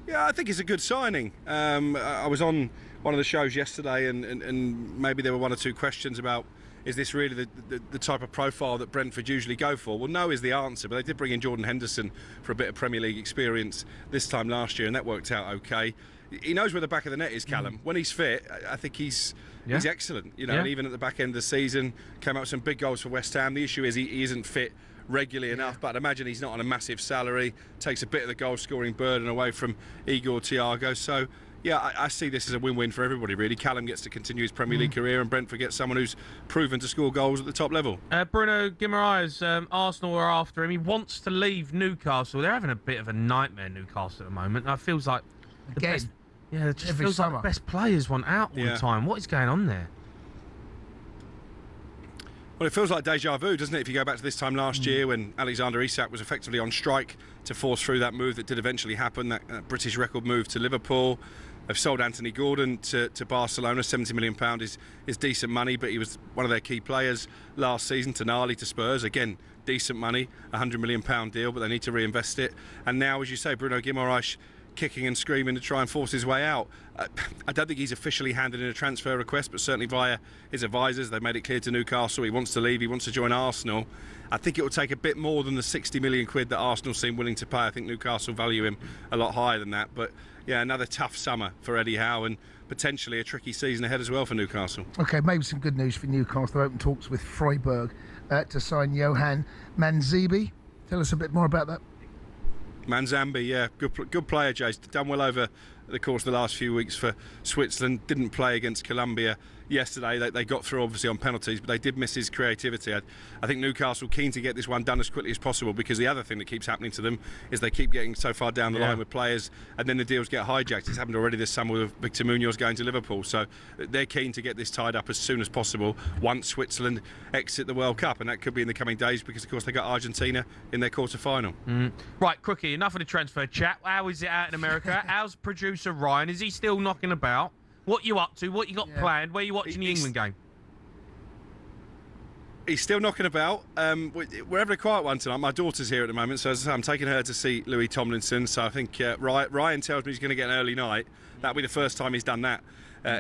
Yeah, I think it's a good signing. I was on one of the shows yesterday, and maybe there were one or two questions about, is this really the type of profile that Brentford usually go for? Well, no is the answer, but they did bring in Jordan Henderson for a bit of Premier League experience this time last year, and that worked out okay. He knows where the back of the net is, Callum. When he's fit, I think he's excellent. And even at the back end of the season, came up with some big goals for West Ham. The issue is he isn't fit regularly enough, but I'd imagine he's not on a massive salary, takes a bit of the goal scoring burden away from Igor Thiago. So yeah, I see this as a win-win for everybody, really. Callum gets to continue his Premier League career, and Brentford gets someone who's proven to score goals at the top level. Bruno Guimaraes, Arsenal are after him. He wants to leave Newcastle. They're having a bit of a nightmare, Newcastle, at the moment. It feels like it just feels like the best players want out all the time. What is going on there? Well, it feels like deja vu, doesn't it, if you go back to this time last year when Alexander Isak was effectively on strike to force through that move that did eventually happen, that British record move to Liverpool. They've sold Anthony Gordon to Barcelona. £70 million is decent money, but he was one of their key players last season. Tonali to Spurs, again, decent money, £100 million deal, but they need to reinvest it. And now, as you say, Bruno Guimaraes kicking and screaming to try and force his way out. I don't think he's officially handed in a transfer request, but certainly via his advisors, they made it clear to Newcastle he wants to leave, he wants to join Arsenal. I think it will take a bit more than the 60 million quid that Arsenal seem willing to pay. I think Newcastle value him a lot higher than that. But yeah, another tough summer for Eddie Howe and potentially a tricky season ahead as well for Newcastle. Okay, maybe some good news for Newcastle. Open talks with Freiburg to sign Johan Manzibi. Tell us a bit more about that. Manzambi, yeah, good player, Jace. Done well over the course of the last few weeks for Switzerland. Didn't play against Colombia yesterday. They got through obviously on penalties, but they did miss his creativity. I think Newcastle keen to get this one done as quickly as possible, because the other thing that keeps happening to them is they keep getting so far down the line with players, and then the deals get hijacked. It's happened already this summer with Victor Munoz going to Liverpool. So they're keen to get this tied up as soon as possible once Switzerland exit the World Cup, and that could be in the coming days, because of course they got Argentina in their quarter-final. Right, Crookie, enough of the transfer chat. How is it out in America? How's producer Ryan? Is he still knocking about? What you up to? What you got planned? Where you watching the England game? He's still knocking about. We're having a quiet one tonight. My daughter's here at the moment, so as I say, I'm taking her to see Louis Tomlinson. So I think Ryan tells me he's going to get an early night. That'll be the first time he's done that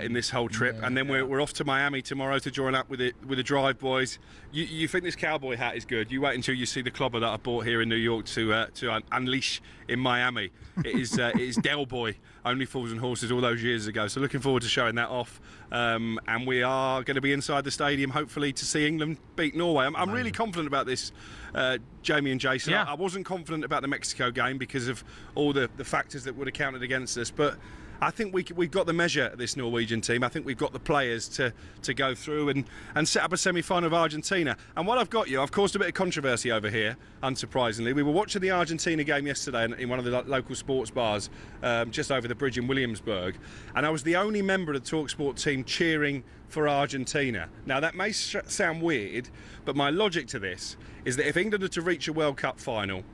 in this whole trip. And then we're off to Miami tomorrow to join up with the Drive boys. You think this cowboy hat is good? You wait until you see the clobber that I bought here in New York to unleash in Miami. It is Del Boy, Only Fools and Horses, all those years ago. So looking forward to showing that off. And we are going to be inside the stadium, hopefully, to see England beat Norway. I'm really confident about this, Jamie and Jason. Yeah. I wasn't confident about the Mexico game because of all the factors that would have counted against us. But I think we've got the measure of this Norwegian team. I think we've got the players to go through and set up a semi-final of Argentina. And while I've got you, I've caused a bit of controversy over here, unsurprisingly. We were watching the Argentina game yesterday in one of the local sports bars just over the bridge in Williamsburg, and I was the only member of the talkSPORT team cheering for Argentina. Now, that may sound weird, but my logic to this is that if England are to reach a World Cup final,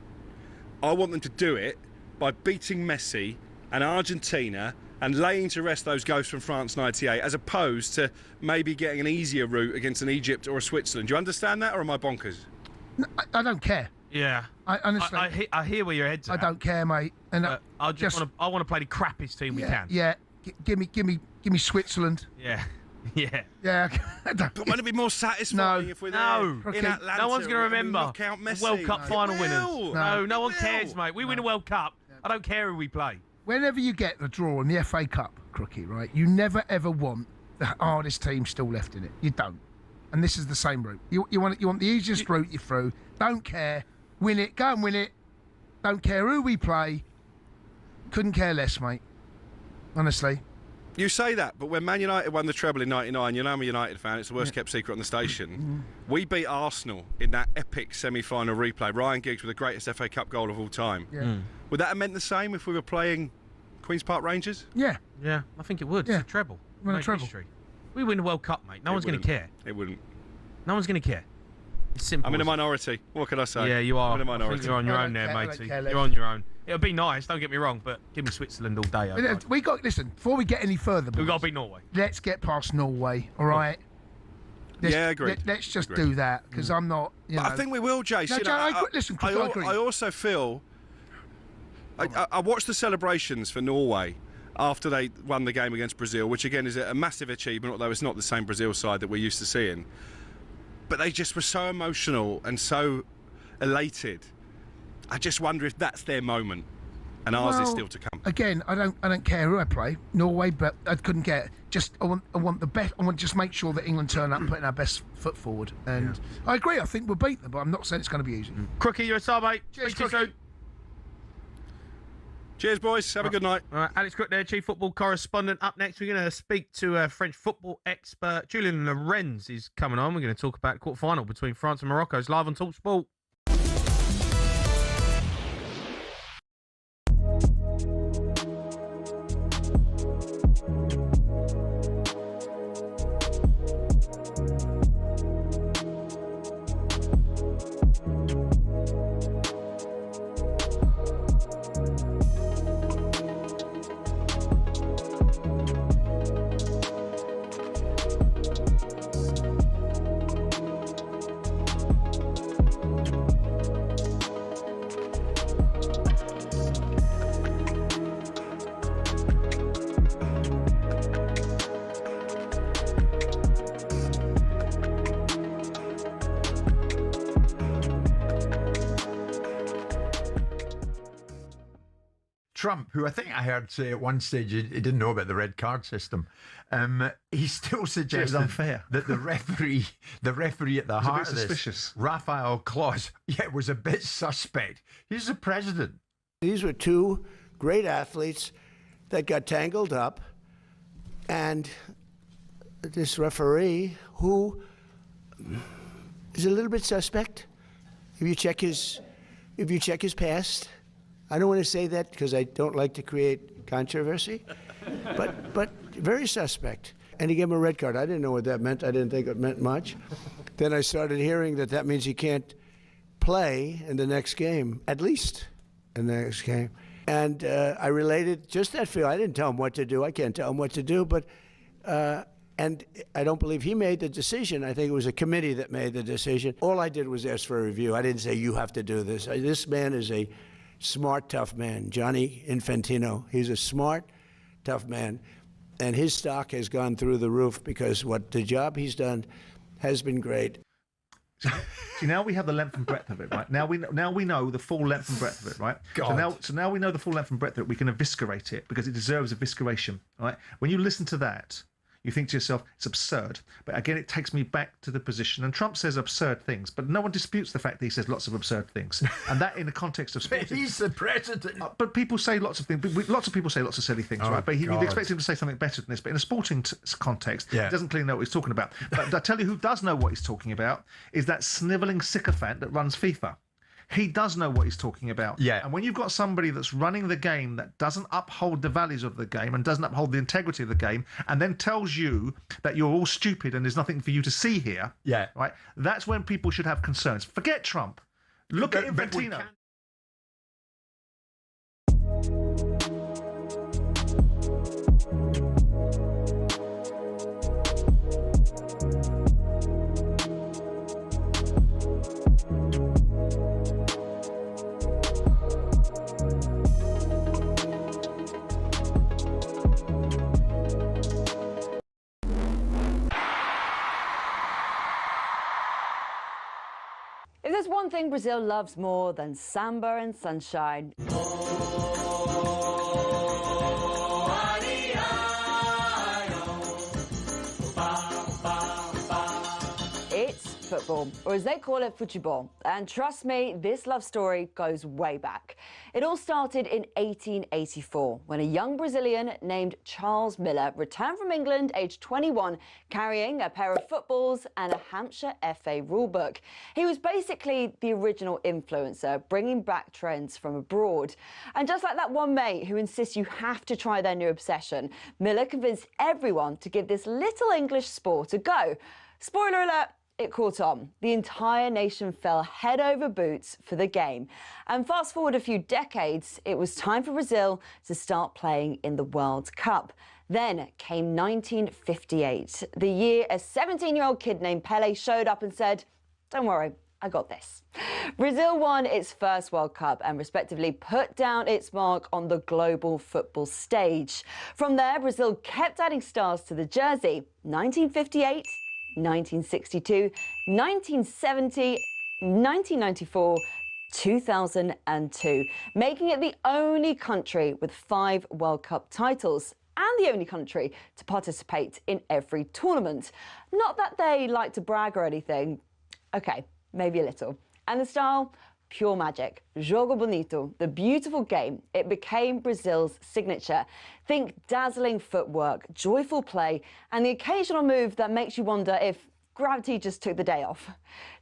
I want them to do it by beating Messi and Argentina and laying to rest those ghosts from France '98, as opposed to maybe getting an easier route against an Egypt or a Switzerland. Do you understand that, or am I bonkers? No, I don't care. Yeah. I honestly, I hear where your head's at. I don't care, mate. And I want to play the crappiest team we can. Yeah. Give me Switzerland. Yeah. Yeah. Yeah. But won't it be more satisfying if we're there in Atlanta? No one's going to and we remember knock out Messi? World Cup final winners. No one It cares, will. mate. We win a World Cup. I don't care who we play. Whenever you get the draw in the FA Cup, Crookie, right, you never ever want the hardest team still left in it. You don't. And this is the same route. You want the easiest route you're through. Don't care. Win it. Go and win it. Don't care who we play. Couldn't care less, mate. Honestly. You say that, but when Man United won the treble in '99, you know I'm a United fan, it's the worst kept secret on the station. We beat Arsenal in that epic semi-final replay. Ryan Giggs with the greatest FA Cup goal of all time. Yeah. Would that have meant the same if we were playing Queen's Park Rangers? Yeah. Yeah, I think it would. Yeah. It's a treble. Win a Make treble. history. We win the World Cup, mate. No one's going to care. It wouldn't. No one's going to care. It's simple. I'm in a minority. What can I say? Yeah, you are. I'm in a I minority. think you're on your I own don't there, care- I matey. don't care less. You're on your own. It'll be nice, don't get me wrong, but give me Switzerland all day. okay? We got listen. Before we get any further, We've got boys, to beat Norway. let's get past Norway. All right. Yeah, agreed. Let's just Agreed. do that, because I'm not. You know, But I think we will, Jason. No, You Joe, know, listen, I agree. also feel. I watched the celebrations for Norway after they won the game against Brazil, which again is a massive achievement, although it's not the same Brazil side that we're used to seeing. But they just were so emotional and so elated. I just wonder if that's their moment, and ours is Well, still to come. Again, I don't care who I play. Norway, but I couldn't get. Just I want the best. I want to just make sure that England turn up, putting our best foot forward. And I agree. I think we'll beat them, but I'm not saying it's going to be easy. Crookie, you're a star, mate. Cheers, Speak to you Crookie. soon. Cheers, boys. Have a good night. All right, Alex Crook there, chief football correspondent. Up next, we're going to speak to French football expert Julian Lorenz is coming on. We're going to talk about the quarter-final between France and Morocco. It's live on talkSPORT. Trump, who I think I heard say at one stage he didn't know about the red card system, he still suggested unfair. that the referee at the heart of this, Raphael Claus, was a bit suspect. He's the president. These were two great athletes that got tangled up, and this referee, who is a little bit suspect, if you check his past. I don't want to say that because I don't like to create controversy, but very suspect. And he gave him a red card. I didn't know what that meant. I didn't think it meant much. Then I started hearing that means he can't play in the next game, at least in the next game. And I related just that feel. I didn't tell him what to do. I can't tell him what to do, but and I don't believe he made the decision. I think it was a committee that made the decision. All I did was ask for a review. I didn't say, you have to do this. This man is a smart, tough man. Gianni Infantino. He's a smart, tough man. And his stock has gone through the roof because the job he's done has been great. See, now we have the length and breadth of it, right? Now we know the full length and breadth of it, right? So now we know the full length and breadth of it. We can eviscerate it because it deserves evisceration, right? When you listen to that, you think to yourself, it's absurd. But again, it takes me back to the position. And Trump says absurd things, but no one disputes the fact that he says lots of absurd things. And that in the context of sport. He's the president. But people say lots of things. Lots of people say lots of silly things, right? But you'd expect him to say something better than this. But in a sporting context, he doesn't clearly know what he's talking about. But I tell you who does know what he's talking about is that snivelling sycophant that runs FIFA. He does know what he's talking about. Yeah. And when you've got somebody that's running the game that doesn't uphold the values of the game and doesn't uphold the integrity of the game and then tells you that you're all stupid and there's nothing for you to see here, right? That's when people should have concerns. Forget Trump. Look at Infantino. If there's one thing Brazil loves more than samba and sunshine, it's football, or as they call it, futebol. And trust me, this love story goes way back. It all started in 1884, when a young Brazilian named Charles Miller returned from England aged 21, carrying a pair of footballs and a Hampshire FA rulebook. He was basically the original influencer, bringing back trends from abroad. And just like that one mate who insists you have to try their new obsession, Miller convinced everyone to give this little English sport a go. Spoiler alert, it caught on. The entire nation fell head over boots for the game. And fast forward a few decades, it was time for Brazil to start playing in the World Cup. Then came 1958, the year a 17-year-old kid named Pelé showed up and said, "Don't worry, I got this." Brazil won its first World Cup and respectively put down its mark on the global football stage. From there, Brazil kept adding stars to the jersey. 1958, 1962, 1970, 1994, 2002, making it the only country with 5 World Cup titles and the only country to participate in every tournament. Not that they like to brag or anything. Okay, maybe a little. And the style? Pure magic. Jogo bonito, the beautiful game. It became Brazil's signature. Think dazzling footwork, joyful play, and the occasional move that makes you wonder if gravity just took the day off.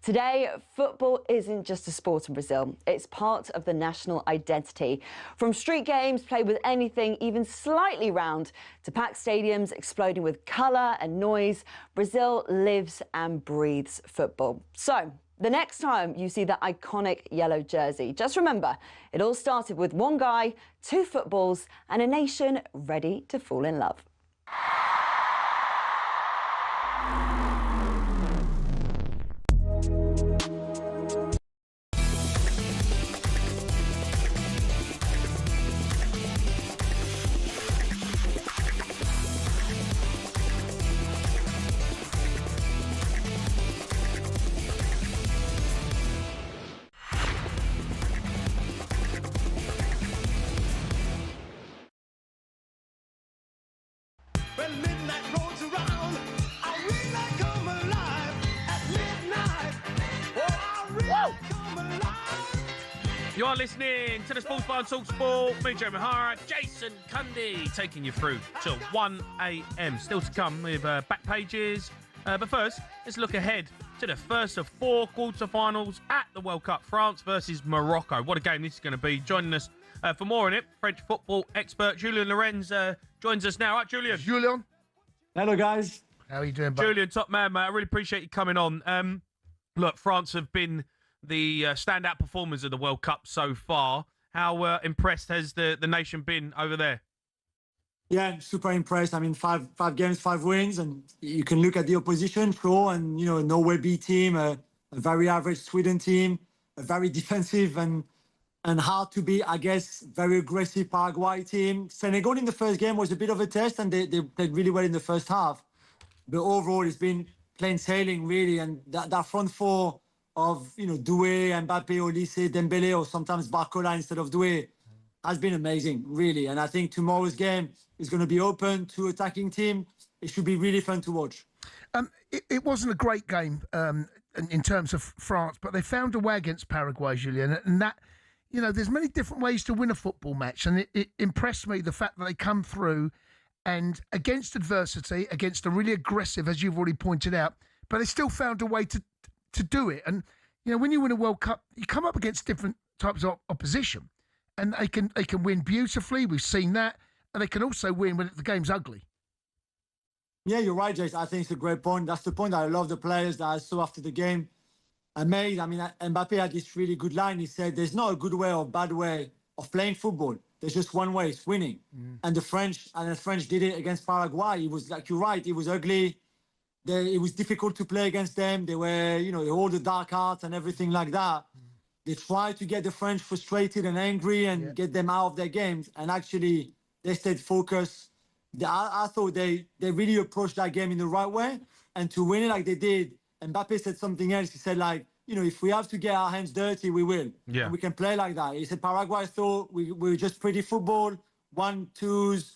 Today, football isn't just a sport in Brazil. It's part of the national identity. From street games played with anything even slightly round to packed stadiums exploding with colour and noise, Brazil lives and breathes football. So, the next time you see that iconic yellow jersey, just remember, it all started with one guy, 2 footballs, and a nation ready to fall in love. You are listening to the Sports Bar on talkSPORT. Me, Jamie O'Hara, Jason Cundy, taking you through till 1 a.m. Still to come with back pages. But first, let's look ahead to the first of 4 quarterfinals at the World Cup. France versus Morocco. What a game this is going to be. Joining us for more on it, French football expert Julian Lorenz joins us now. Right, Julian? Julian. Hello, guys. How are you doing, Julian, top man, mate. I really appreciate you coming on. Look, France have been the standout performers of the World Cup so far. How impressed has the nation been over there? Yeah, super impressed. I mean, five games, 5 wins, and you can look at the opposition, sure, and a Norway B team, a very average Sweden team, a very defensive and hard to beat, I guess, very aggressive Paraguay team. Senegal in the first game was a bit of a test, and they played really well in the first half. But overall, it's been plain sailing, really, and that front four of Doué, Mbappé, Olise, Dembele, or sometimes Barcola instead of Doué has been amazing, really. And I think tomorrow's game is going to be open to attacking team. It should be really fun to watch. It wasn't a great game in terms of France, but they found a way against Paraguay, Julian, and that, there's many different ways to win a football match, and it impressed me the fact that they come through and against adversity, against a really aggressive, as you've already pointed out, but they still found a way to do it. And when you win a World Cup, you come up against different types of opposition, and they can win beautifully. We've seen that, and they can also win when the game's ugly. Yeah, you're right, Jace. I think it's a great point. That's the point that I love the players that I saw after the game. Mbappe had this really good line. He said, "There's not a good way or bad way of playing football. There's just one way: it's winning." And the French did it against Paraguay. It was like, you're right. It was ugly. It was difficult to play against them. They were, all the dark arts and everything like that. They tried to get the French frustrated and angry and get them out of their games. And actually, they stayed focused. I thought they really approached that game in the right way. And to win it like they did, Mbappe said something else. He said, if we have to get our hands dirty, we will. Yeah. And we can play like that. He said Paraguay thought we were just pretty football, 1-2s,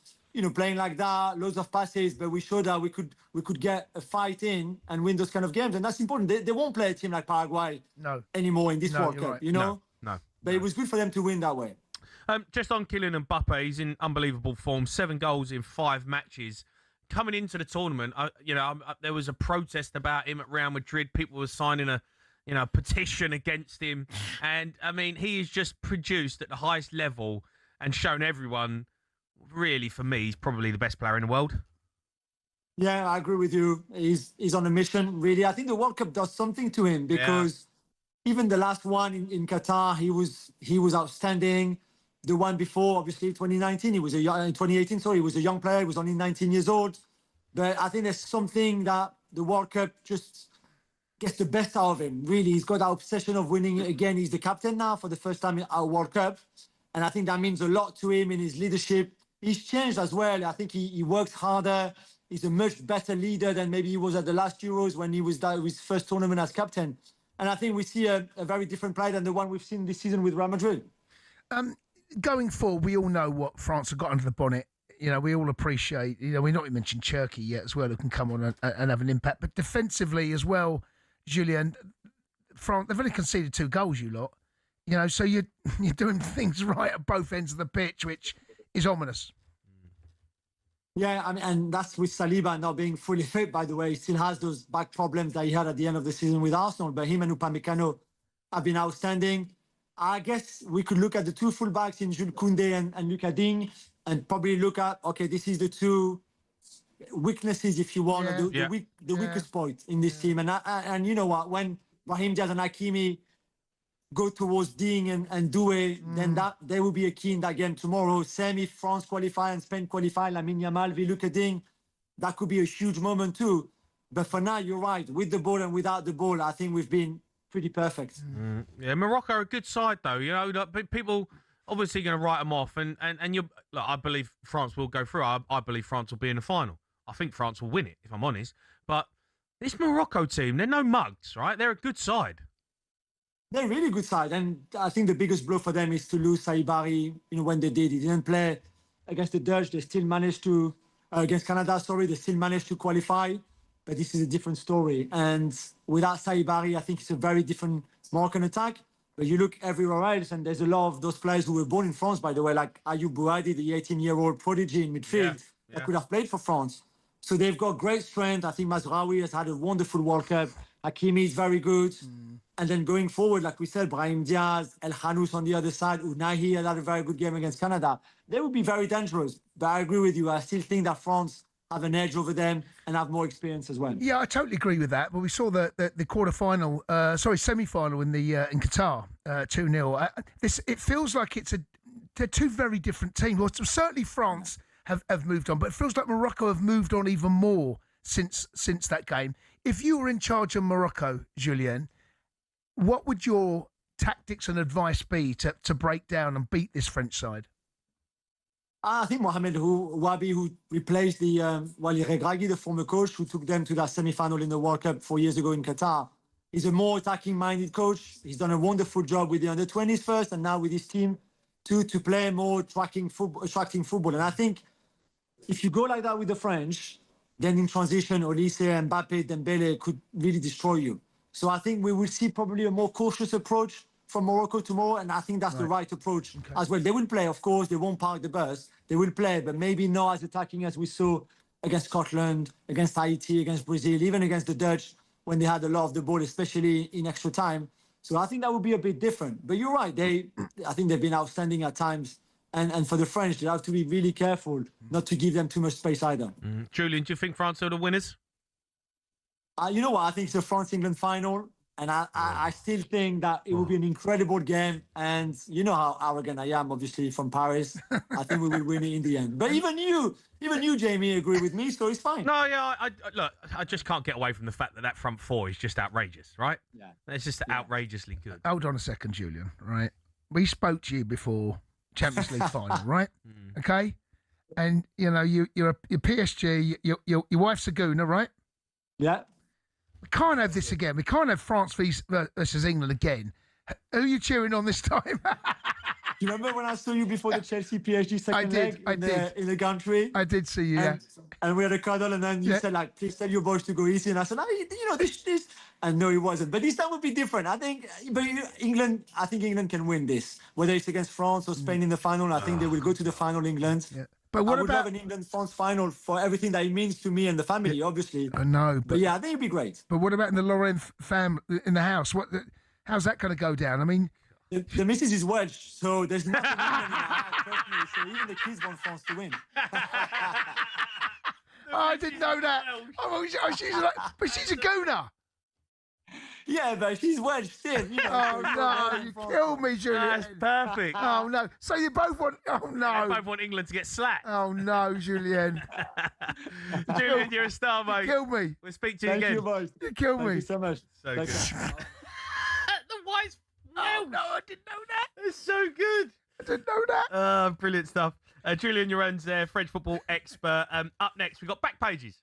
playing like that, loads of passes, but we showed that we could get a fight in and win those kind of games. And that's important. They won't play a team like Paraguay anymore in this World Cup, right. No. But it was good for them to win that way. Just on Kylian Mbappe, he's in unbelievable form. 7 goals in 5 matches. Coming into the tournament, there was a protest about him at Real Madrid. People were signing a petition against him. And, he has just produced at the highest level and shown everyone, really, for me, he's probably the best player in the world. Yeah, I agree with you. He's on a mission, really. I think the World Cup does something to him because even the last one in Qatar, he was outstanding. The one before, obviously, 2019, 2018, sorry, he was a young player. He was only 19 years old. But I think there's something that the World Cup just gets the best out of him, really. He's got that obsession of winning again. He's the captain now for the first time in our World Cup. And I think that means a lot to him in his leadership. He's changed as well. I think he works harder. He's a much better leader than maybe he was at the last Euros when he was his first tournament as captain. And I think we see a very different player than the one we've seen this season with Real Madrid. Going forward, we all know what France have got under the bonnet. We all appreciate, we're not even mentioned Turkey yet as well, who can come on and have an impact. But defensively as well, Julian, France, they've only conceded 2 goals, you lot. So you're doing things right at both ends of the pitch, which is ominous. Yeah, and that's with Saliba not being fully fit, by the way. He still has those back problems that he had at the end of the season with Arsenal, but him and Upamecano have been outstanding. I guess we could look at the 2 fullbacks in Jules Koundé and Lucas Digne and probably look at, okay, this is the 2 weaknesses, if you want, the weakest point in this team. And you know what, when Brahim Diaz and Hakimi go towards Digne and Doué, then they will be a key in that game tomorrow. Same if France qualify and Spain qualify, Lamine Yamal, Lucas Digne, that could be a huge moment too. But for now, you're right. With the ball and without the ball, I think we've been pretty perfect. Yeah, Morocco are a good side, though. People obviously going to write them off. And I believe France will go through. I believe France will be in the final. I think France will win it, if I'm honest. But this Morocco team, they're no mugs, right? They're a good side. They're a really good side. And I think the biggest blow for them is to lose Saibari, when they did. He didn't play against the Dutch. They still managed to, against Canada, they still managed to qualify. But this is a different story. And without Saibari, I think it's a very different Moroccan attack. But you look everywhere else, and there's a lot of those players who were born in France, by the way, like Ayoub Bouhadi, the 18-year-old prodigy in midfield that could have played for France. So they've got great strength. I think Mazraoui has had a wonderful World Cup. Hakimi is very good. And then going forward, like we said, Brahim Diaz, El Khanous on the other side, Unahi had a very good game against Canada. They would be very dangerous. But I agree with you. I still think that France have an edge over them and have more experience as well. Yeah, I totally agree with that. But we saw the quarter-final, semi-final in Qatar, 2-0. It feels like they're two very different teams. Well, certainly France have moved on, but it feels like Morocco have moved on even more since that game. If you were in charge of Morocco, Julien, what would your tactics and advice be to break down and beat this French side? I think Mohamed Wabi, who replaced Walid Regragui, the former coach, who took them to that semi-final in the World Cup 4 years ago in Qatar. He's a more attacking-minded coach. He's done a wonderful job with the under-20s first and now with his team to play more attracting football. And I think if you go like that with the French, then in transition, Olise, Mbappe, Dembele could really destroy you. So I think we will see probably a more cautious approach from Morocco tomorrow, and I think that's the right approach as well. They will play, of course. They won't park the bus. They will play, but maybe not as attacking as we saw against Scotland, against Haiti, against Brazil, even against the Dutch when they had a lot of the ball, especially in extra time. So I think that would be a bit different. But you're right. I think they've been outstanding at times. And for the French, they have to be really careful not to give them too much space either. Julien, do you think France are the winners? You know what? I think it's a France-England final. And I still think that it will be an incredible game. And you know how arrogant I am, obviously, from Paris. I think we will win it in the end. But even you, Jamie, agree with me, so it's fine. No, yeah, look, I just can't get away from the fact that front four is just outrageous, right? Yeah. It's just outrageously good. Hold on a second, Julien, right? We spoke to you before Champions League final, right? Okay? And, you know, you're PSG, your wife's a Gooner, right? Yeah. We can't have this again. We can't have France versus England again. Who are you cheering on this time? Do you remember when I saw you before the Chelsea PSG second leg in the country? I did see you, yeah. And we had a cuddle, and then you said, like, please tell your boys to go easy. And I said, you know, this. And no, it wasn't. But this time would be different. I think England can win this. Whether it's against France or Spain in the final, I think they will go to the final, England. Yeah. But what I would about have an England-France final for everything that it means to me and the family, obviously. I know, but yeah, I think it'd be great. But what about in the Lorraine family in the house? How's that going to go down? I mean, the missus is Welsh, so there's nothing England in the house, personally. So even the kids want France to win. I didn't know that. But she's a Gooner. Yeah, but she's Welsh still. You know, oh no, you killed me, Julien. That's perfect. Oh no. So you both want? Oh no. They both want England to get slapped. Oh no, Julien. Julien, you're a star, mate. You killed me. We'll speak to you Thank again. You, boys. You killed me. Thank you so much. So good. The wise. Oh no, I didn't know that. It's so good. I didn't know that. Brilliant stuff. Julien Lloren's there, French football expert. Up next, we've got Back Pages.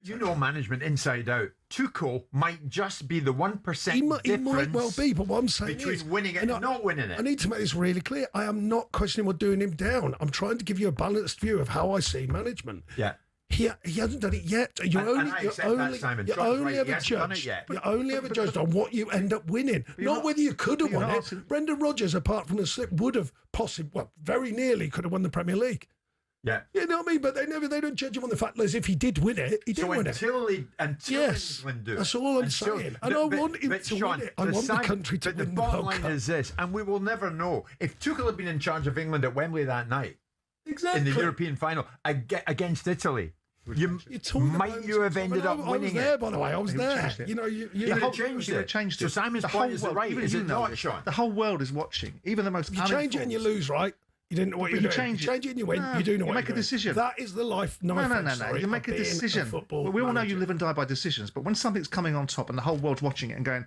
You know management inside out. Tuchel might just be the 1% difference. He might well be, but what I'm saying between winning it and not winning it. I need to make this really clear. I am not questioning or doing him down. I'm trying to give you a balanced view of how I see management. Yeah. He hasn't done it yet. You're only ever judged on what you end up winning, not whether you could have won it. Brendan Rodgers, apart from the slip, would have possibly, very nearly could have won the Premier League. Yeah. You know what I mean? But they don't judge him on the fact that as if he did win it, he did win it. Until England do it. That's all I'm saying. And I want him to win it. I want the country to win the World Cup. But the bottom line is this, and we will never know. If Tuchel had been in charge of England at Wembley that night, in the European final, against Italy, You might you have ended up winning I was there, it. by the way. I was He would there. change it. You know, you changed it. So Simon's point is right. Is it not, Sean? The whole world is watching. Even the most. You change it and you lose, right? You didn't know what you change it and you win. You do know what you make a decision. That is the life. No. You make a decision. We all know you live and die by decisions. But when something's coming on top and the whole world's watching it and going,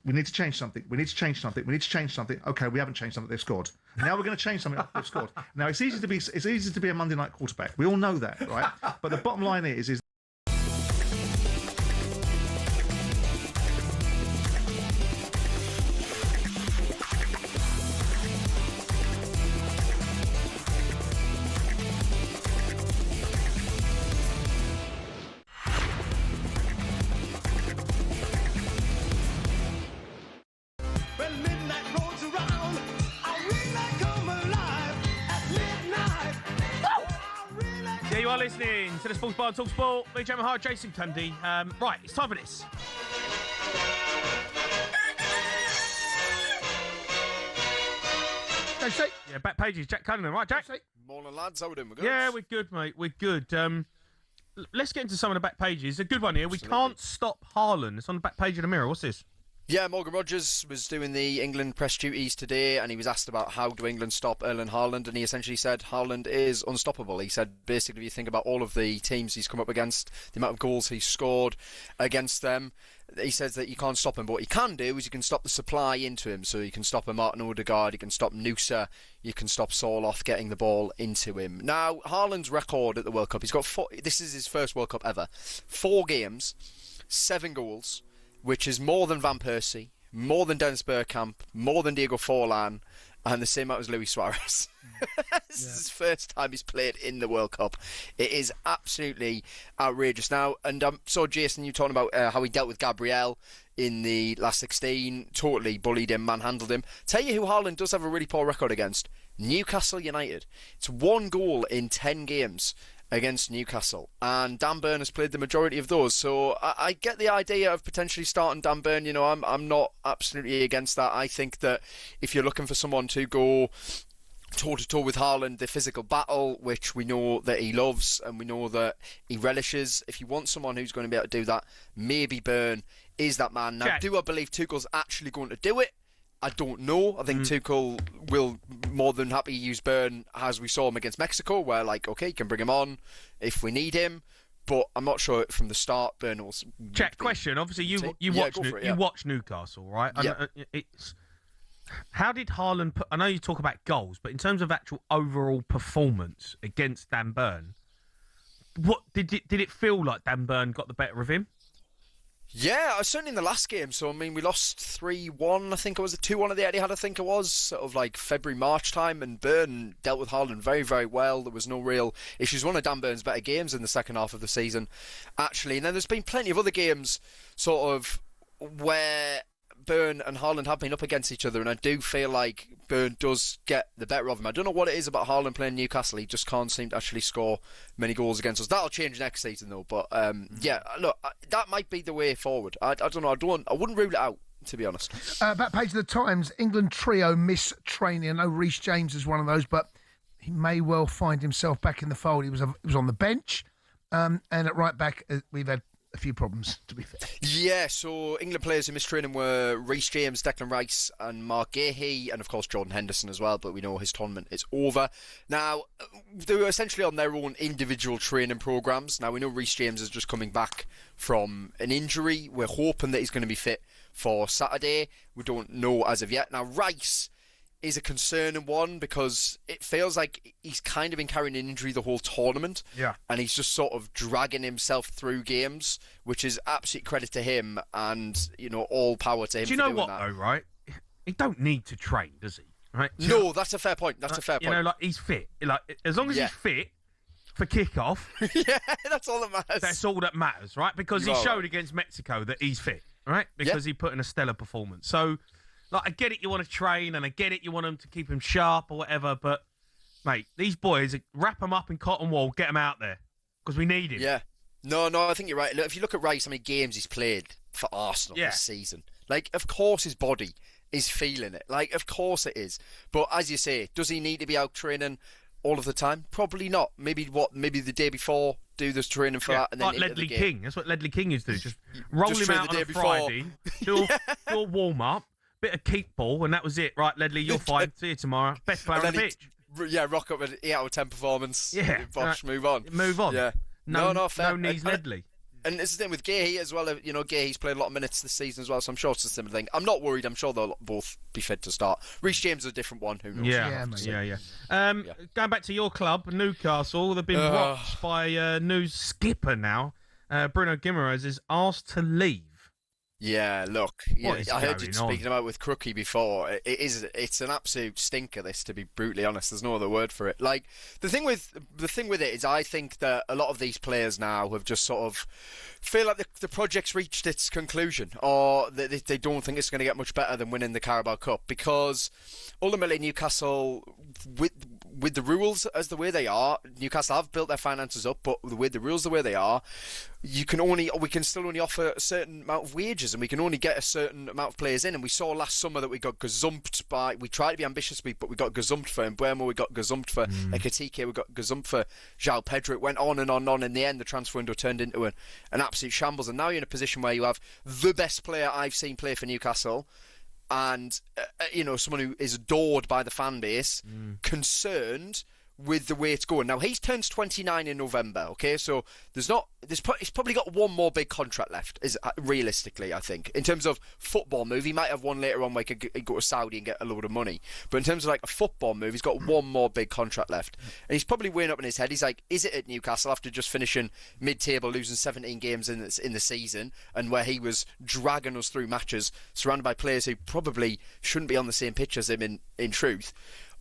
we need to change something. We need to change something. We need to change something. Okay, we haven't changed something. They've scored. Now we're going to change something. They've scored. Now it's easy to be a Monday night quarterback. We all know that, right? But the bottom line is. You are listening to the Sports Bar on talkSPORT. Me, Jamie O'Hara, Jason Cundy. Right, it's time for this. Yeah, back pages. Jack Cunningham, right, Jack? Morning, lads. How we doing? We're good. Yeah, we're good, mate. We're good. Let's get into some of the back pages. A good one here. Absolutely. We can't stop Haaland. It's on the back page of the Mirror. What's this? Yeah, Morgan Rogers was doing the England press duties today, and he was asked about how do England stop Erling Haaland, and he essentially said Haaland is unstoppable. He said basically, if you think about all of the teams he's come up against, the amount of goals he's scored against them, he says that you can't stop him. But what you can do is you can stop the supply into him. So you can stop a Martin Odegaard, you can stop Noosa, you can stop Soloth getting the ball into him. Now, Haaland's record at the World Cup, he's got this is his first World Cup ever. 4 games, 7 goals, which is more than Van Persie, more than Dennis Bergkamp, more than Diego Forlan, and the same amount as Luis Suarez. This is his first time he's played in the World Cup. It is absolutely outrageous. Now, and saw Jason, you talking about how he dealt with Gabriel in the last 16, totally bullied him, manhandled him. Tell you who Haaland does have a really poor record against. Newcastle United. It's 1 goal in 10 games against Newcastle, and Dan Burn has played the majority of those, so I get the idea of potentially starting Dan Burn. You know, I'm not absolutely against that. I think that if you're looking for someone to go toe-to-toe with Haaland, the physical battle, which we know that he loves and we know that he relishes, if you want someone who's going to be able to do that, maybe Burn is that man. Now, do I believe Tuchel's actually going to do it? I don't know. I think Tuchel will more than happy use Burn as we saw him against Mexico, where okay, you can bring him on if we need him. But I'm not sure from the start Burn will. Check question. Obviously, you watch Newcastle, right? Yeah. It's how did Haaland put? I know you talk about goals, but in terms of actual overall performance against Dan Burn, what did it feel like Dan Burn got the better of him? Yeah, certainly in the last game. So, I mean, we lost 3-1, I think it was, 2-1 at the Etihad, I think it was, sort of like February, March time, and Burn dealt with Haaland very, very well. There was no real issues. One of Dan Burn's better games in the second half of the season, actually. And then there's been plenty of other games, sort of, where Burn and Haaland have been up against each other, and I do feel like Burn does get the better of him. I don't know what it is about Haaland playing Newcastle. He just can't seem to actually score many goals against us. That'll change next season, though. But yeah, look, that might be the way forward. I don't know. I wouldn't rule it out, to be honest. Back page of the Times, England trio miss training. I know Reece James is one of those, but he may well find himself back in the fold. He was on the bench, and at right back, we've had a few problems, to be fair. Yeah, so England players who missed training were Reece James, Declan Rice and Mark Gahey, and of course Jordan Henderson as well, but we know his tournament is over. Now, they were essentially on their own individual training programmes. Now, we know Reece James is just coming back from an injury. We're hoping that he's going to be fit for Saturday. We don't know as of yet. Now, Rice is a concerning one because it feels like he's kind of been carrying an injury the whole tournament. Yeah. And he's just sort of dragging himself through games, which is absolute credit to him and, you know, all power to him. Do you know what, though, right? He don't need to train, does he? Right? No, that's a fair point. That's a fair point. You know, like, he's fit. Like, as long as he's fit for kick-off. Yeah, that's all that matters. That's all that matters, right? Because he showed against Mexico that he's fit, right? Because he put in a stellar performance. So, like, I get it, you want to train, and I get it, you want them to keep him sharp or whatever, but, mate, these boys, wrap them up in cotton wool, get them out there, because we need him. Yeah. No, I think you're right. Look, if you look at Rice, how many games he's played for Arsenal this season, like, of course his body is feeling it. Like, of course it is. But as you say, does he need to be out training? all of the time? Probably not. Maybe the day before, do this training for that, and then like into Ledley the game. King. That's what Ledley King used to do. Just roll Just him train out the on day a before. Friday, do a warm up, bit of keep ball, and that was it. Right, Ledley, you're fine. See you tomorrow. Best player on the pitch. Rock up an 8 out of 10 performance. Yeah, Bosh, move on. Move on. Yeah. No, fair. no knees, Ledley. And it's the thing with Gahey as well. You know, Gahey's played a lot of minutes this season as well, so I'm sure it's a similar thing. I'm not worried. I'm sure they'll both be fit to start. Reece James is a different one. Who knows? Yeah. Going back to your club, Newcastle, they've been watched by new skipper now. Bruno Guimaraes is asked to leave. Yeah, look, I heard you speaking about with Crookie before. It's an absolute stinker. This, to be brutally honest, there's no other word for it. Like the thing with it is, I think that a lot of these players now have just sort of feel like the project's reached its conclusion, or they don't think it's going to get much better than winning the Carabao Cup, because ultimately Newcastle, with the rules as the way they are, Newcastle have built their finances up, but with the rules the way they are, we can still only offer a certain amount of wages, and we can only get a certain amount of players in. And we saw last summer that we got gazumped by. We tried to be ambitious, but we got gazumped for Mbeumo, we got gazumped for Ekitike, we got gazumped for João Pedro. It went on and on and on. In the end, the transfer window turned into an absolute shambles. And now you're in a position where you have the best player I've seen play for Newcastle, and someone who is adored by the fan base, concerned with the way it's going. Now, he turns 29 in November, okay? So he's probably got one more big contract left, realistically, I think. In terms of football move, he might have one later on where he could go to Saudi and get a load of money. But in terms of like a football move, he's got one more big contract left. And he's probably weighing up in his head. He's like, is it at Newcastle after just finishing mid-table, losing 17 games in the season, and where he was dragging us through matches, surrounded by players who probably shouldn't be on the same pitch as him in truth?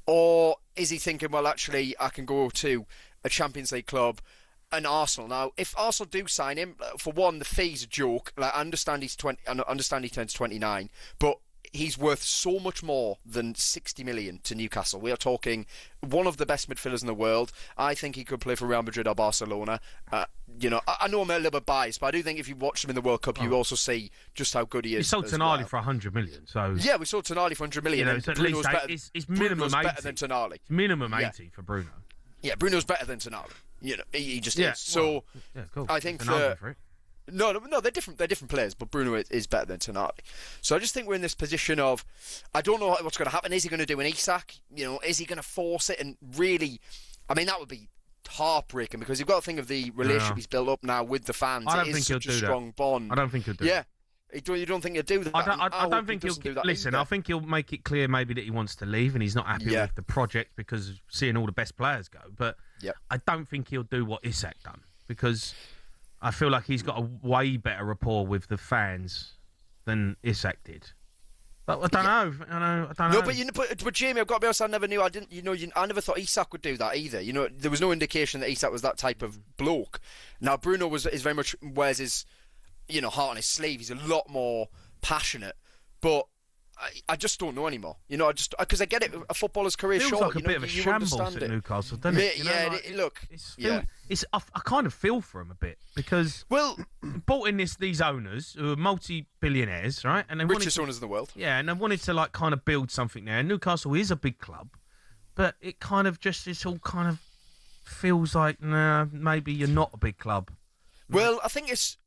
Or is he thinking, well, actually, I can go to a Champions League club and Arsenal? Now, if Arsenal do sign him, for one, the fee's a joke. Like, I understand I understand he turns 29, but he's worth so much more than 60 million to Newcastle. We are talking one of the best midfielders in the world. I think he could play for Real Madrid or Barcelona. I know I'm a little bit biased, but I do think if you watch him in the World Cup, you also see just how good he is. We sold Tonali for 100 million. So yeah, we sold Tonali for 100 million. It's at least it's minimum 80. Better than Tonali. It's minimum 80 for Bruno. Yeah, Bruno's better than Tonali. He just is. So cool. I think No, they're different. They're different players, but Bruno is better than Tonali. So I just think we're in this position of, I don't know what's going to happen. Is he going to do an Isak? Is he going to force it? And really, I mean, that would be heartbreaking, because you've got to think of the relationship he's built up now with the fans. I don't think he'll do that. Strong bond. I don't think he'll do that. Yeah. You don't think he'll do that? I don't think he'll do that. Listen, I think he'll make it clear maybe that he wants to leave and he's not happy with the project because of seeing all the best players go. But I don't think he'll do what Isak done, because I feel like he's got a way better rapport with the fans than Isak did. But I don't know. I don't know. But Jamie, I've got to be honest. I never knew. I never thought Isak would do that either. There was no indication that Isak was that type of bloke. Now Bruno is very much wears his, heart on his sleeve. He's a lot more passionate. But I just don't know anymore. Because I get it. A footballer's career feels short. Like a bit of a shambles at Newcastle, doesn't it? I kind of feel for him a bit, because bought in these owners who are multi-billionaires, right? And they richest owners in the world. Yeah, and they wanted to kind of build something there. And Newcastle is a big club, but it kind of it's all kind of feels like, maybe you're not a big club. Well, I think it's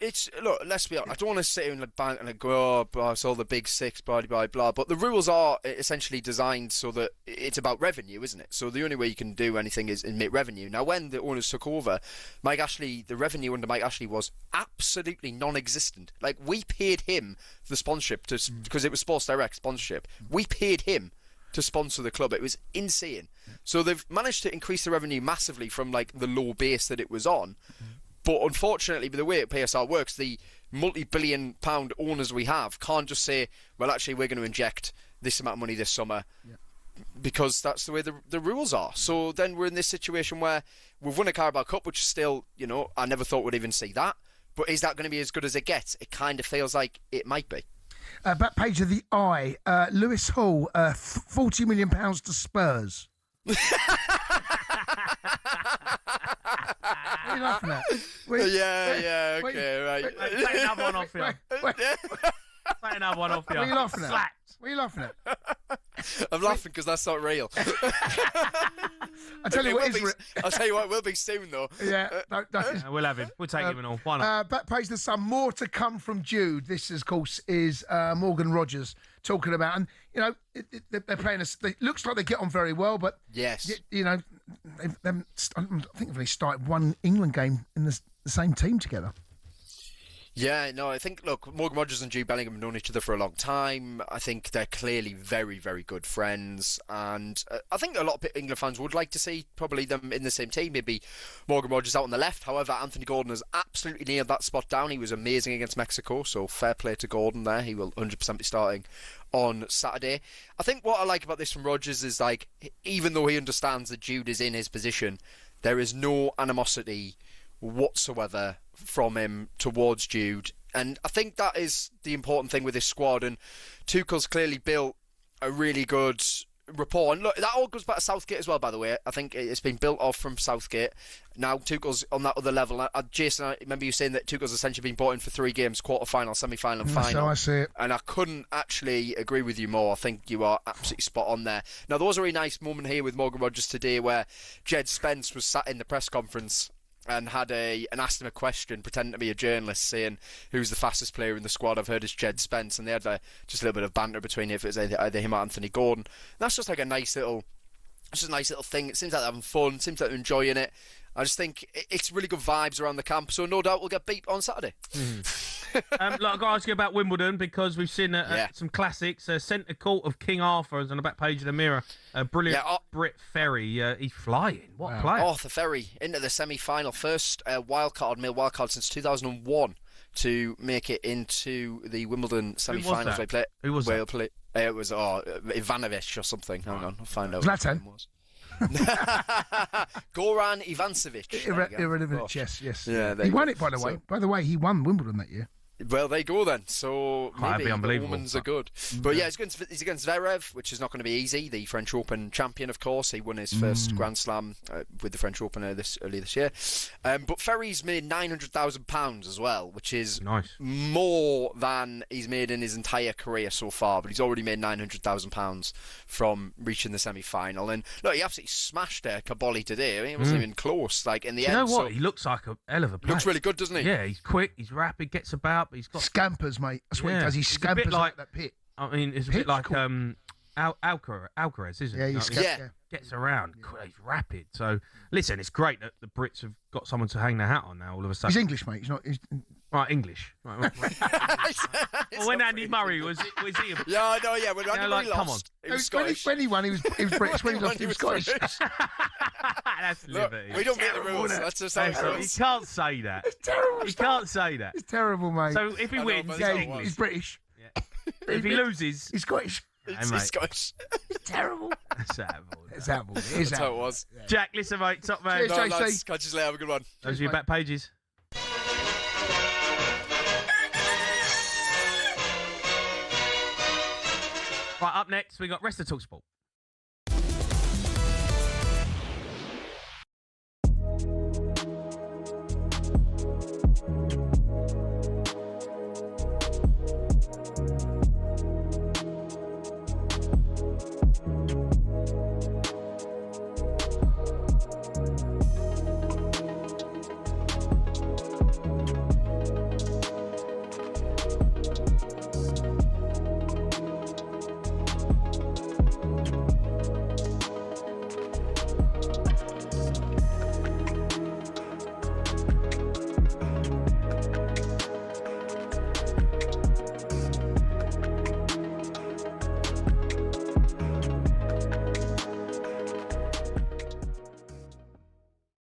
look, let's be honest, I don't want to sit here and bank and go, it's all the big six, blah, blah, blah, but the rules are essentially designed so that it's about revenue, isn't it? So the only way you can do anything is make revenue. Now, when the owners took over, the revenue under Mike Ashley was absolutely non-existent. Like, we paid him the sponsorship, because it was Sports Direct sponsorship. We paid him to sponsor the club. It was insane. So they've managed to increase the revenue massively from the low base that it was on. But unfortunately, with the way PSR works, the multi-billion pound owners we have can't just say, well, actually, we're going to inject this amount of money this summer, because that's the way the rules are. So then we're in this situation where we've won a Carabao Cup, which still, I never thought we'd even see that. But is that going to be as good as it gets? It kind of feels like it might be. Back page of the Eye, Lewis Hall, £40 million to Spurs. What are you laughing at? Right. Take another one off you. Take another one off you. What are you laughing at? Slapped. What are you laughing at? I'm laughing because that's not real. I tell you what, I'll tell you what, it will be soon though. Yeah, we'll have him. We'll take him and all. Why not? Backpage the Sun. More to come from Jude. This, of course, is Morgan Rogers talking about, and you know they're playing. It looks like they get on very well, but yes, you know, I think they've only started one England game in the same team together. Yeah, no, I think, look, Morgan Rogers and Jude Bellingham have known each other for a long time. I think they're clearly very, very good friends. And I think a lot of England fans would like to see probably them in the same team. Maybe Morgan Rogers out on the left. However, Anthony Gordon has absolutely nailed that spot down. He was amazing against Mexico, so fair play to Gordon there. He will 100% be starting on Saturday. I think what I like about this from Rogers is, like, even though he understands that Jude is in his position, there is no animosity whatsoever from him towards Jude, and I think that is the important thing with this squad. And Tuchel's clearly built a really good rapport, and look, that all goes back to Southgate as well, by the way. I think it's been built off from Southgate. Now Tuchel's on that other level. Jason, I remember you saying that Tuchel's essentially been brought in for 3 games: quarter-final, semi-final and final. So I see it. And I couldn't actually agree with you more. I think you are absolutely spot on there. Now, there was a really nice moment here with Morgan Rogers today where Jed Spence was sat in the press conference and asked him a question, pretending to be a journalist, saying who's the fastest player in the squad. I've heard it's Jed Spence, and they had just a little bit of banter between if it was either him or Anthony Gordon. And that's just like a nice little thing. It seems like they're having fun. Seems like they're enjoying it. I just think it's really good vibes around the camp. So no doubt we'll get beat on Saturday. Look, I've got to ask you about Wimbledon because we've seen some classics. Centre Court of King Arthur is on the back page of the Mirror. Brilliant Brit Ferry. He's flying. What a player. Arthur Ferry into the semi-final. First male wildcard since 2001 to make it into the Wimbledon semi-finals. Who was that? It was Ivanovic or something. Hang on, I'll find out. Zlatan. Goran Ivanovic. Irrelevant, yes. Yeah, he won it, by the way. By the way, he won Wimbledon that year. Well, there you go then. So maybe the Romans are good. But yeah, he's against Zverev, which is not going to be easy. The French Open champion, of course. He won his first Grand Slam with the French Open earlier this year. But Ferry's made £900,000 as well, which is nice. More than he's made in his entire career so far. But he's already made £900,000 from reaching the semi-final. And look, he absolutely smashed Kaboli today. I mean, it wasn't even close. Like in the end, you know what? He looks like a hell of a player. Looks really good, doesn't he? Yeah, he's quick, he's rapid, gets about. He's got scampers, mate. That's what he does. He scampers like that pit. I mean, it's a bit like Alcaraz, isn't it? Yeah, gets around. He's rapid. So listen, it's great that the Brits have got someone to hang their hat on now. All of a sudden, he's English, mate. He's not. Right, English. Right. Well, when Andy Murray was he? Yeah, no, yeah. When Andy Murray lost, come on. He was Scottish. When he won, he was British. When he lost, he was Scottish. That's liberty. We don't make the rules. That's just how it goes. You can't say that. It's terrible. You can't say that. It's terrible, mate. So if he wins, he's British. Yeah. If he loses, he's Scottish. He's Scottish. It's terrible. It's terrible. It's terrible. That's how it was. Yeah. Jack, listen, mate. Top man. Cheers, JC. Catch you later. Have a good one. Those are your back pages. Right, up next, we got rest of talkSPORT.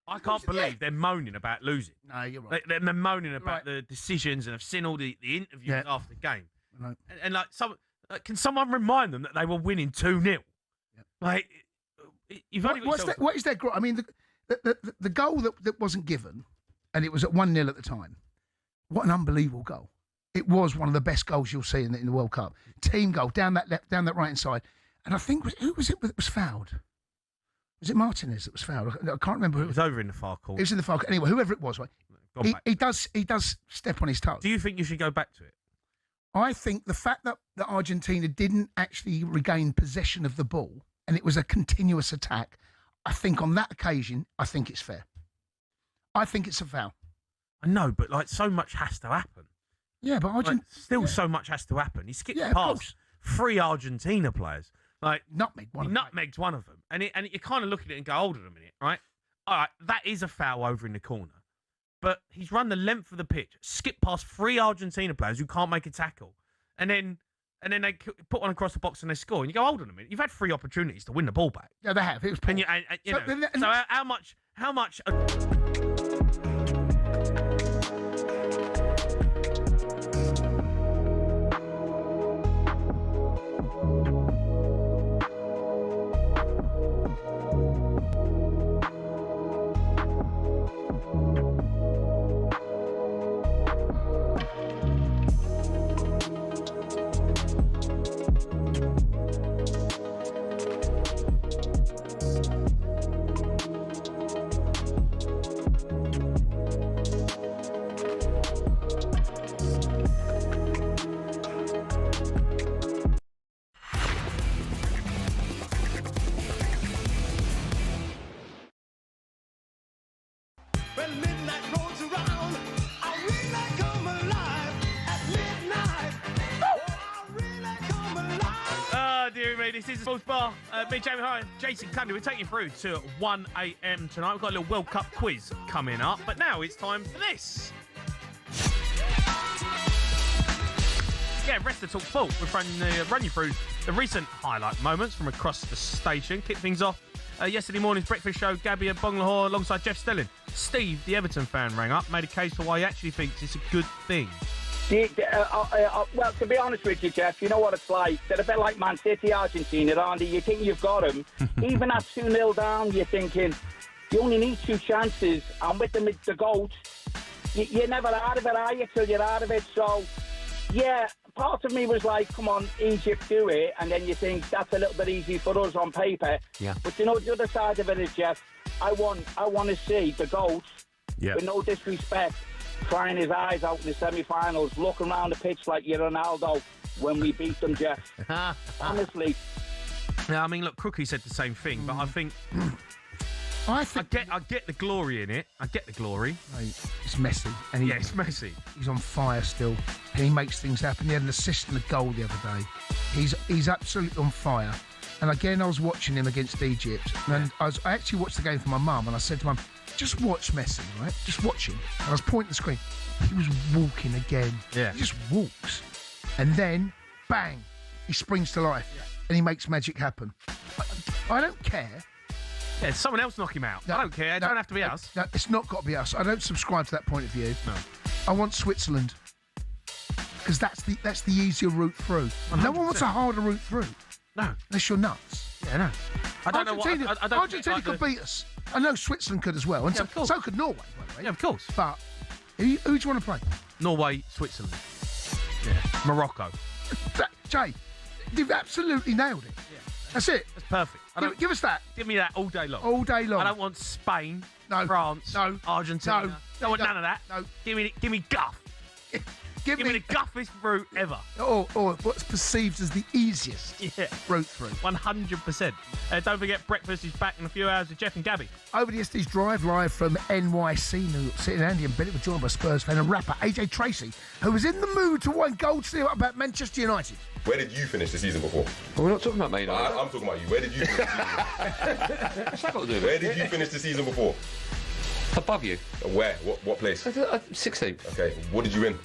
I can't believe they're moaning about losing. No, you're right. They're moaning about the decisions, and I've seen all the interviews after the game. Right. And can someone remind them that they were winning 2-0? Yeah. Like, you've only got what is their? I mean, the goal that wasn't given, and it was at 1-0 at the time. What an unbelievable goal! It was one of the best goals you'll see in the World Cup. Team goal down that right hand side, and I think who was it that was fouled? Was it Martinez that was fouled? I can't remember who. It was over in the far corner. It was in the far corner. Anyway, whoever it was, right? He does step on his toes. Do you think you should go back to it? I think the fact that Argentina didn't actually regain possession of the ball and it was a continuous attack, I think on that occasion, I think it's fair. I think it's a foul. I know, but like so much has to happen. Yeah, but Argentina... Still so much has to happen. He skipped Yeah, of past course. 3 Argentina players. Like nutmegged one of them. And you kind of look at it and go, hold on a minute, right? All right, that is a foul over in the corner. But he's run the length of the pitch, skipped past 3 Argentina players who can't make a tackle. And then they put one across the box and they score. And you go, hold on a minute, you've had 3 opportunities to win the ball back. Yeah, they have. It was and you know, so how much... This is the Sports Bar. Me, Jamie O'Hara, Jason Cundy. We're taking you through to 1 a.m. tonight. We've got a little World Cup quiz coming up. But now it's time for this. Yeah, rest of talkSPORT. We'll run you through the recent highlight moments from across the station. Kick things off. Yesterday morning's breakfast show, Gabby at Bonglahore alongside Jeff Stelling. Steve, the Everton fan, rang up, made a case for why he actually thinks it's a good thing. Well, to be honest with you, Jeff, you know what it's like. They're a bit like Man City, Argentina, aren't they? You think you've got them. Even at 2-0 down, you're thinking, you only need 2 chances. And with the GOAT, you're never out of it, are you, till you're out of it? So, yeah, part of me was like, come on, Egypt, do it. And then you think, that's a little bit easy for us on paper. Yeah. But you know, the other side of it is, Jeff, I want to see the GOAT, with no disrespect, crying his eyes out in the semi-finals, looking around the pitch like you're Ronaldo when we beat them, Jeff. Honestly. Yeah, I mean, look, Crookie said the same thing, but I think I get the glory in it. I get the glory. Mate, it's messy. And it's messy. He's on fire still. And he makes things happen. He had an assist and a goal the other day. He's absolutely on fire. And again, I was watching him against Egypt. And I actually watched the game for my mum, and I said to Mum, just watch Messi, right? Just watch him. And I was pointing the screen. He was walking again. Yeah. He just walks. And then, bang, he springs to life. Yeah. And he makes magic happen. I don't care. Yeah, someone else knock him out. I don't care. It don't have to be us. No, it's not got to be us. I don't subscribe to that point of view. No. I want Switzerland. Because that's the easier route through. 100%. No one wants a harder route through. No. Unless you're nuts. Yeah, no. I don't Argentina, know what... Argentina could beat us. I know Switzerland could as well. And so could Norway, by the way. Yeah, of course. But who do you want to play? Norway, Switzerland. Yeah. Morocco. Jay, you've absolutely nailed it. Yeah. That's it. That's perfect. Give us that. Give me that all day long. All day long. I don't want Spain, no, France, no, Argentina. No, don't want none of that. No. Give me guff. Give me the guffiest route ever. Or what's perceived as the easiest route through. 100%. Don't forget, breakfast is back in a few hours with Jeff and Gabby. Over the yesterday's drive, live from NYC, New York City, Andy and Billy were joined by Spurs fan and rapper AJ Tracy, who was in the mood to win gold steel about Manchester United. Where did you finish the season before? Well, we're not talking about me, though. I'm talking about you. Where did you finish the season? What's that got to do with it? Where did you finish the season before? Above you. Where? What place? 16th. Okay, what did you win?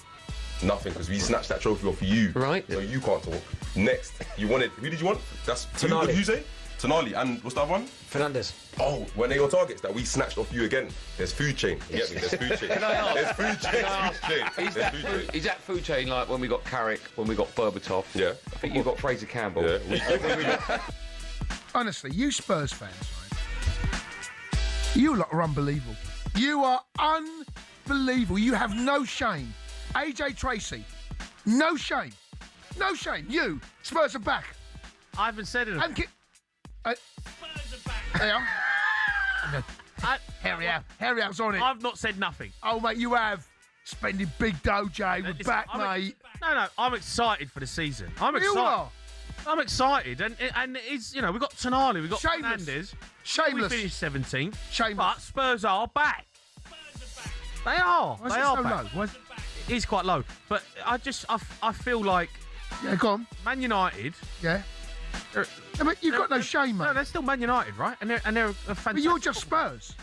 Nothing, because we snatched that trophy off for you. Right. So you can't talk. Next, you wanted... Who did you want? That's... Tonali. Who say? Tonali. And what's the other one? Fernandez. Oh, when they your targets that we snatched off you again. There's food chain. You get me? There's food chain. Can I ask? There's food chain. Is that food chain like when we got Carrick, when we got Berbatov? Yeah. I think you got Fraser Campbell. Yeah. Honestly, you Spurs fans, right? You lot are unbelievable. You are unbelievable. You have no shame. AJ Tracy, no shame. No shame. You, Spurs are back. I haven't said anything. Spurs are back. They are. Harry Howe's on it. I've not said nothing. Oh, mate, you have. spending big dough, Jay. We're back, mate. No, I'm excited for the season. I'm You excited. are. I'm excited, and it's we've got Tonali, we've got Shameless. Fernandes. Shameless. We finished 17th. Shameless. But Spurs are back. They are. Why is they it are so back. low? Why is- It is quite low, but I feel like go on. Man United. Yeah. I mean, you've got no shame, mate. No, they're still Man United, right? And they're a fantastic. But you're just Spurs.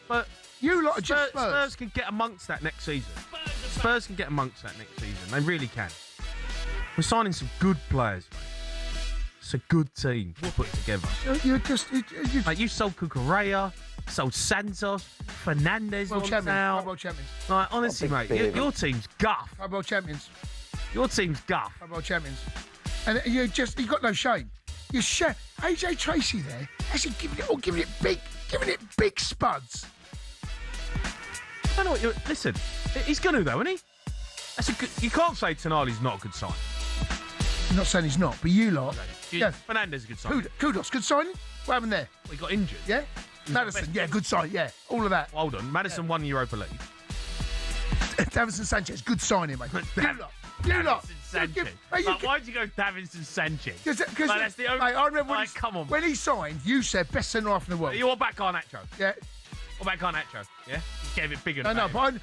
But you lot are just Spurs. Spurs can get amongst that next season. Spurs can get amongst that next season. They really can. We're signing some good players, mate. It's a good team put together. You're just... Like, you sold Cucurella, sold Santos, Fernandes World wants champions. out. World champions. Like, honestly, mate, your team's guff. World champions. Your team's guff. World champions. And you got no shame. You AJ Tracy there, actually giving it big spuds. I don't know what you're... Listen, he's going to, though, isn't he? That's a good... You can't say Tonali's not a good sign. I'm not saying he's not, but you lot... Yeah. Fernandes is a good sign. Kudos, good signing. What happened there? Well, he got injured. Yeah? Madison, yeah, good sign, yeah. All of that. Well, hold on. Madison won the Europa League. Davinson Sanchez, good signing, mate. You lot. Sanchez. Why'd you go Davinson Sanchez? Because that's the only... Mate, I remember when he signed, you said best centre half in the world. You want back Garnacho? Yeah. What about Garnacho? Yeah? You gave it bigger. No, but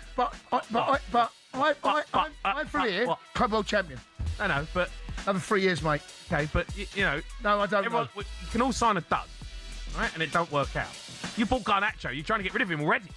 I'm through here. Club world champion. I know, but... Another 3 years, mate. Okay, but, you know... No, I don't know. You can all sign a dud, right? And it don't work out. You bought Garnacho. You're trying to get rid of him already.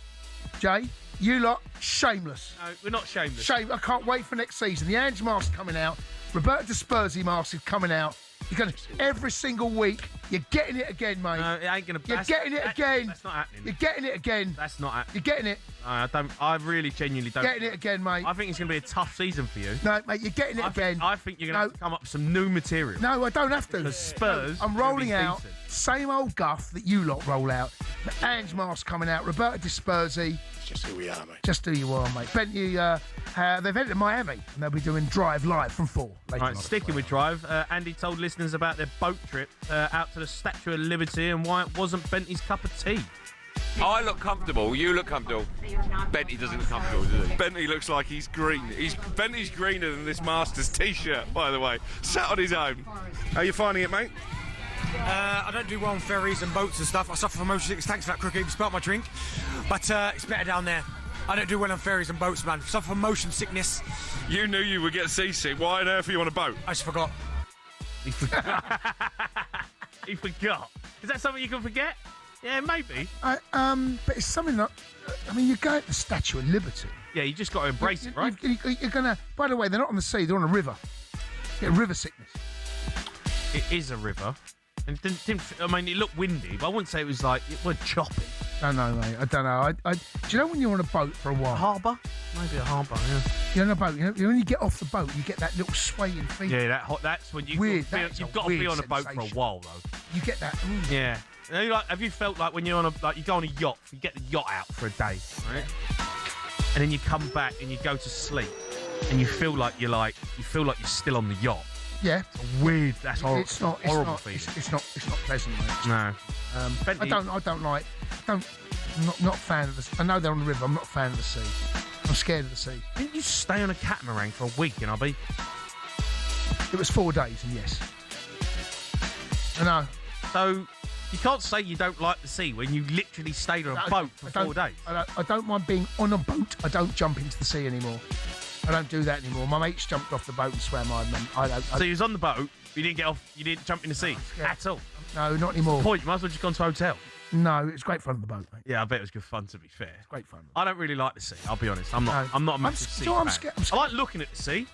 Jay, you lot, shameless. No, we're not shameless. Shame. I can't wait for next season. The Ange mask coming out. Roberto De Spursy mask is coming out. You're going to, every single week, you're getting it again, mate. No, it ain't going to... You're getting it again. That's not happening. You're getting it again. That's not happening. You're getting it. I really genuinely don't... Getting it again, mate. I think it's going to be a tough season for you. No, mate, you're getting it again. I think you're going to have to come up with some new material. No, I don't have to. Because Spurs... I'm rolling out decent. same old guff that you lot roll out. The Ange mask coming out. Roberto De Spursy. Just who we are, mate. Just who you are, mate. Bentley, they've headed to Miami and they'll be doing Drive Live from 4. Right, sticking with Drive, Andy told listeners about their boat trip out to the Statue of Liberty and why it wasn't Bentley's cup of tea. I look comfortable. You look comfortable. Bentley doesn't look comfortable, does he? Bentley looks like he's green. Bentley's greener than this Masters T-shirt, by the way. Sat on his own. How are you finding it, mate? I don't do well on ferries and boats and stuff. I suffer from motion sickness. Thanks for that, Crooked. You spelt my drink. But it's better down there. I don't do well on ferries and boats, man. Suffer from motion sickness. You knew you would get seasick. Why on earth are you on a boat? I just forgot. He forgot. He forgot. Is that something you can forget? Yeah, maybe. But it's something that... I mean, you go at the Statue of Liberty. Yeah, you just got to embrace it, right? You're going to... By the way, they're not on the sea. They're on a river. Get river sickness. It is a river. And I mean, it looked windy, but I wouldn't say it was like... It was choppy. I don't know, mate. I don't know. Do you know when you're on a boat for a while? Harbour? Maybe a harbour, yeah. You're on a boat. You know, when you get off the boat, you get that little swaying feeling. Yeah, that's when you've got to be on a boat for a while, though. You get that... Yeah. You know, like, have you felt like when you're on you go on a yacht, you get the yacht out for a day, right? And then you come back and you go to sleep, and you feel like you're still on the yacht. Yeah. It's weird. That's horrible. It's not. Horrible It's feeling. not pleasant, mate. No. I'm not a fan of the... I know they're on the river. I'm not a fan of the sea. I'm scared of the sea. Didn't you stay on a catamaran for a week in Ibiza? It was 4 days, and yes. I know. So you can't say you don't like the sea when you literally stayed on a boat for 4 days. I don't mind being on a boat. I don't jump into the sea anymore. I don't do that anymore. My mates jumped off the boat and swam. So you was on the boat, you didn't get off, you didn't jump in the sea at all? No, not anymore. What's the point? You might as well just gone to a hotel. No, it's great fun on the boat, mate. Yeah, I bet it was good fun, to be fair. It's great fun. I don't really like the sea, I'll be honest. I'm not a massive sea fan. I like looking at the sea.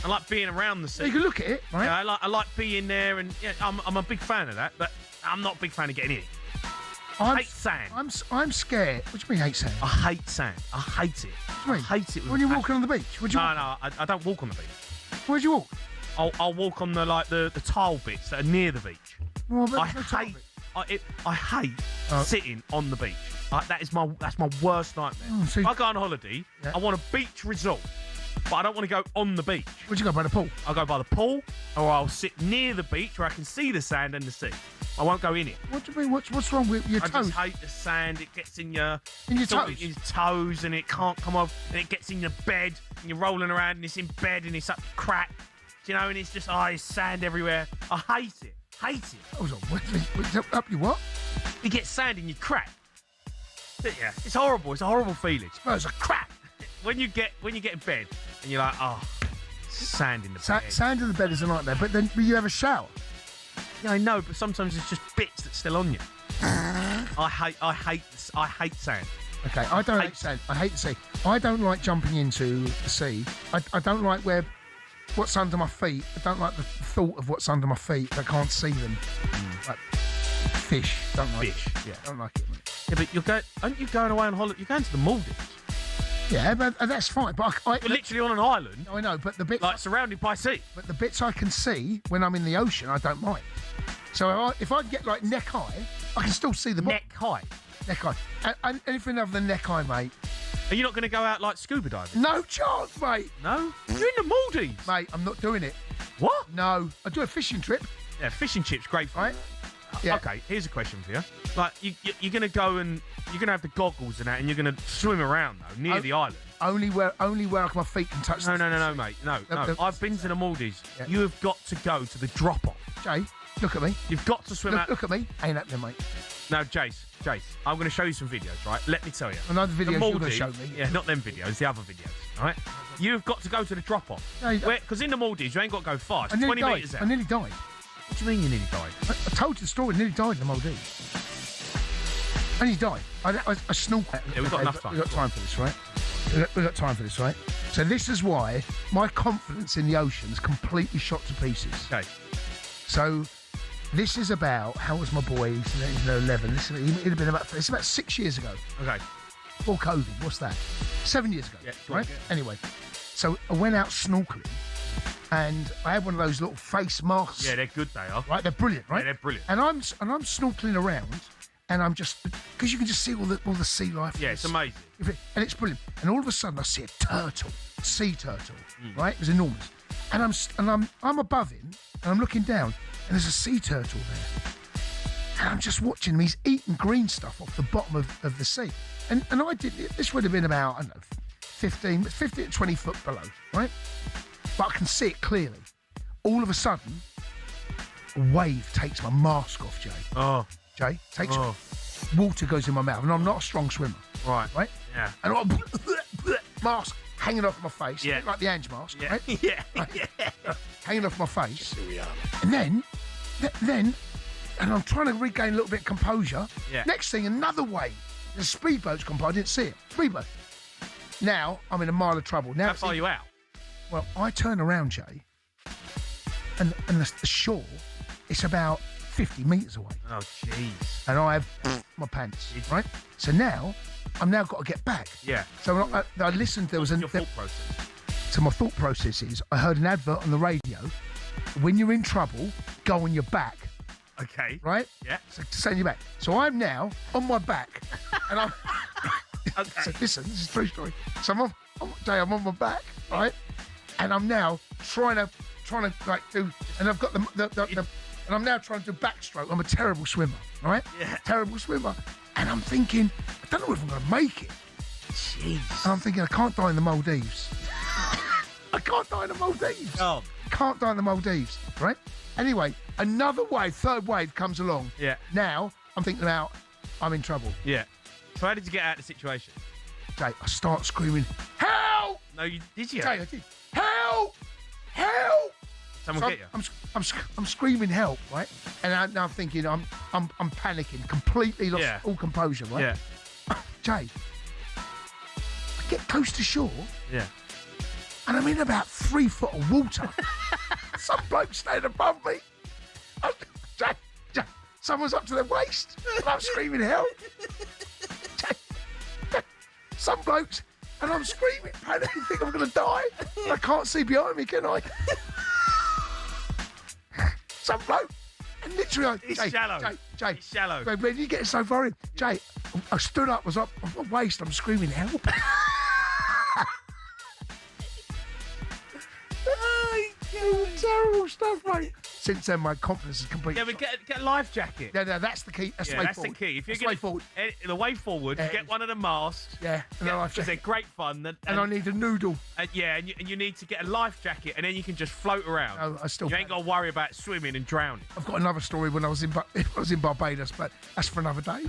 I like being around the sea. You can look at it, right? Yeah, I like being there, and yeah, I'm a big fan of that, but I'm not a big fan of getting in it. I hate sand. I'm scared. What do you mean hate sand? I hate sand. I hate it. What do you mean? I hate it. When you're walking on the beach? No, I don't walk on the beach. Where'd you walk? I'll walk on the tile bits that are near the beach. Well, I hate sitting on the beach. That's my worst nightmare. I go on holiday. Yeah. I want a beach resort, but I don't want to go on the beach. Where'd you go, by the pool? I'll go by the pool, or I'll sit near the beach where I can see the sand and the sea. I won't go in it. What do you mean? What's wrong with your I toes? just hate the sand. It gets in your toes? in your toes, and it can't come off. And it gets in your bed, and you're rolling around, and it's in bed, and it's up crack. You know, and it's just it's sand everywhere. I hate it. Hate it. Hold on. What's up your what? You get sand in your crack. Yeah, it's horrible. It's a horrible feeling. It's a crack. When you get in bed, and you're like, sand in the bed. Sand in the bed is a nightmare. But then you have a shower. Yeah, I know, but sometimes it's just bits that's still on you. I hate sand. Okay, I don't hate sand. I hate the sea. I don't like jumping into the sea. I don't like what's under my feet. I don't like the thought of what's under my feet. I can't see them. Like fish. Don't like fish. It. Yeah, don't like it. Mate. Yeah, but aren't you going away on holiday? You're going to the Maldives. Yeah, but that's fine. But you're literally on an island. I know, but the bits surrounded by sea. But the bits I can see when I'm in the ocean, I don't mind. So if I get like neck high, I can still see the neck high. Neck high. And anything other than neck high, mate. Are you not going to go out like scuba diving? No chance, mate. No? You're in the Maldives. Mate, I'm not doing it. What? No. I do a fishing trip. Yeah, fishing trip's great for right? Yeah. Okay, here's a question for you. Like, you're going to go and you're going to have the goggles and that, and you're going to swim around, though, near the island. Only where my feet can touch. No, mate. No. I've been to the Maldives. Yeah. You have got to go to the drop-off. Jay, look at me. You've got to swim out. Look at me. Ain't happening, mate. No, Jace, I'm going to show you some videos, right? Let me tell you. Another video you're going to show me. Yeah, not them videos, the other videos, all right? You've got to go to the drop-off. Because in the Maldives, you ain't got to go far. It's 20 metres out. I nearly died. What do you mean you nearly died? I told you the story. I nearly died in the Maldives. I nearly died. I snorkeled. Yeah, we've got enough time. We've got time for this, right? We've got time for this, right? So this is why my confidence in the ocean is completely shot to pieces. Okay. So this is about, how was my boy? He's 11. Listen, it's about 6 years ago. Okay. Before COVID. What's that? 7 years ago. Yeah, right? Anyway, so I went out snorkeling. And I had one of those little face masks. Yeah, they're good, they are. Right, they're brilliant, right? Yeah, they're brilliant. And I'm snorkeling around, and I'm just, because you can just see all the sea life. Yeah, it's amazing. And it's brilliant. And all of a sudden, I see a turtle, sea turtle, right? It was enormous. And I'm above him, and I'm looking down, and there's a sea turtle there. And I'm just watching him. He's eating green stuff off the bottom of the sea. And I did. This would have been about, I don't know, 15 to 20 foot below, right? But I can see it clearly. All of a sudden, a wave takes my mask off, Jay. Oh. Jay, water goes in my mouth, and I'm not a strong swimmer. Right. Right? Yeah. And I'm mask hanging off my face, yeah. like the Ange mask, yeah. right? Yeah. Hanging off my face. And then, and I'm trying to regain a little bit of composure. Yeah. Next thing, another wave. The speedboat's come by, I didn't see it. Speedboat. Now, I'm in a mile of trouble. Now, how far are you out? Well, I turn around, Jay, and the shore, it's about 50 metres away. Oh, jeez. And I have my pants, right? So now, I've now got to get back. Yeah. So I listened, there was your thought process? So my thought process is, I heard an advert on the radio, when you're in trouble, go on your back. Okay. Right? Yeah. So to send you back. So I'm now on my back, and I'm... Okay. So listen, this is a true story. So I'm on my back, right? And I'm now trying to like do, and I've got and I'm now trying to do backstroke. I'm a terrible swimmer, all right? Yeah. Terrible swimmer. And I'm thinking, I don't know if I'm going to make it. Jeez. And I'm thinking, I can't die in the Maldives. I can't die in the Maldives. Oh. Can't die in the Maldives, right? Anyway, another wave, third wave comes along. Yeah. Now, I'm thinking about, I'm in trouble. Yeah. So how did you get out of the situation? Jay, I start screaming, help! No, did you? Jay, I did. Help! Help! Someone get you? I'm screaming help, right? And now I'm thinking, I'm panicking, completely lost all composure, right? Yeah. Jay, I get close to shore. Yeah. And I'm in about 3 foot of water. Some bloke staying above me. Jay, someone's up to their waist. And I'm screaming help. Jay, some blokes, and I'm screaming, panicking, think I'm going to die. And I can't see behind me, can I? Some bloke. And literally, it's shallow. Jay, it's shallow. When you get so far in, Jay, I stood up, was up on my waist, I'm screaming help. Terrible stuff, mate. since then, my confidence is completely. Yeah, but get a life jacket. Yeah, no, that's the key. That's the way that's forward. the key. If you're That's the way forward. the way forward, get one of the masks. Yeah, and a life because they're jacket. great fun. And I need a noodle. And you need to get a life jacket, and then you can just float around. No, I still. You ain't got to worry about swimming and drowning. I've got another story when I was in Barbados, but that's for another day.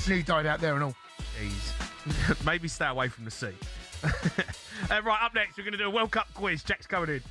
Nearly died out there and all. Jeez. Maybe stay away from the sea. Right, up next, we're going to do a World Cup quiz. Jack's coming in.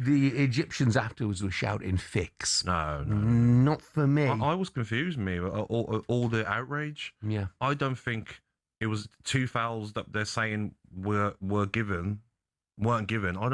The Egyptians afterwards were shouting "fix." No. Not for me. I was confused, me, all the outrage. Yeah. I don't think it was 2 fouls that they're saying weren't given. I don't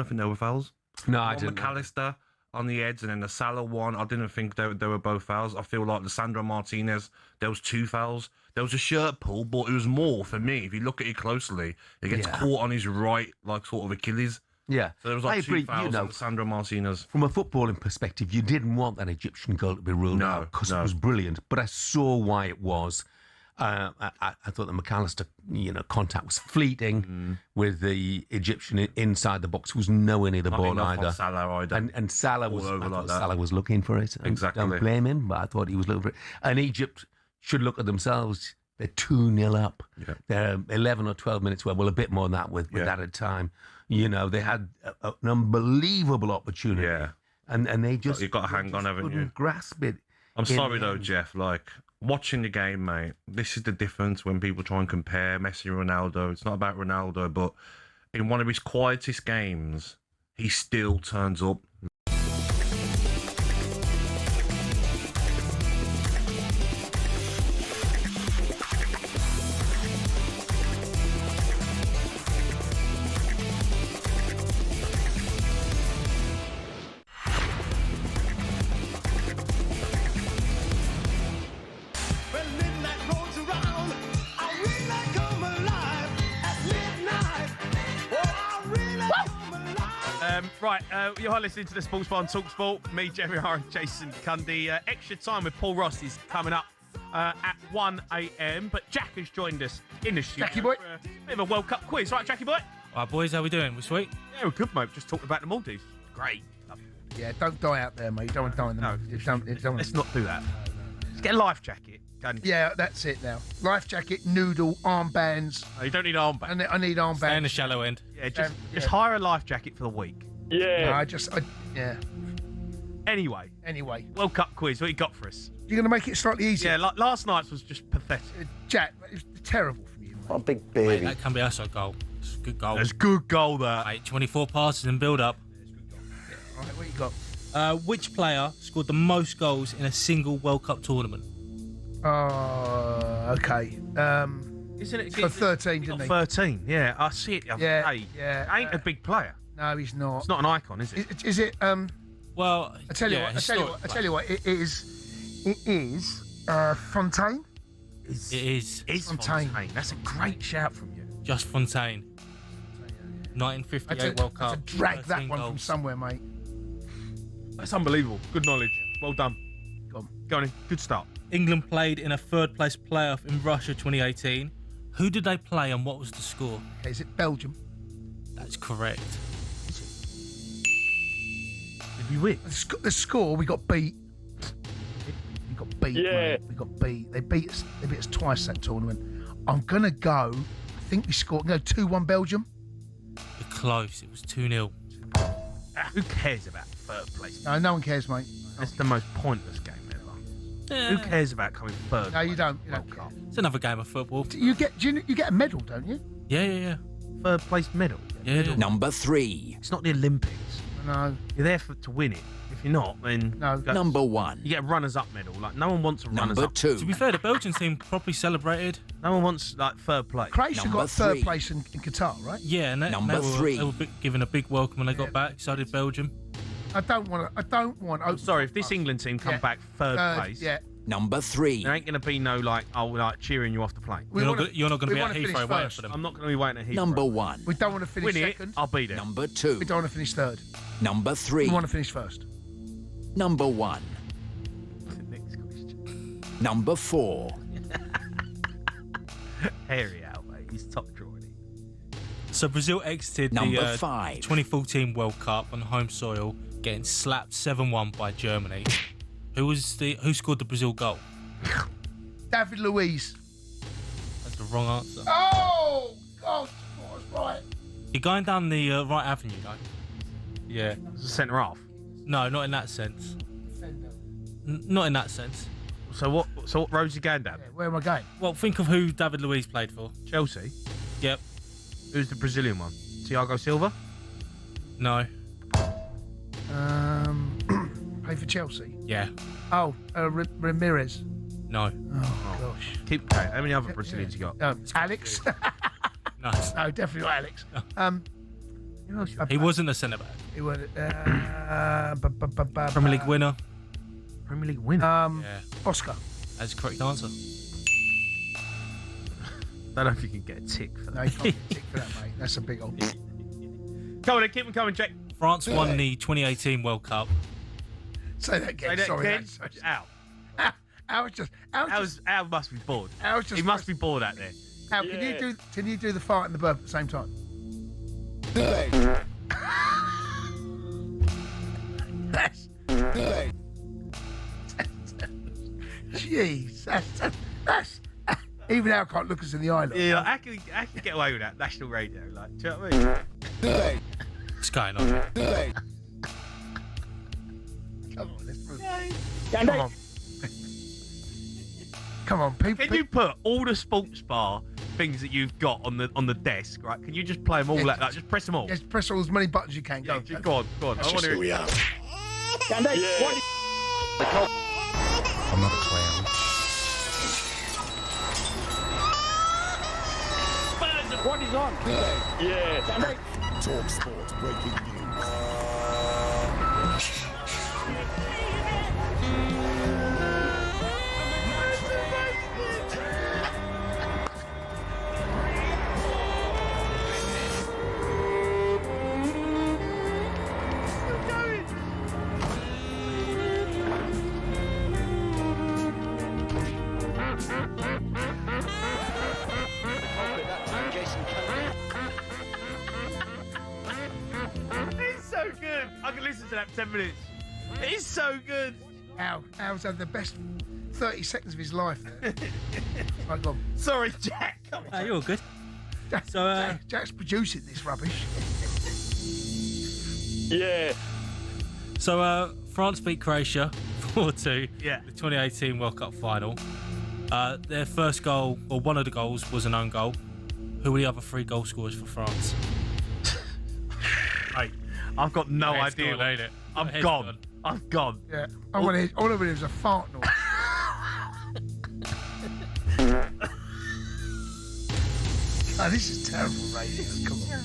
think they were fouls. No, I didn't. McAllister on the edge and then the Salah one, I didn't think they were both fouls. I feel like the Sandro Martinez, there was 2 fouls. There was a shirt pull, but it was more for me. If you look at it closely, it gets caught on his right, like sort of Achilles. Yeah, So there was I like 2 agree. fouls on Sandro Martinez. From a footballing perspective, you didn't want that Egyptian goal to be ruled out because it was brilliant. But I saw why it was. I thought the McAllister, contact was fleeting with the Egyptian inside the box. Was nowhere near the Not ball enough on either. Salah either. And Salah was over I like thought that. Salah was looking for it. Exactly. Don't blame him, but I thought he was looking for it. And Egypt should look at themselves. They're 2-0 up. Yeah. They're 11 or 12 minutes away. Well, a bit more than that with added time. They had an unbelievable opportunity. Yeah. And they just You've got to hang on, haven't you? couldn't grasp it. I'm in sorry the though, end. Jeff. Like watching the game, mate. This is the difference when people try and compare Messi and Ronaldo. It's not about Ronaldo, but in one of his quietest games, he still turns up. You are listening to the Sports Bar on talkSPORT. Me, Jamie O'Hara, and Jason Cundy. Extra time with Paul Ross is coming up at 1 a.m. But Jack has joined us in the studio. Jackie boy. For a bit of a World Cup quiz. Right, Jackie boy? All right, boys, how we doing? We sweet? Yeah, we're good, mate. Just talked about the Maldives. Great. Yeah, don't die out there, mate. You don't want to die in the Maldives. Let's not do that. Let's get a life jacket. Yeah, that's it now. Life jacket, noodle, armbands. Oh, you don't need armbands. I need armbands. Stay in the shallow end. Yeah, just hire a life jacket for the week. Yeah. Yeah. Anyway. World Cup quiz. What you got for us? You're going to make it slightly easier. Yeah, like last night's was just pathetic. Jack, it was terrible from you. What a big Mate, baby. that can be us a goal. It's a good goal. It's a good goal, that. Mate, 24 passes and build up. All right, what you got? Which player scored the most goals in a single World Cup tournament? Okay. Isn't it? So 13, didn't he? 13, yeah. I see it the other day. Yeah. Ain't a big player. No, he's not. It's not an icon, is it? Is it? Well, I tell you what. It is. Fontaine. It is. It's Fontaine. That's a great shout from you. Just Fontaine. 1958 World Cup. I had to drag that 13 one goals. from somewhere, mate. That's unbelievable. Good knowledge. Well done. Go on in. Good start. England played in a third-place playoff in Russia 2018. Who did they play and what was the score? Is it Belgium? That's correct. Did we win? The score, we got beat. We got beat. Yeah. Mate. We got beat. They beat us twice that tournament. I'm going to go, I think we scored, 2-1 Belgium. You're close. It was 2-0. Who cares about third place? No one cares, mate. It's the most pointless game ever. Who cares about coming third? No, you don't. It's another game of football. You get a medal, don't you? Yeah. Third place medal. Yeah. Number 3. It's not the Olympics. No. You're there to win it. If you're not, then no. Number 1. You get a runners-up medal. Like no one wants a runners-up. Number 2. To be fair, the Belgian team probably celebrated. No one wants like third place. Croatia got third place in Qatar, right? Yeah, and Number they 3. were given a big welcome when they got back. So did Belgium. I don't want. I'm sorry, if this England team come back third place, Number 3. there ain't going to be no like cheering you off the plane. You're not going to be at finish Heathrow waiting first. for them. I'm not going to be waiting at Heathrow. Number 1. We don't want to finish Win it, second. I'll be there. Number 2. We don't want to finish third. Number 3. We want to finish first. Number 1. Next question. Number 4. Harry out, mate. He's top drawer. So Brazil exited Number the 5. 2014 World Cup on home soil, getting slapped 7-1 by Germany. Who scored the Brazil goal? David Luiz. That's the wrong answer. Oh God, I was right. You're going down the right avenue, though. Yeah. It's a centre half. No, not in that sense. Not in that sense. So what road's he going down? Yeah, where am I going? Well, think of who David Luiz played for. Chelsea. Yep. Who's the Brazilian one? Thiago Silva? No. Play for Chelsea. Yeah. Oh, Ramirez. No. Oh gosh. Keep going. How many other Brazilians you got? Alex. No. No, definitely not Alex. Who else? He wasn't a centre back. He was Premier League winner. Premier League winner. Yeah. Oscar. That's the correct answer. I don't know if you can get a tick for that. No, you can't get a tick for that, mate. That's a big old. Come on, then, keep them coming, Jack. France won the 2018 World Cup. Say that again. Sorry. Al must be bored. He must be bored out there. Al, can you do the fart and the burp at the same time? Jeez, that's even Al can't look us in the eye. Look. Yeah, I can get away with that. National radio, like, do you know what I mean? What's going on? Come on, let's move. Come on. Come on, people. Can you put all the sports bar things that you've got on the desk, right? Can you just play them all like that? Just press them all. Yes, press all as many buttons you can. Yeah, go on. That's just who we are. Can they? Yeah. I'm not a clown. What is on? Yeah. Can they? talkSPORT breaking news. Jason Cundy. It's so good. I can listen to that for 10 minutes. It's so good. Al's had the best 30 seconds of his life there. Right, go on. Sorry, Jack. You're good. Jack's producing this rubbish. Yeah. So France beat Croatia 4-2. Yeah. The 2018 World Cup final. Their first goal, or one of the goals, was an own goal. Who were the other 3 goal scorers for France? Mate, I've got no Your head's idea. gone, ain't it? Your I'm head's gone. I've gone. Yeah. All I wanted was a fart noise. Oh, this is terrible radio. Come on.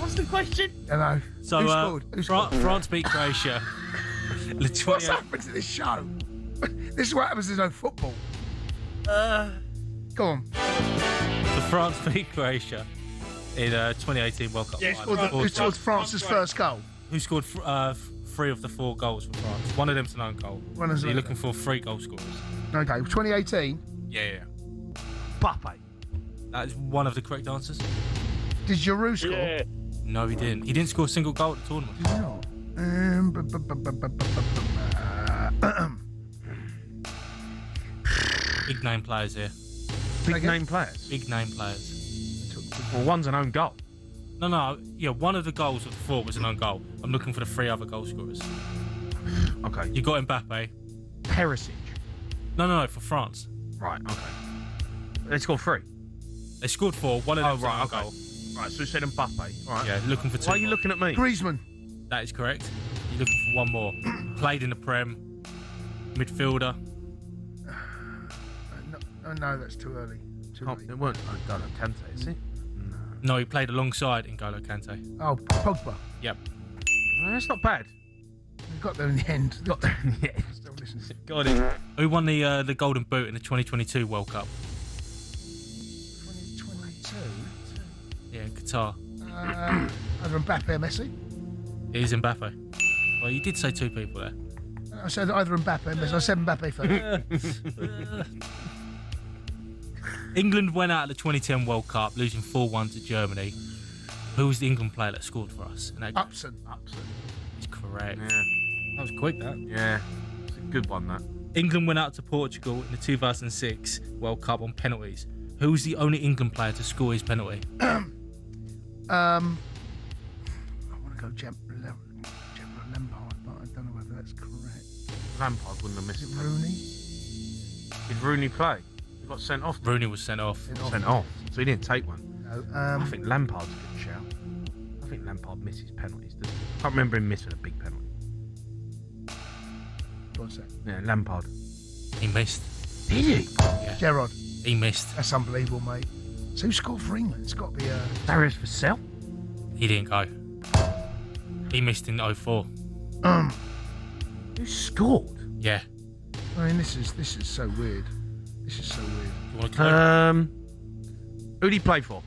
What's the question? I know. So Who scored? Who scored? France beat Croatia. What's happened to this show? This is what happens to no football. Go on. So France beat Croatia in 2018 World Cup. Yeah, who scored France's first goal? Who scored 3 of the 4 goals for France? One of them's an own goal. One is so an you're own looking for 3 goal scorers. Okay, 2018. Yeah. Mbappe. That is one of the correct answers. Did Giroud score? Yeah. No, he didn't. He didn't score a single goal at the tournament. No. Big name players here. Big name players. Big name players. Well, one's an own goal. No. Yeah, one of the goals of the 4 was an own goal. I'm looking for the 3 other goal scorers. Okay. You got Mbappe. Perisic. No, for France. Right. Okay. Let's go 3. They scored 4. One of them was right, an okay. goal. Right, so you said Mbappe. Right. Yeah, looking for 2. Why are you looking at me? Griezmann. That is correct. You're looking for one more. Played in the Prem. Midfielder. No, that's too early. It weren't N'Golo Kante, is it? No, he played alongside N'Golo Kante. Oh, Pogba. Yep. That's not bad. We got there in the end. Got there in the end. Still listening. Got it. Who won the Golden Boot in the 2022 World Cup? 2022. Yeah, Qatar. Either Mbappe or Messi. It is Mbappe. Well, you did say 2 people there. I said either Mbappe or Messi. I said Mbappe first. England went out of the 2010 World Cup, losing 4-1 to Germany. Who was the England player that scored for us? Upson. He's correct. Yeah. That was quick, that. Yeah. It's a good one, that. England went out to Portugal in the 2006 World Cup on penalties. Who was the only England player to score his penalty? I want to go Lampard, but I don't know whether that's correct. Lampard wouldn't have missed Is it. it Rooney? Did Rooney play? He got sent off. Rooney was sent off. Sent off. So he didn't take one. No, I think Lampard's a good shout. I think Lampard misses penalties. I can't remember him missing a big penalty. What's that? Yeah, Lampard. He missed. Did he? Yeah. Gerrard. He missed. That's unbelievable, mate. So who scored for England? It's got to be Darius Vassell? He didn't go. He missed in 04. Who scored? Yeah. I mean, this is so weird. This is so weird. Do you want to who did he play for?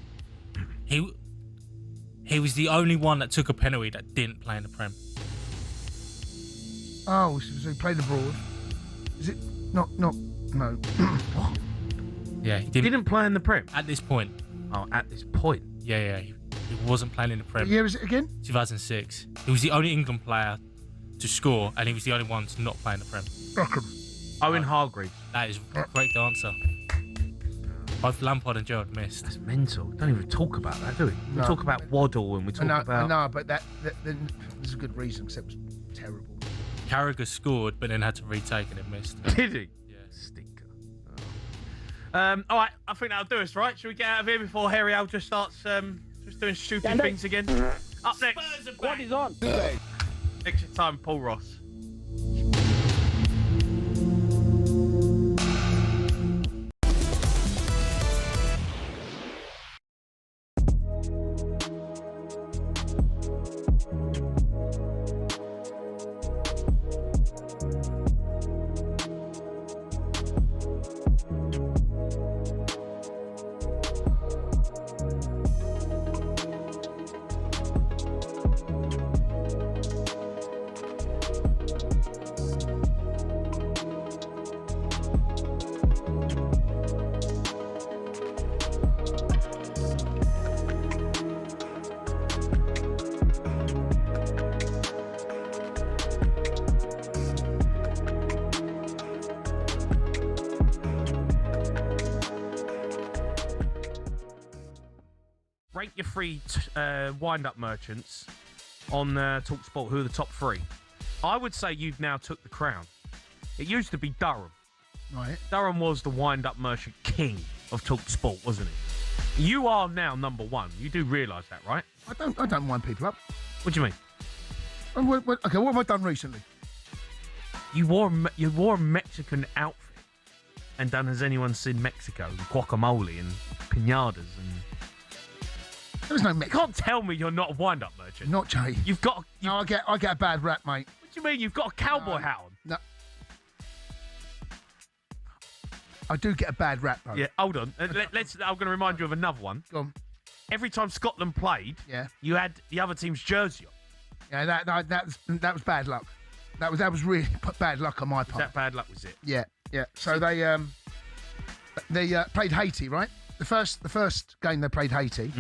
He was the only one that took a penalty that didn't play in the Prem. Oh, so he played abroad. Is it not? No. What? Yeah, he didn't play in the Prem at this point. Oh, at this point. Yeah. He wasn't playing in the Prem. What year is it again? 2006. He was the only England player to score, and he was the only one to not play in the Prem. Owen Hargreaves. That is the correct answer. Both Lampard and Gerrard missed. That's mental. Don't even talk about that, do we? No. We talk about Waddle and we talk about... No, but that there's a good reason, because it was terrible. Carragher scored, but then had to retake and it missed. Did he? Yeah. Stinker. Oh. All right, I think that'll do us, right? Should we get out of here before Harry Al just starts just doing stupid things again? Up next. What is on? Extra time, Paul Ross. Rate your free wind-up merchants on talkSPORT. Who are the top 3? I would say you've now took the crown. It used to be Durham. Right. Durham was the wind-up merchant king of talkSPORT, wasn't he? You are now number 1. You do realise that, right? I don't wind people up. What do you mean? Okay, what have I done recently? You wore a Mexican outfit and done Has Anyone Seen Mexico? And guacamole and pinatas and... There was no You can't tell me you're not a wind-up merchant. Not Jay. You've got... No, I get a bad rap, mate. What do you mean? You've got a cowboy hat on? No. I do get a bad rap, though. Yeah, hold on. I'm going to remind you of another one. Go on. Every time Scotland played, Yeah. you had the other team's jersey on. Yeah, that was bad luck. That was really bad luck on my part. That bad luck was it? Yeah. So they played Haiti, right? The first game they played Haiti.